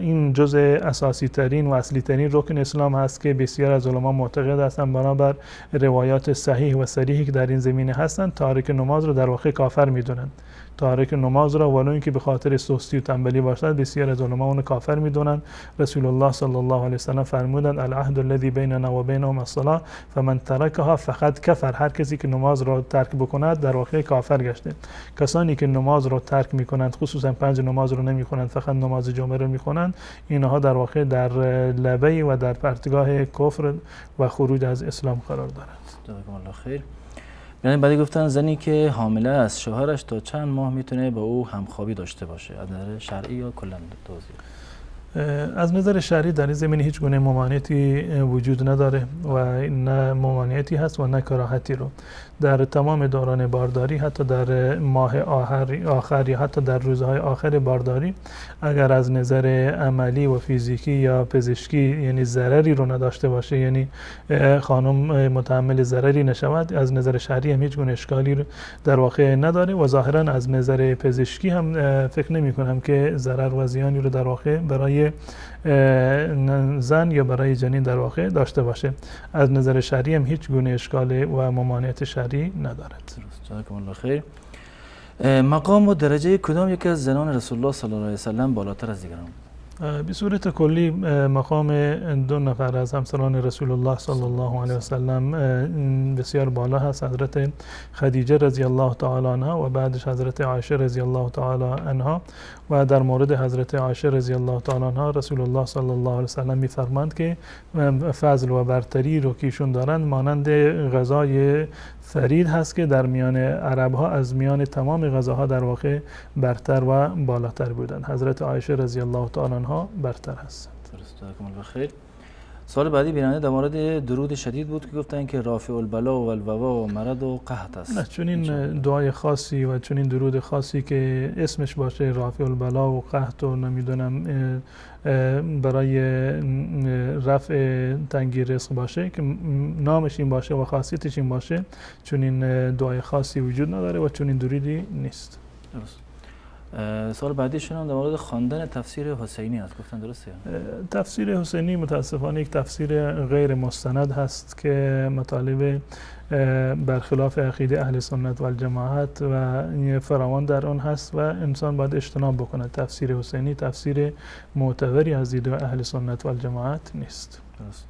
این جزء اساسی ترین و اصلی ترین رکن اسلام هست که بسیار از علما معتقد هستند بنابر روایات صحیح و صریحی که در این زمینه هستند تارک نماز رو در واقع کافر میدونند. تارک نماز را ولو اینکه به خاطر سستی و تنبلی باشد بسیار از علما اون کافر میدونند. رسول الله صلی الله علیه و سلم فرمودند العهد الذی بیننا و بینهم الصلاة فمن ترکها فقد کفر. هر کسی که نماز را ترک بکند در واقع کافر گشته. کسانی که نماز را ترک میکنند، خصوصا 5 نماز رو نمیخونند، فقط نماز جمعه رو میخونند، اینها در واقع در لبه و در پرتگاه کفر و خروج از اسلام قرار دارند. جزاکم الله خیر. یعنی بعدی گفتن زنی که حامله است شوهرش تا چند ماه میتونه با او همخوابی داشته باشه؟ از نظر شرعی یا کلا توضیح؟ از نظر شرعی در این زمینه هیچ گونه ممانعتی وجود نداره و نه ممانعتی هست و نه کراهتی رو. در تمام دوران بارداری، حتی در ماه آخر یا حتی در روزهای آخر بارداری، اگر از نظر عملی و فیزیکی یا پزشکی یعنی ضرری رو نداشته باشه، یعنی خانم متحمل ضرری نشود، از نظر شرعی هم هیچ گونه اشکالی رو در واقع نداره و ظاهرا از نظر پزشکی هم فکر نمی کنم که ضرر و زیانی رو در واقع برای زن یا برای جنین در واقع داشته باشه. از نظر شرعی هم هیچ گونه اشکال و ممانعت شرعی ندارد. جزاکم الله خیر. مقام و درجه کدام یکی از زنان رسول الله صلی الله علیه و سلم بالاتر از دیگران؟ به صورت کلی مقام 2 نفر از همسران رسول الله صلی الله علیه و سلم بسیار بالا هست. حضرت خدیجه رضی الله تعالی عنها و بعدش حضرت عایشه رضی الله تعالی عنها. و در مورد حضرت عایشه رضی الله تعالی عنها رسول الله صلی الله علیه و سلم می‌فرمایند که فضل و برتری رو که ایشون دارند مانند غذای فرید هست که در میان عرب ها از میان تمام غذاها در واقع برتر و بالاتر بودند. حضرت عایشه رضی الله تعالی عنها برتر هستند. جزاکم الله خیر. سوال بعدی بیننده در مورد درود شدید بود که گفتن که رافع البلا و الوبا و مرض و قحط است. نه، چون این دعای خاصی و چون این درود خاصی که اسمش باشه رافع البلا و قحط و نمیدونم برای رفع تنگی رزق باشه که نامش این باشه و خاصیتش این باشه، چون این دعای خاصی وجود نداره و چون این درودی نیست. درست. سوال بعدیشون هم در مورد خواندن تفسیر حسینی است، گفتن درسته؟ تفسیر حسینی متاسفانه یک تفسیر غیر مستند هست که مطالب برخلاف عقیده اهل سنت و الجماعت و فراوان در آن هست و انسان باید اجتناب بکنه. تفسیر حسینی تفسیر معتبری از دیدگاه اهل سنت و الجماعت نیست. درست.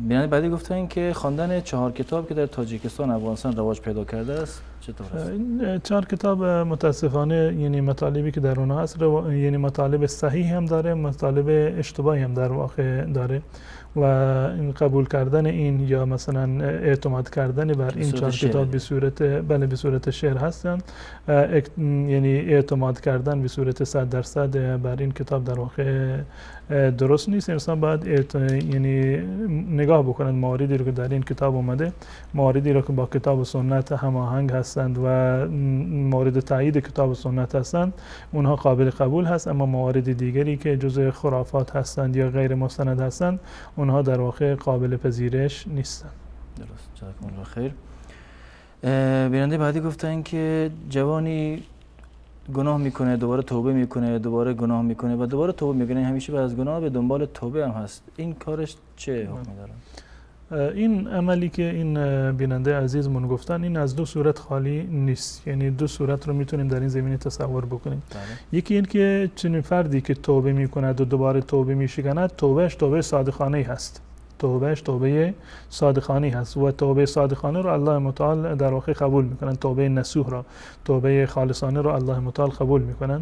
بیننده بعدی گفتن که خواندن 4 کتاب که در تاجیکستان افغانستان رواج پیدا کرده است چطور است؟ این 4 کتاب متاسفانه یعنی مطالبی که در اونها هست یعنی مطالب صحیح هم داره، مطالب اشتباهی هم در واقع داره و این قبول کردن این یا مثلا اعتماد کردن بر این 4 کتاب به صورت به صورت شعر هستند، یعنی اعتماد کردن به صورت 100% بر این کتاب در واقع درست نیست. انسان باید یعنی نگاه بکنند مواردی رو که در این کتاب اومده، مواردی رو که با کتاب و سنت هماهنگ هستند و مورد تایید کتاب و سنت هستند اونها قابل قبول هست، اما موارد دیگری که جزء خرافات هستند یا غیر مستند هستند اونها در واقع قابل پذیرش نیستند. درست. جزاکم الله خیر. بیننده بعدی گفتن که جوانی گناه میکنه، دوباره توبه میکنه، دوباره گناه میکنه و دوباره توبه میکنه، همیشه از گناه به دنبال توبه هم هست، این کارش چه حکمی داره؟ این عملی که این بیننده عزیزمون گفتن این از 2 صورت خالی نیست، یعنی 2 صورت رو میتونیم در این زمینه تصور بکنیم. یکی این که چنین فردی که توبه میکند و دوباره توبه میشکند توبهش توبه صادقانه هست، توبهش توبه صادقانه هست و توبه صادقانه رو الله متعال در واقع قبول میکنن، توبه نصوح را، توبه خالصانه رو الله متعال قبول میکنن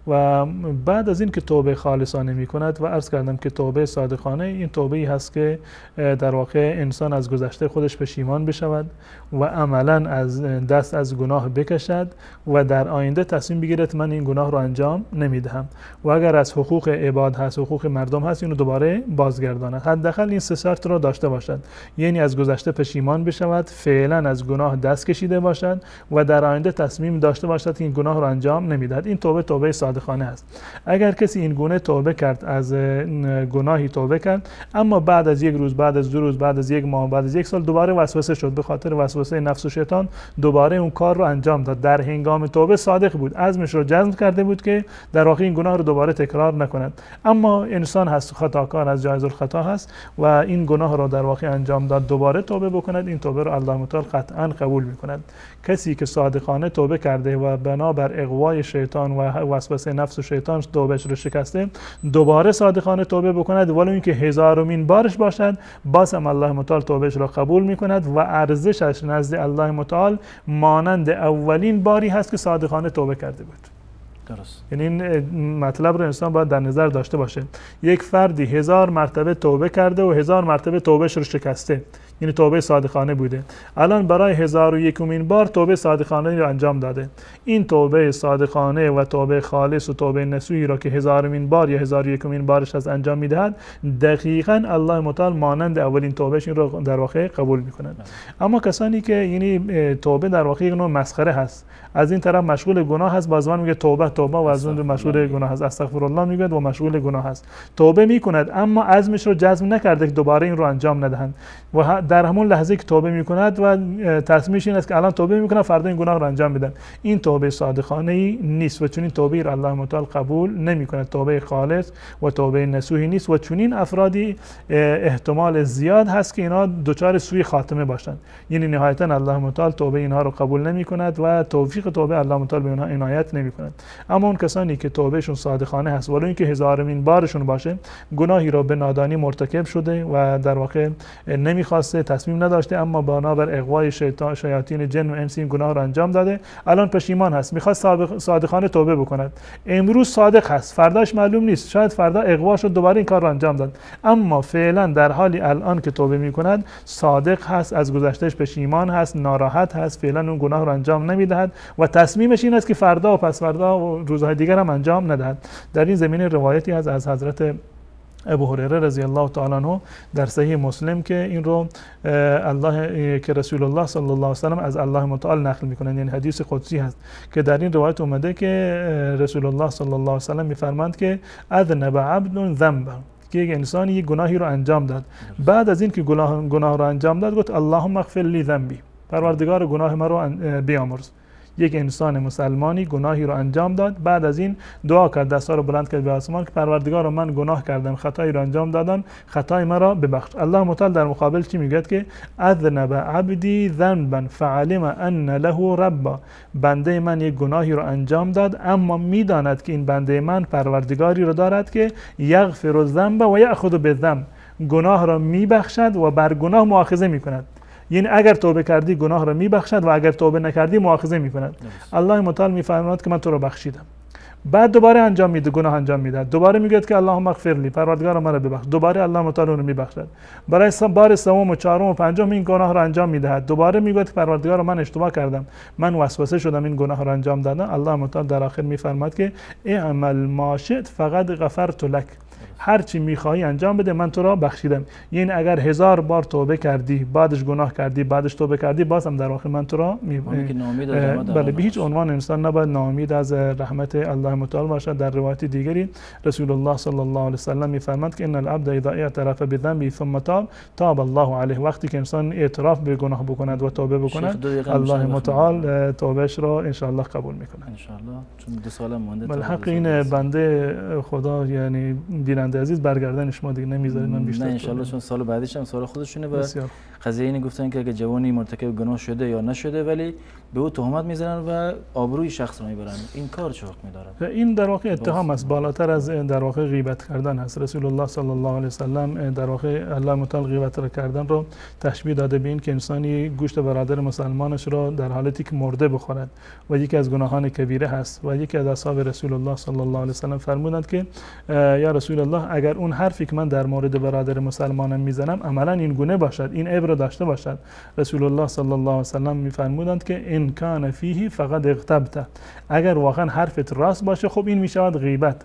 و بعد از این که توبه خالصانه میکند و عرض کردم که توبه صادقانه این توبه ای هست که در واقع انسان از گذشته خودش پشیمان بشود و عملا از دست از گناه بکشد و در آینده تصمیم بگیرد من این گناه رو انجام نمیدهم و اگر از حقوق عباد هست، حقوق مردم هست، اینو دوباره بازگرداند. حداقل این 3 شرط رو داشته باشد، یعنی از گذشته پشیمان بشود، فعلا از گناه دست کشیده باشد و در آینده تصمیم داشته باشد که این گناه رو انجام نمیدهد. این توبه صادقانه است. اگر کسی این گونه توبه کرد، از گناهی توبه کرد اما بعد از 1 روز، بعد از 2 روز، بعد از 1 ماه، بعد از 1 سال دوباره وسوسه شد، به خاطر وسوسه نفس و شیطان دوباره اون کار رو انجام داد، در هنگام توبه صادق بود، عزمش رو جزم کرده بود که در واقع این گناه رو دوباره تکرار نکند، اما انسان هست، خطاکار از جایز الخطا هست و این گناه رو در واقع انجام داد، دوباره توبه بکند، این توبه رو الله متعال قطعا قبول میکند. کسی که صادقانه توبه کرده و بنابر اغوای شیطان و وسوسه نفس و شیطان توبهش رو شکسته دوباره صادقانه توبه بکند ولو اینکه 1000مین بارش باشد، باز هم الله متعال توبهش را قبول میکند و ارزشش نزد الله متعال مانند اولین باری هست که صادقانه توبه کرده بود. درست. یعنی این مطلب رو انسان باید در نظر داشته باشه. یک فردی 1000 مرتبه توبه کرده و 1000 مرتبه توبهش رو شکسته، یعنی توبه صادقانه بوده، الان برای 1001مین بار توبه صادقانه رو انجام داده. این توبه صادقانه و توبه خالص و توبه نصوحی را که 1000مین بار یا 1001مین بارش از انجام میدهد، دقیقاً الله متعال مانند اولین توبهش این رو در واقع قبول میکنند. اما کسانی که یعنی توبه در واقع یک نوع مسخره هست، از این طرف مشغول گناه هست، باز میگه توبه و از اون مشغول گناه هست، استغفر الله میگه و مشغول گناه هست، توبه میکند اما عزمش رو جزم نکرده که دوباره این رو انجام ندهند و در همون لحظه که توبه میکند و تصمیمش این است که الان توبه میکنه فردا این گناه رو انجام بدن، این توبه صادقانه ای نیست و چون این توبه را الله متعال قبول نمیکنه، توبه خالص و توبه نصوحی نیست و چون این افرادی احتمال زیاد هست که اینا دچار سوء خاتمه باشند، یعنی نهایتا الله متعال توبه اینها رو قبول نمیکند و توفیق توبه الله متعال به اونها عنایت نمیکند. اما اون کسانی که توبهشون صادقانه هست ولو اینکه 1000مین بارشون باشه، گناهی را به نادانی مرتکب شده و در واقع نمیخواسته، تصمیم نداشته، اما بنابر اغوای شیاطین جن و انس این گناه را انجام داده، الان پشیمان هست، میخواست صادقانه توبه بکند، امروز صادق هست، فرداش معلوم نیست، شاید فردا اغوا شد دوباره این کار را انجام داد، اما فعلا در حالی الان که توبه میکند صادق هست، از گذشتهش پشیمان هست، ناراحت هست، فعلا اون گناه را انجام نمیدهد و تصمیمش این است که فردا و پس فردا و روزهای دیگر هم انجام ندهد. در این زمینه روایتی از حضرت ابو هریره رضی الله تعالی عنه در صحیح مسلم که این رو الله که رسول الله صلی الله علیه و سلم از الله متعال نقل میکنن، یعنی حدیث قدسی هست که در این روایت اومده که رسول الله صلی الله علیه و سلم میفرمایند که اذنب عبد ذنبا، که یک انسان یک گناهی رو انجام داد، بعد از این که گناه رو انجام داد گفت اللهم اغفر لی ذنبی، پروردگار گناه مرا رو بیامرز. یک انسان مسلمانی گناهی رو انجام داد، بعد از این دعا کرد، دست‌ها رو بلند کرد به آسمان که پروردگار من گناه کردم، خطایی رو انجام دادم، خطای مرا ببخش. الله متعال در مقابل چی میگه که اذنب عبدی ذنبا فعلم ان له ربا، بنده من یک گناهی رو انجام داد اما میداند که این بنده من پروردگاری رو دارد که یغفر الذنب و یأخذ بالذنب، گناه را میبخشد و بر گناه مؤاخذه میکند. یعنی اگر توبه کردی گناه را میبخشد و اگر توبه نکردی مؤاخذه میکند. الله متعال میفرماید که من تو را بخشیدم. بعد دوباره انجام میده، گناه انجام میده، دوباره میگه که اللهم اغفر لی، پروردگار مرا ببخش، دوباره الله متعال اون رو میبخشد. برای بار سوم و چهارم و پنجم این گناه را انجام میدهد، دوباره میگه که پروردگار من اشتباه کردم، من وسوسه شدم این گناه را انجام دادم. الله متعال در آخر میفرماید که اعمل ما شئت فقد غفرت لك، هر چی میخواهی انجام بده من تو را بخشیدم. یعنی اگر 1000 بار توبه کردی، بعدش گناه کردی، بعدش توبه کردی، بازم در آخر من تو را بله، به هیچ عنوان انسان نباید ناامید از رحمت الله متعال باشد. در روایت دیگری رسول الله صلی الله علیه و سلم میفرماید که ان العبد اذا اعترف بذنبه ثم تاب الله علیه، وقتی که انسان اعتراف به گناه بکند و توبه بکند الله متعال توبهش را ان شاء الله قبول میکنه. ان شاء الله. چون 2 سال مونده. بله، حق این بنده خدا یعنی بیننده عزیز برگردن شما دیگه نمیذارید من بیشتر. نه ان شاء الله، چون سال بعدیش هم سال خودشونه و قضیه اینه گفتن که اگه جوانی مرتکب گناه شده یا نشده ولی به او تهمت میزنن و آبروی شخص رو میبرن، این کار چه حکمی داره؟ این در واقع اتهام است، بالاتر از در واقع غیبت کردن است. رسول الله صلی الله علیه و سلم در واقع الله متعال غیبت را کردن رو تشبیه داده به این که انسانی گوشت برادر مسلمانش را در حالتی که مرده بخورد و یکی از گناهان کبیره هست. و یکی از اصحاب رسول الله صلی الله علیه و سلم فرمودند که یا رسول الله اگر اون حرفی که من در مورد برادر مسلمانم میزنم عملا این گونه باشد، این عیب را داشته باشد، رسول الله صلی الله علیه و سلم میفرمودند که ان کان فیه فقد اغتبت، اگر واقعا حرفت راست باشه خب این میشود غیبت،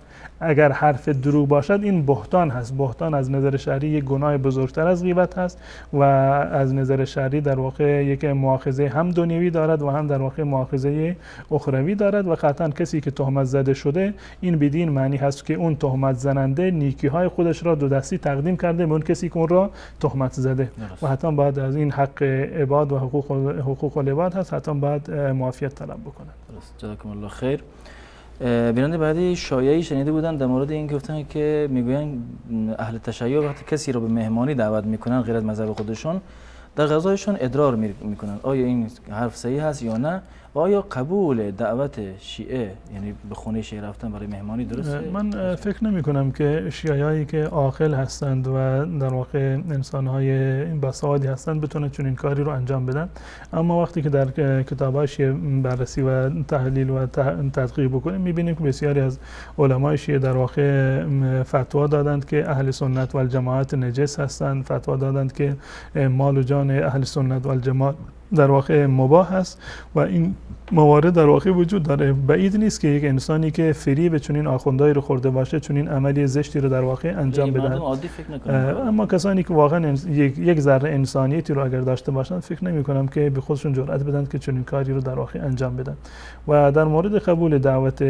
اگر حرف دروغ باشد این بهتان هست. بهتان از نظر شرعی یک گناه بزرگتر از غیبت هست و از نظر شرعی در واقع یک مؤاخذه هم دنیوی دارد و هم در واقع مؤاخذه اخروی دارد. و قطعا کسی که تهمت زده شده این بدین معنی هست که اون تهمت زننده نیکی های خودش را دو دستی تقدیم کرده به اون کسی که اون را تهمت زده و حتما بعد از این حق عباد و حقوق العباد هست، حتما بعد معافیت طلب بکنه. درست. جزاکم الله خیر. بیننده بعدی شایعی شنیده بودن در مورد این گفتن که میگوین اهل تشیع وقتی کسی رو به مهمانی دعوت میکنن غیر از مذهب خودشون در غذایشون ادرار میکنن. آیا این حرف صحیح هست یا نه؟ و آیا قبول دعوت شیعه یعنی به خونه شیعه رفتن برای مهمانی درسته؟ من فکر نمی کنم که شیعه‌ای که عاقل هستند و در واقع انسان‌های باسوادی هستند بتونن چون این کاری رو انجام بدن. اما وقتی که در کتاب‌های شیعه بررسی و تحلیل و تدقیق بکنیم می‌بینیم که بسیاری از علمای شیعه در واقع فتوا دادند که اهل سنت و الجماعت نجس هستند، فتوا دادند که مال و جان اهل سنت و الجماعت در واقع مباح است و این موارد در واقع وجود داره. بعید نیست که یک انسانی که فریب چنین آخوندایی رو خورده باشه چنین عملی زشتی رو در واقع انجام بده. اما کسانی که واقعا یک ذره انسانیتی رو اگر داشته باشند فکر نمی کنم که به خودشون جرأت بدن که چنین کاری رو در واقع انجام بدن. و در مورد قبول دعوت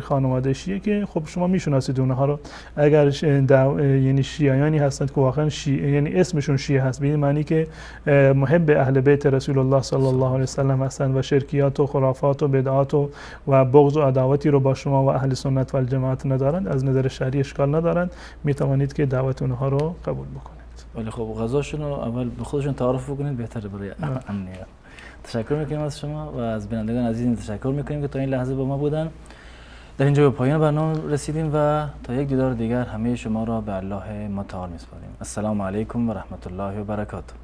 خانواده شیعه که خب شما میشناسید اونها رو، اگر یعنی شیعیانی هستند که واقعا شیعه یعنی اسمشون شیعه هست به این معنی که محب اهل بیت رسول الله صلی الله علیه و سلم هستند و شرکیات و خرافات و بدعات و بغض و عداوتی رو با شما و اهل سنت و الجماعت ندارند، از نظر شرعی اشکال ندارند، می توانید که دعوت اونها رو قبول بکنید. ولی خب غذاشون رو اول به خودشون تعارف بکنید بهتره برای امنیت. تشکر میکنیم از شما و از بینندگان عزیز تشکر میکنیم که تا این لحظه با ما بودن. در اینجا به پایان برنامه رسیدیم و تا یک دیدار دیگر همه شما را به الله متعال میسپاریم. السلام علیکم و رحمت الله و برکاته.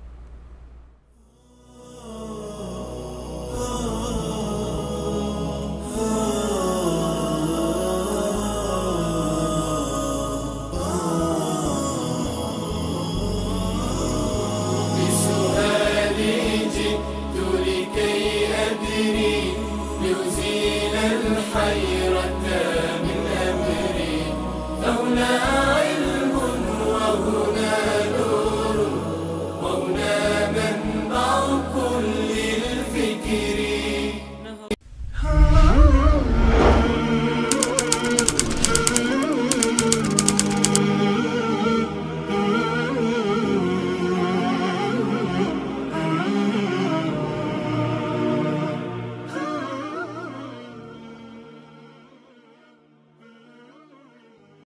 ليزيل الحي